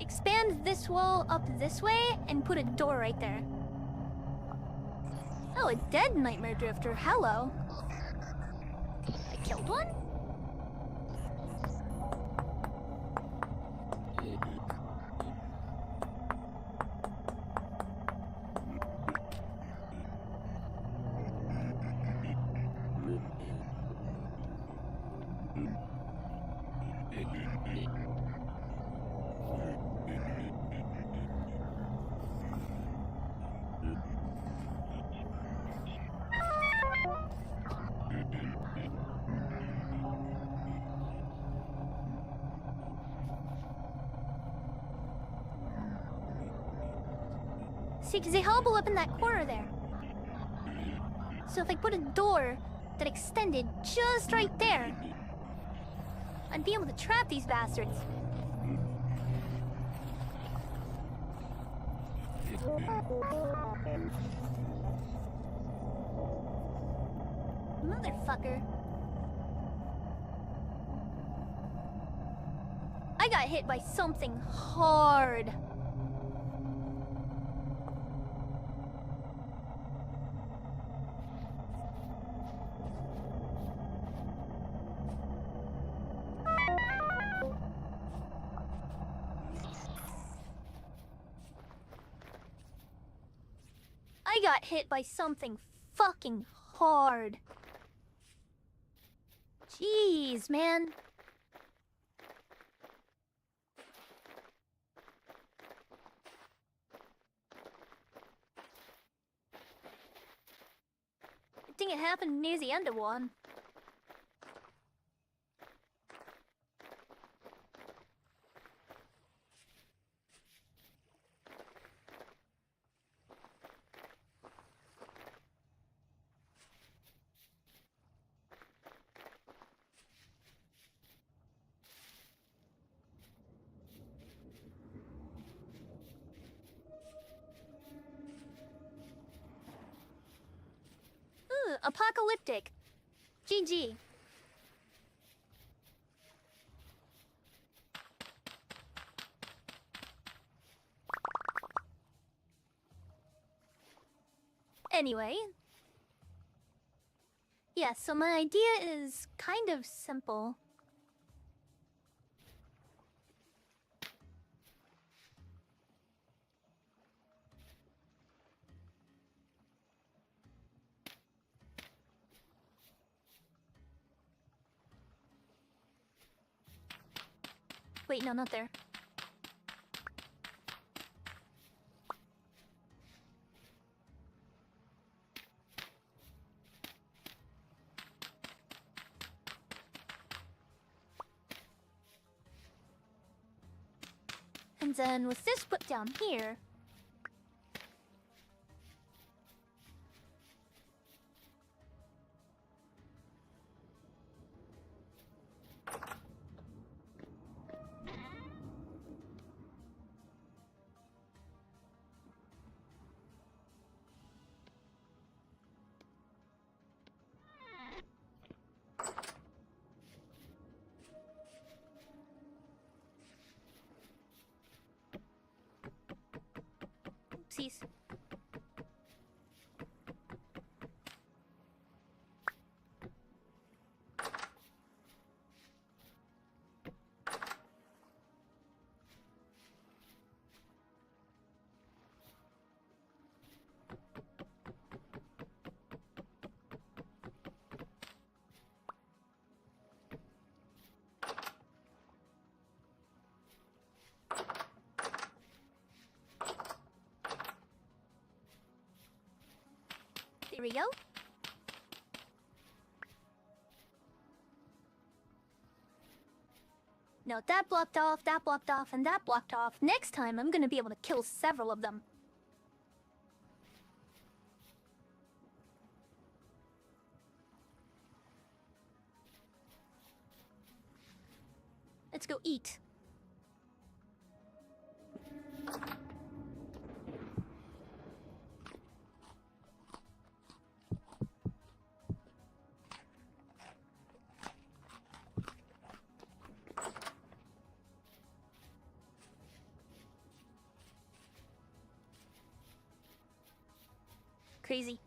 Expand this wall up this way and put a door right there. Oh, a dead nightmare drifter. Hello. I killed one? See, because they hobble up in that corner there. So if I put a door that extended just right there, I'd be able to trap these bastards. Motherfucker. I got hit by something hard. I got hit by something fucking hard. Jeez, man. I think it happened near the end of one. Apocalyptic. GG. Anyway. Yeah, so my idea is kind of simple. Wait, no, not there. And then with this put down here... Oopsies. There we go. Now that blocked off, and that blocked off. Next time, I'm gonna be able to kill several of them. Let's go eat. Crazy.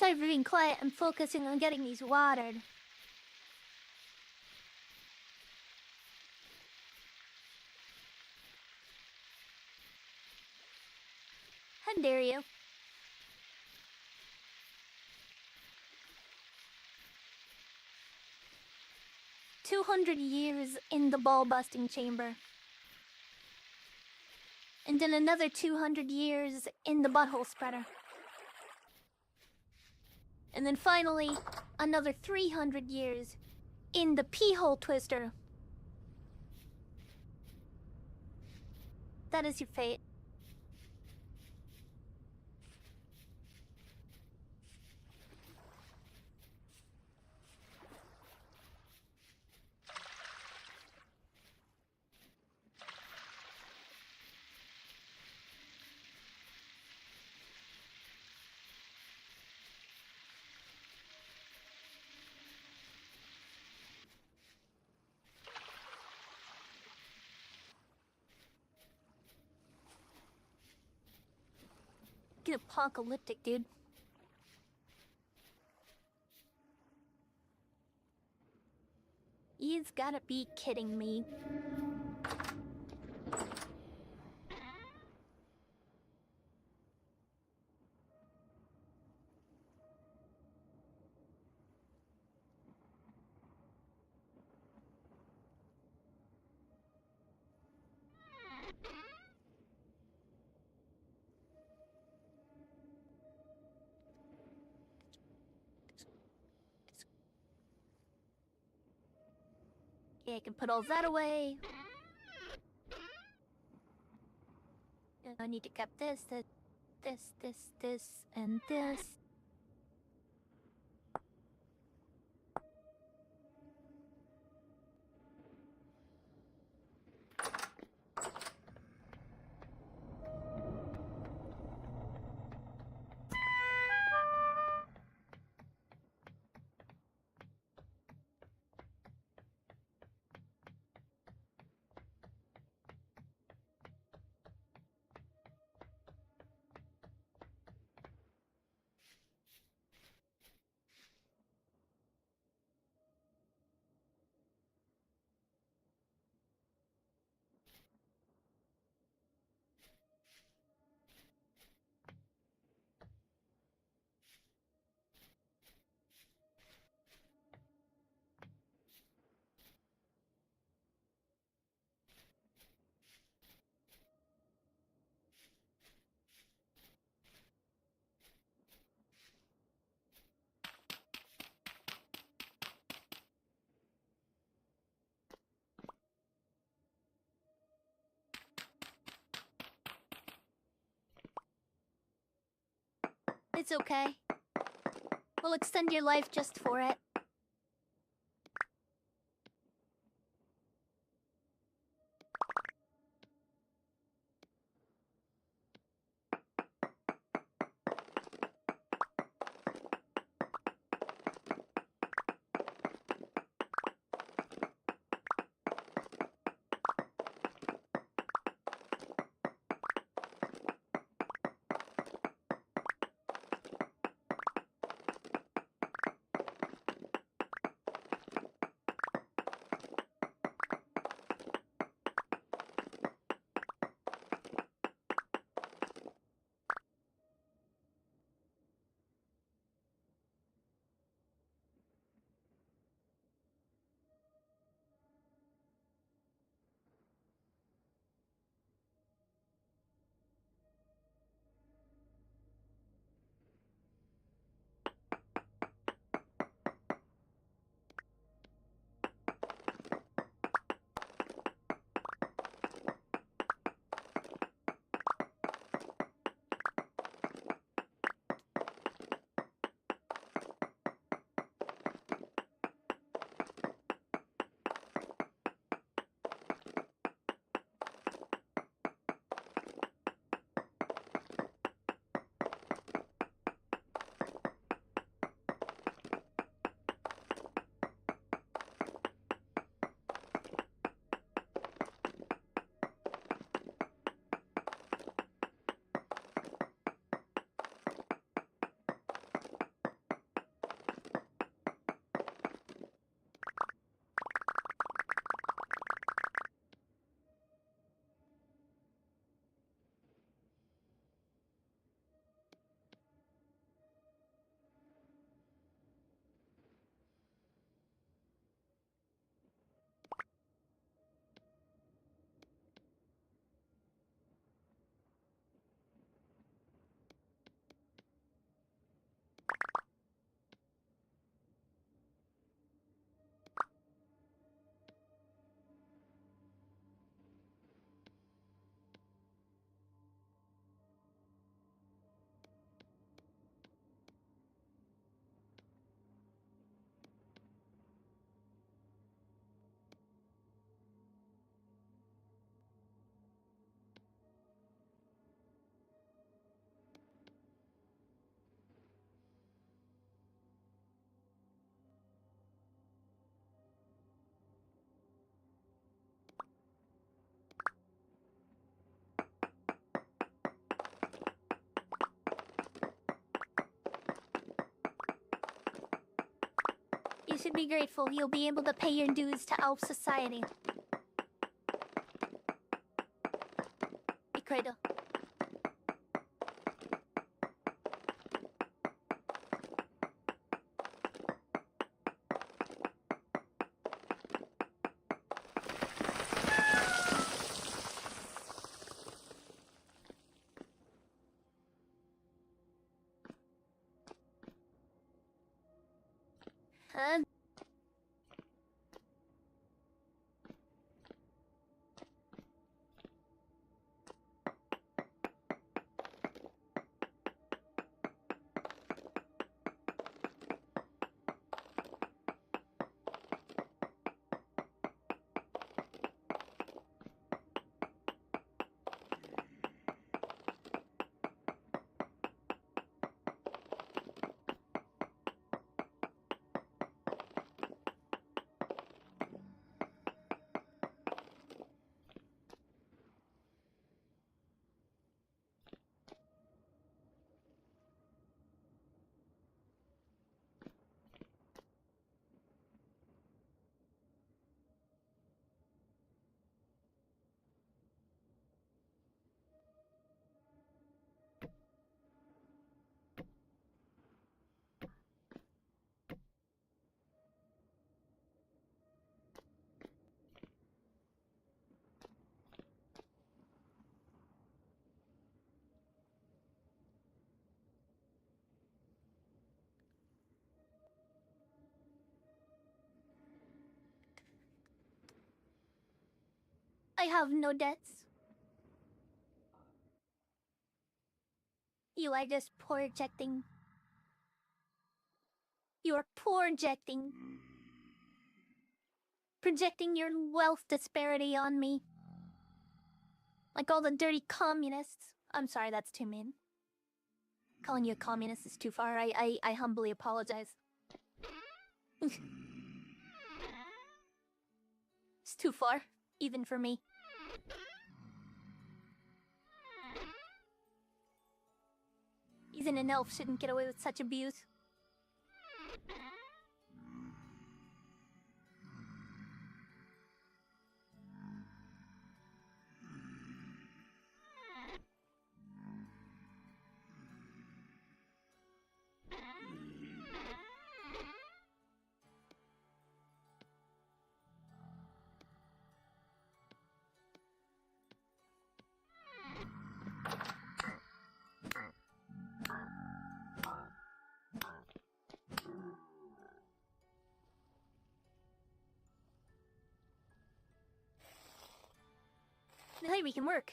Sorry for being quiet. I'm focusing on getting these watered. How dare you? "200 years in the ball-busting chamber. And then another 200 years in the butthole spreader. And then finally, another 300 years in the pee-hole twister. That is your fate." Get apocalyptic, dude. You've gotta be kidding me. Okay, I can put all that away. I need to keep this, and this. It's okay. We'll extend your life just for it. should be grateful. You'll be able to pay your dues to elf society. Ikredo. I have no debts. You are just projecting. You are projecting. Projecting your wealth disparity on me. Like all the dirty communists. I'm sorry, that's too mean. Calling you a communist is too far. I humbly apologize. It's too far, even for me. Even an elf shouldn't get away with such abuse. Hey, we can work.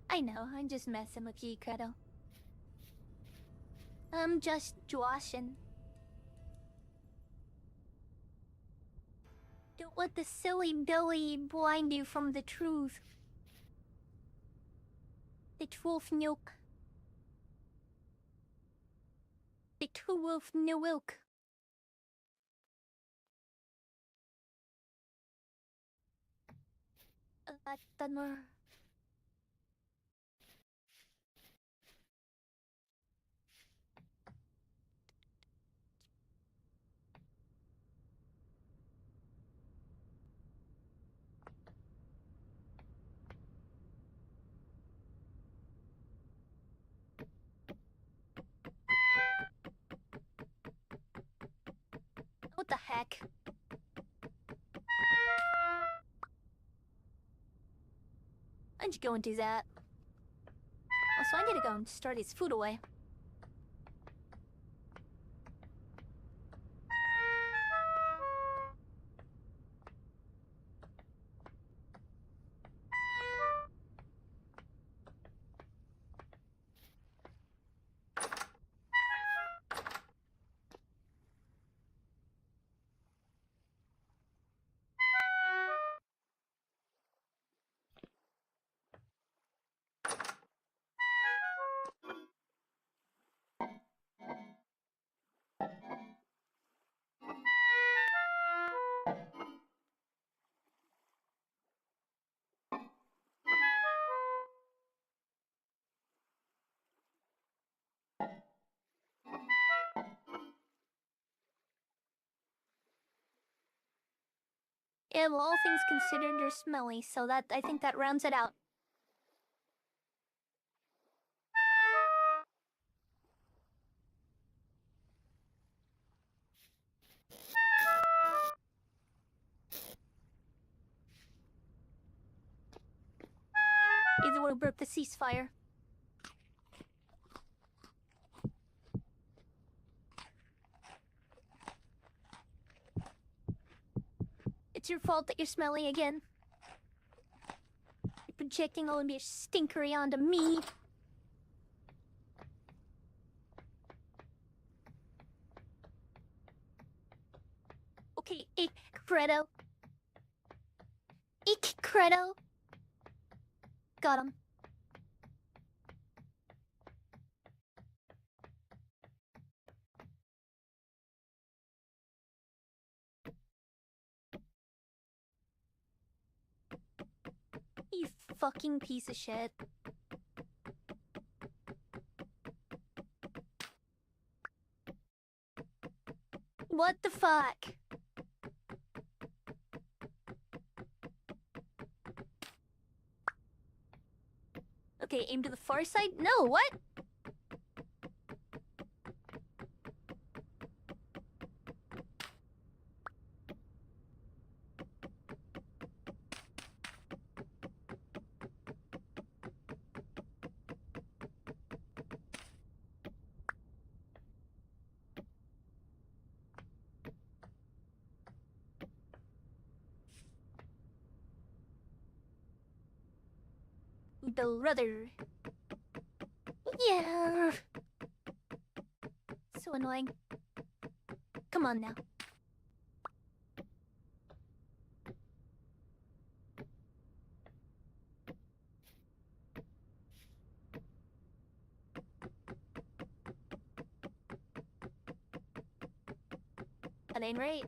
I know, I'm just messing with you, Credo. I'm just joshing. Don't let the silly Billy blind you from the truth. The truth milk. The truth milk. What the heck? Why'd you go and do that? Also, I need to go and start his food away. Yeah, well, all things considered, you're smelly, so I think that rounds it out. You're the one who broke the ceasefire. It's your fault that you're smelly again. You're projecting all of your stinkery onto me. Okay, Credo. Credo. Got him. You fucking piece of shit. What the fuck? Okay, aim to the far side? No, what? Brother. Yeah. So annoying. Come on now. That ain't right.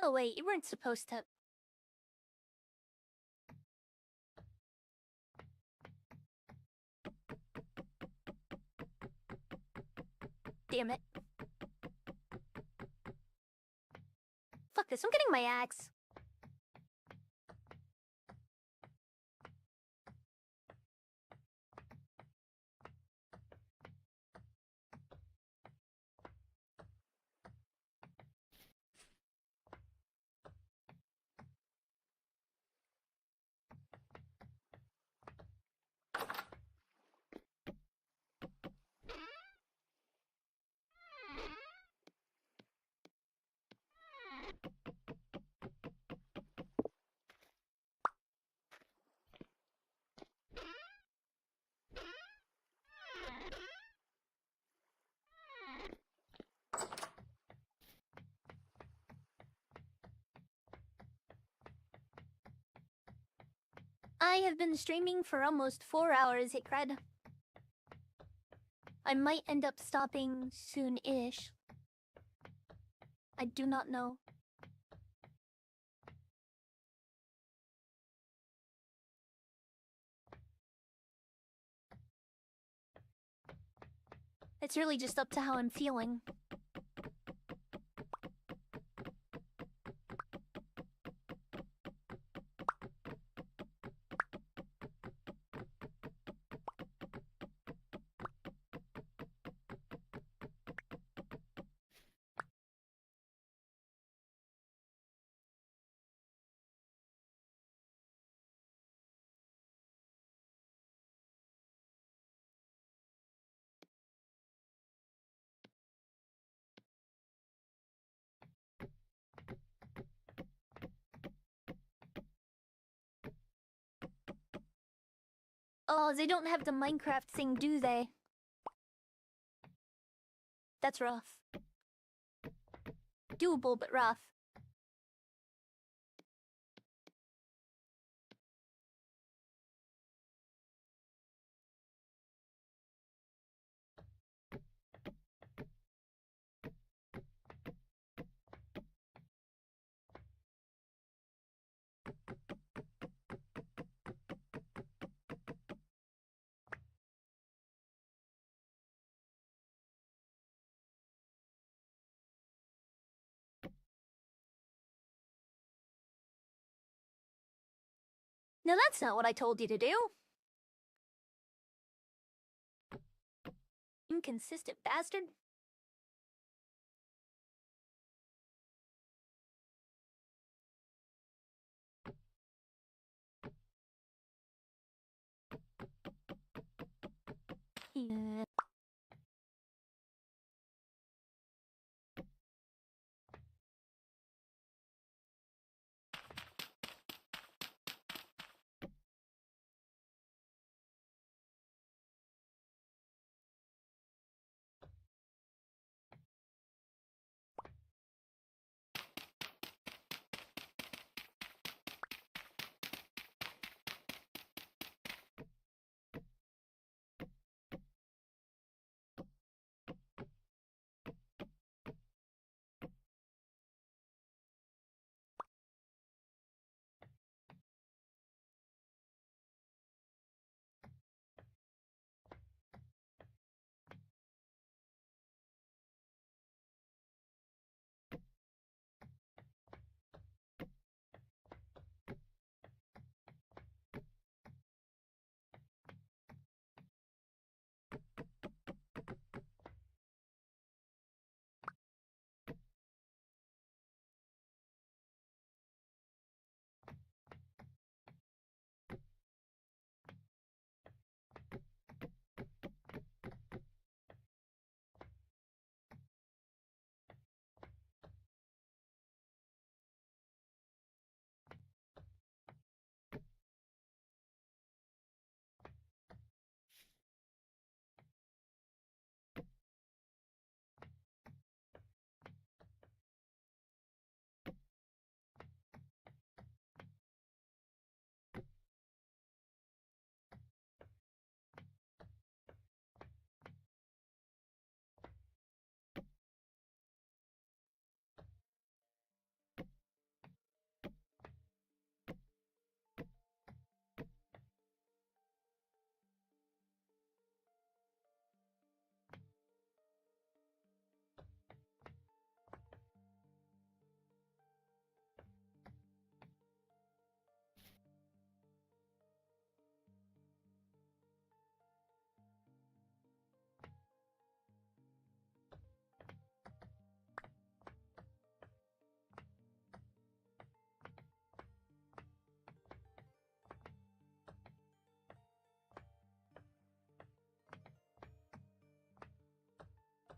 Oh wait, you weren't supposed to... Damn it. Fuck this, I'm getting my axe. I have been streaming for almost 4 hours, hey cred. I might end up stopping soon-ish. I do not know. It's really just up to how I'm feeling. Oh, they don't have the Minecraft thing, do they? That's rough. Doable, but rough. No, that's not what I told you to do. Inconsistent bastard. Yeah.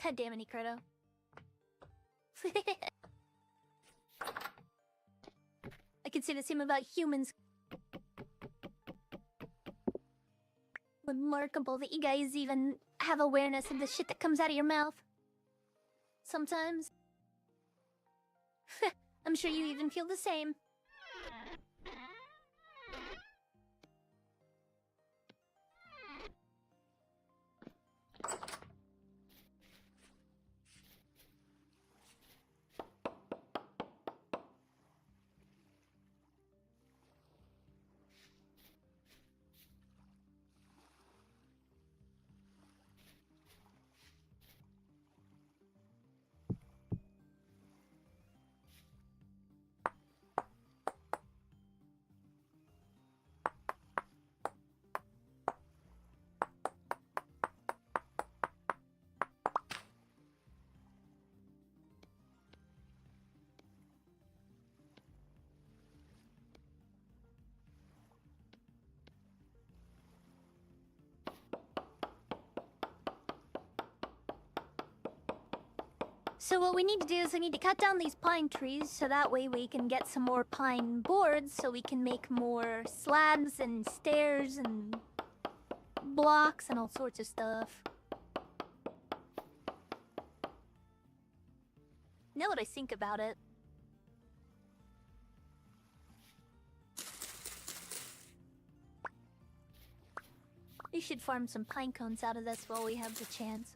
God damn it, Credo. I could say the same about humans. Remarkable that you guys even have awareness of the shit that comes out of your mouth. Sometimes. I'm sure you even feel the same. So what we need to do is we need to cut down these pine trees so that way we can get some more pine boards so we can make more slabs and stairs and blocks and all sorts of stuff. Now that I think about it. We should farm some pine cones out of this while we have the chance.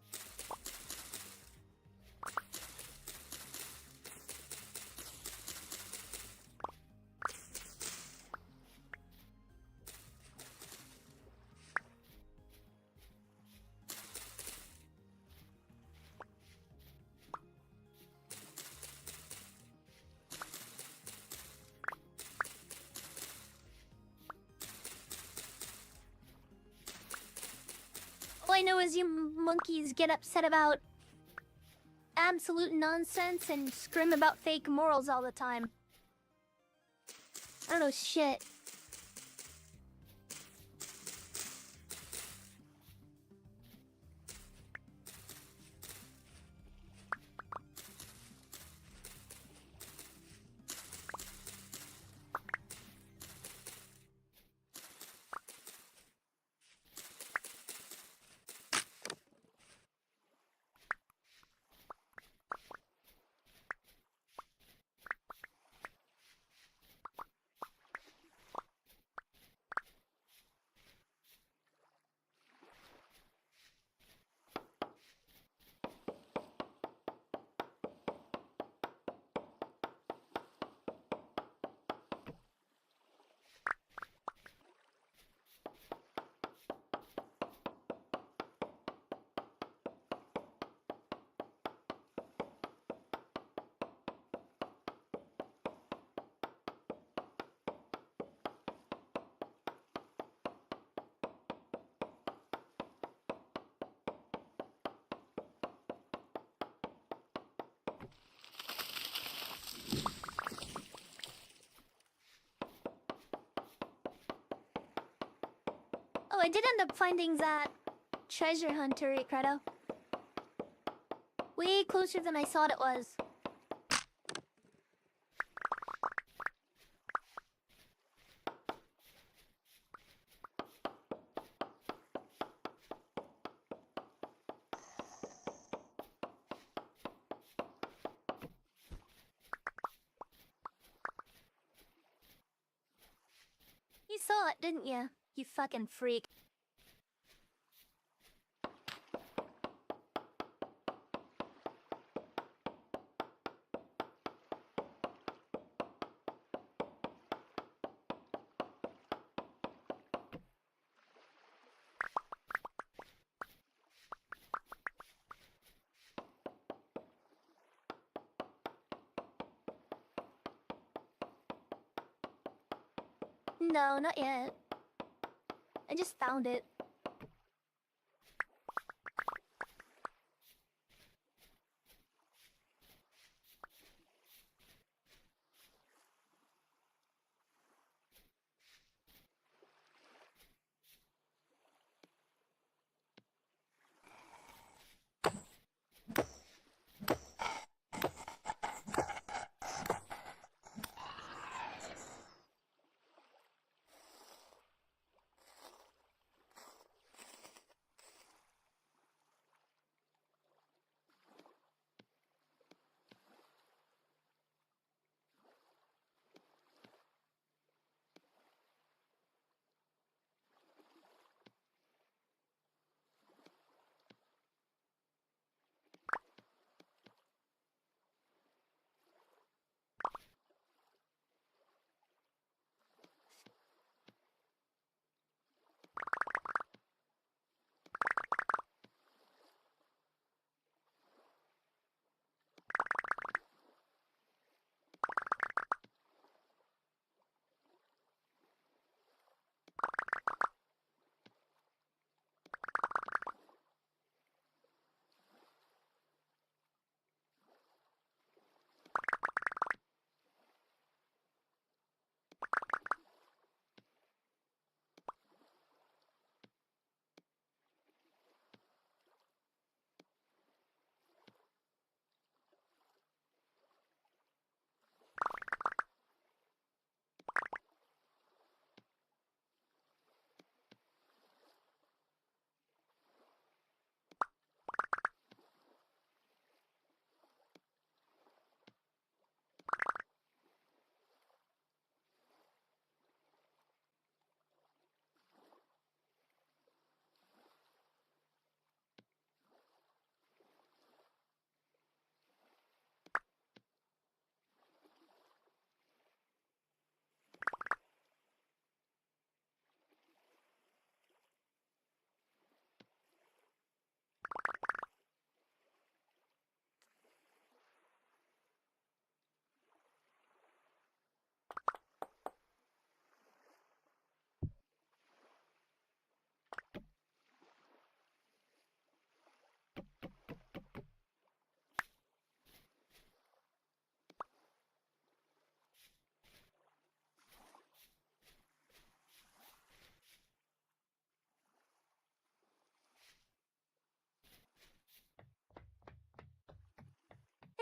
All I know is you monkeys get upset about absolute nonsense and scream about fake morals all the time. I don't know shit. Oh, I did end up finding that treasure hunter, Credo. Way closer than I thought it was. You saw it, didn't you? You fucking freak. No, not yet. I just found it.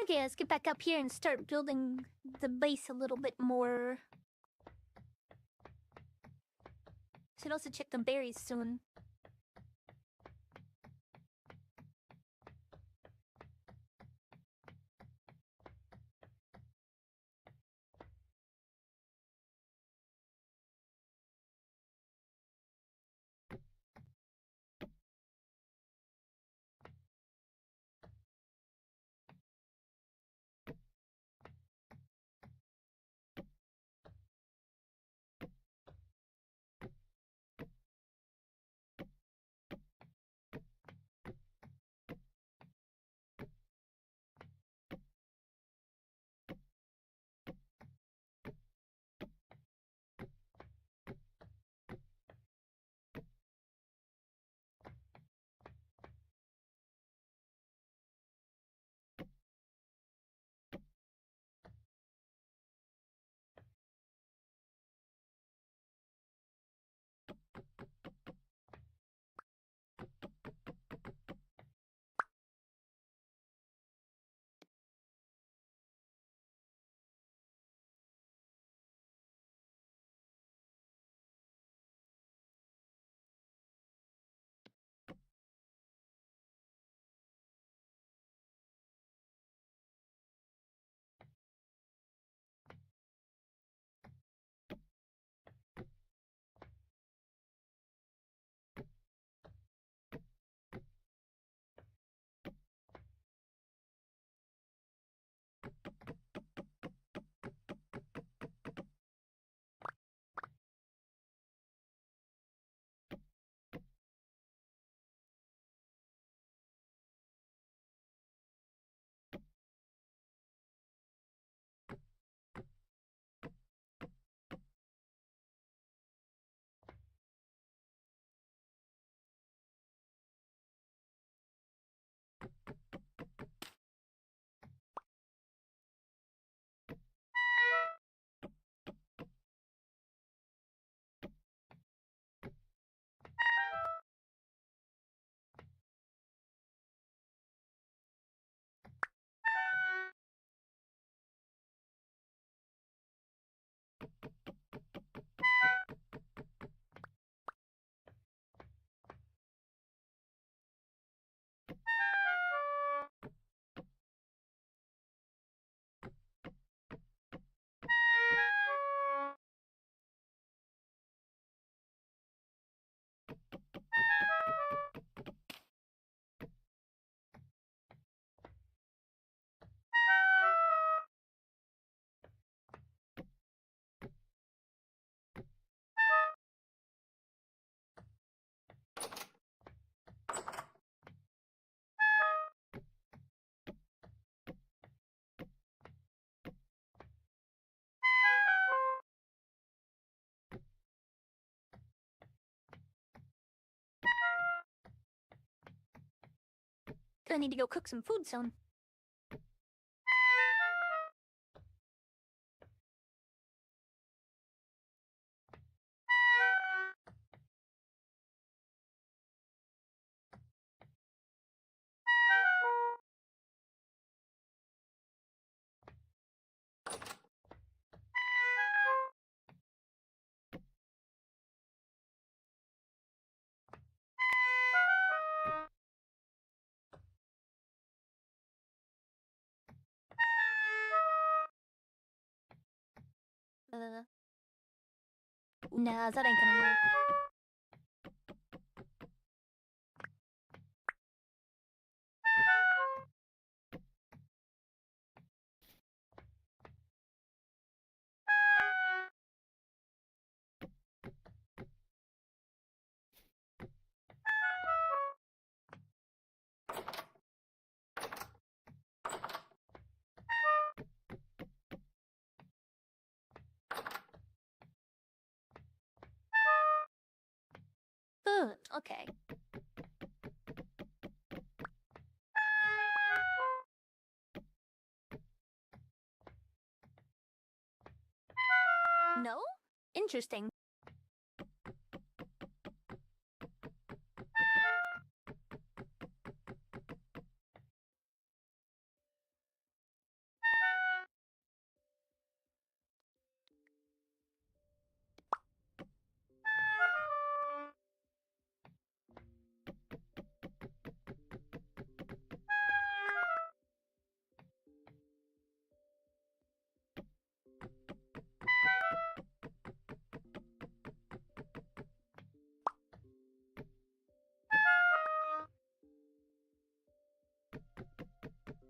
Okay, let's get back up here and start building the base a little bit more. Should also check the berries soon. Gonna need to go cook some food soon. Nah, that ain't gonna work. Food, okay. No? Interesting.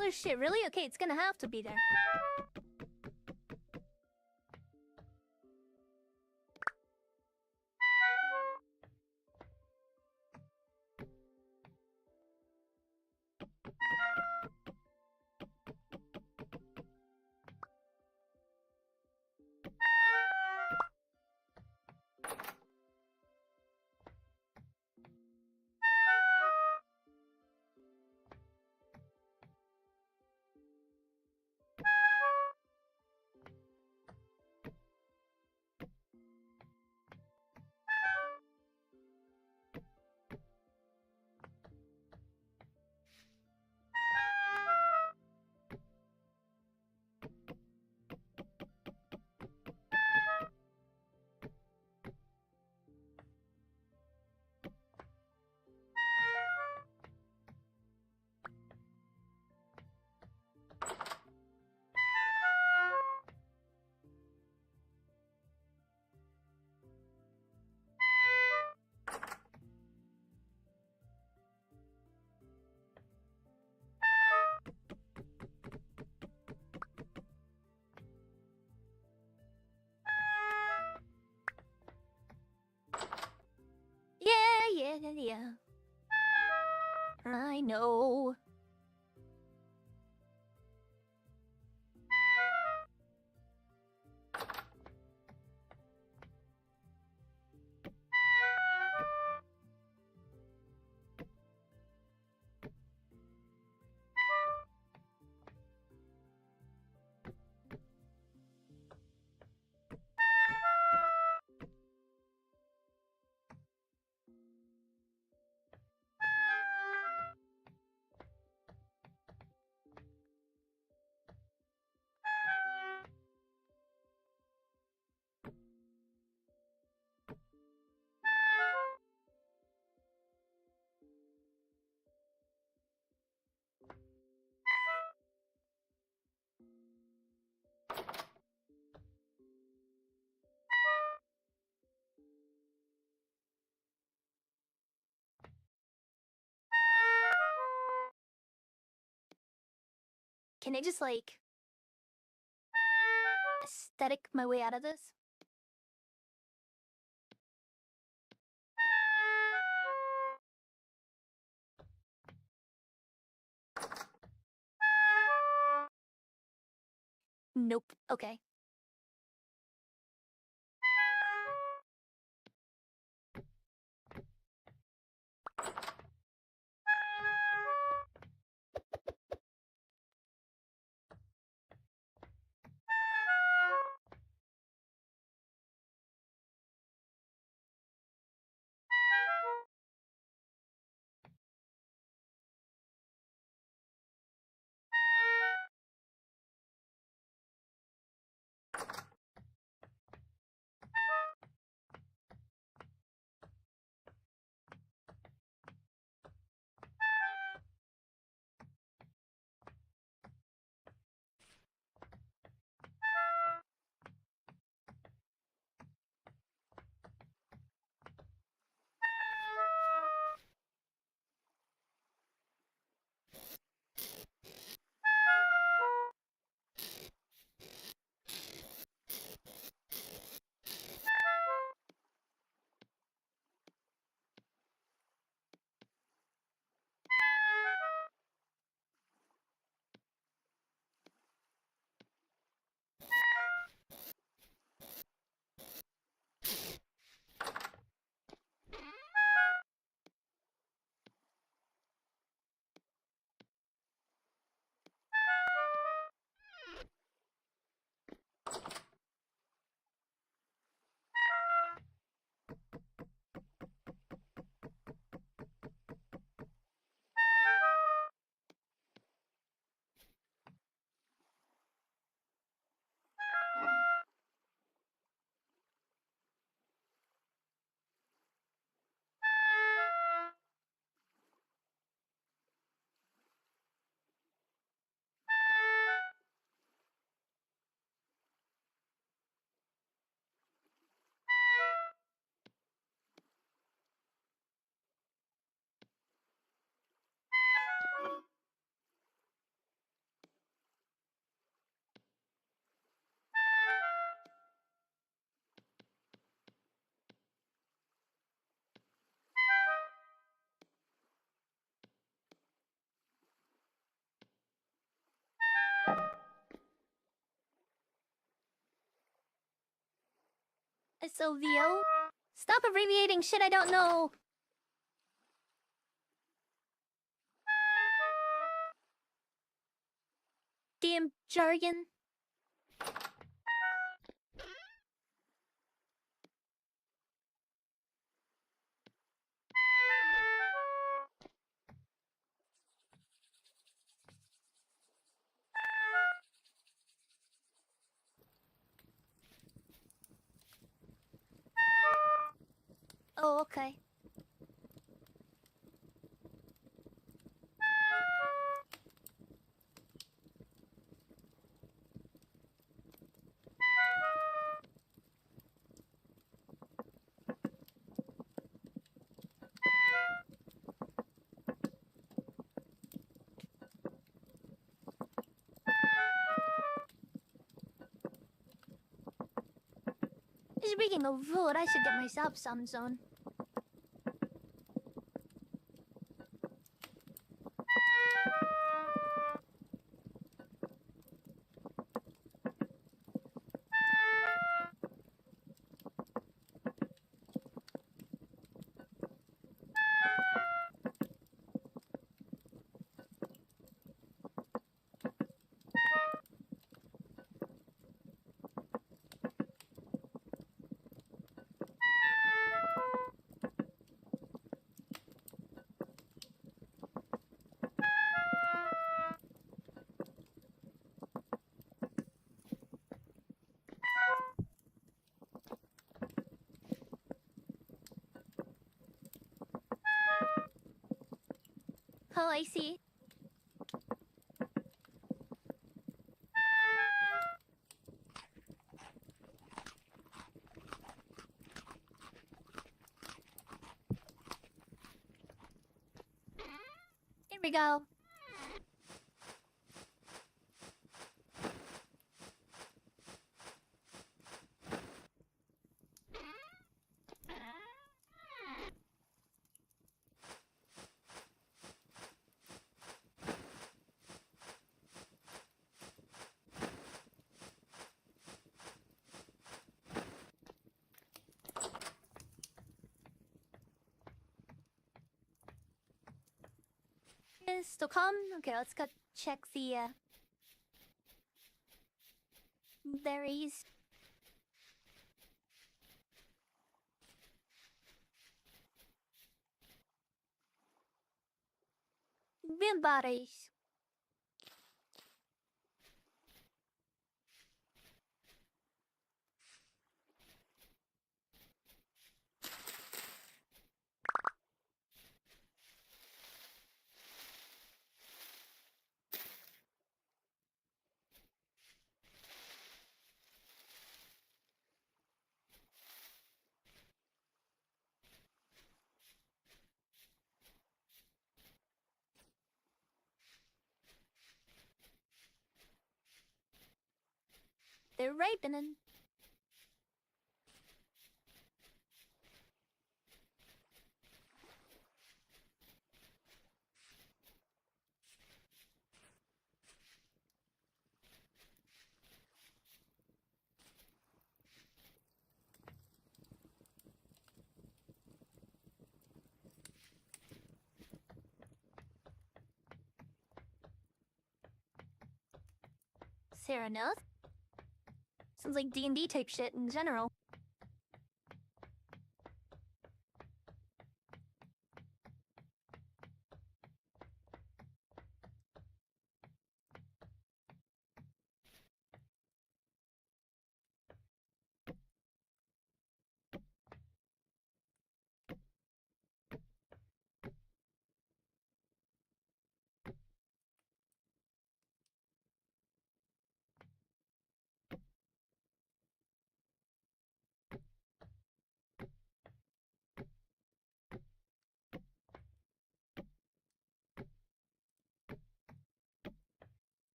Oh shit, really? Okay, it's gonna have to be there. Yeah. I know. Can I just, like, aesthetic my way out of this? Nope. Okay. SOVO? Stop abbreviating shit I don't know! Damn jargon. Oh, okay. Speaking of food, I should get myself some soon. Oh, I see. Here we go. Still come? Okay, let's go check the berries. Berries. They're ripening. Sarah knows. Sounds like D&D type shit in general.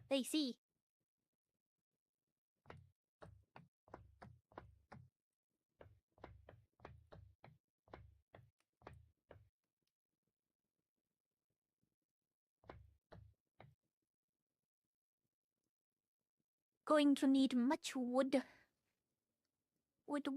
They see. Going to need much wood. Wood.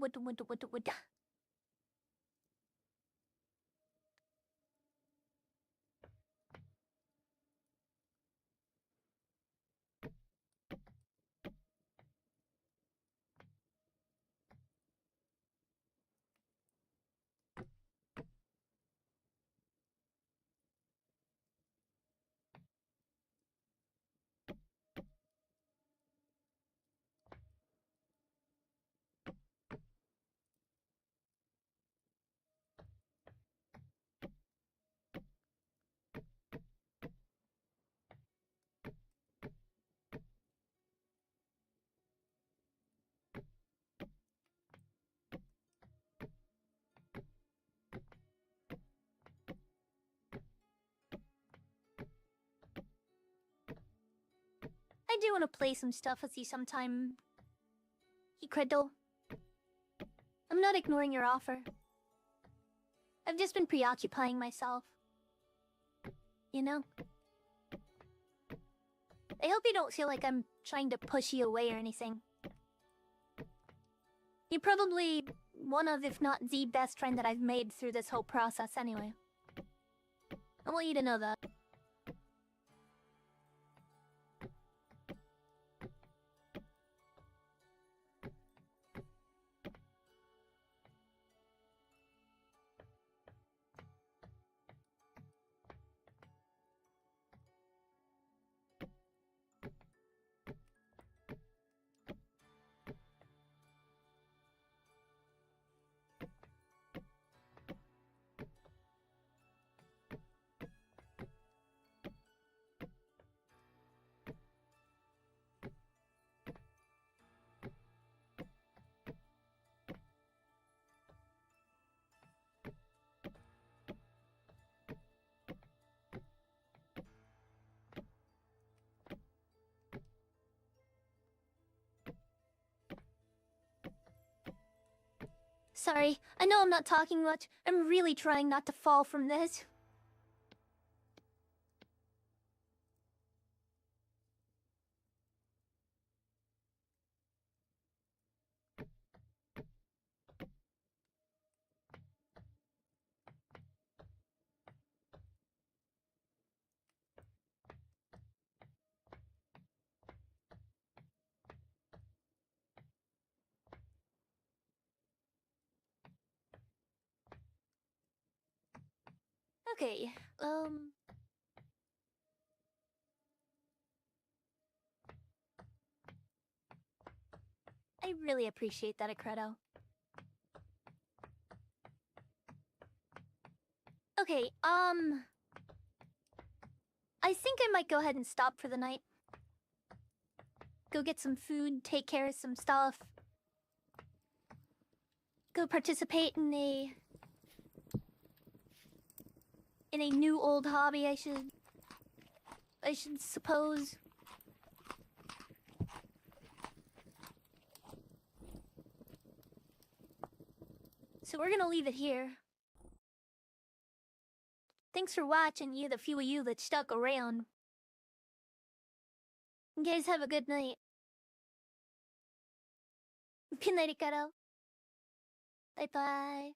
I do want to play some stuff with you sometime. Hikredo. I'm not ignoring your offer. I've just been preoccupying myself. You know? I hope you don't feel like I'm trying to push you away or anything. You're probably one of, if not the best friend that I've made through this whole process anyway. I want you to know that. Sorry, I know I'm not talking much. I'm really trying not to fall from this. Okay, I really appreciate that, Acredo. Okay, I think I might go ahead and stop for the night. Go get some food, take care of some stuff. Go participate in a new old hobby, I should suppose. So we're gonna leave it here. Thanks for watching, the few of you that stuck around. You guys have a good night. Good night, Ikaro. Bye-bye.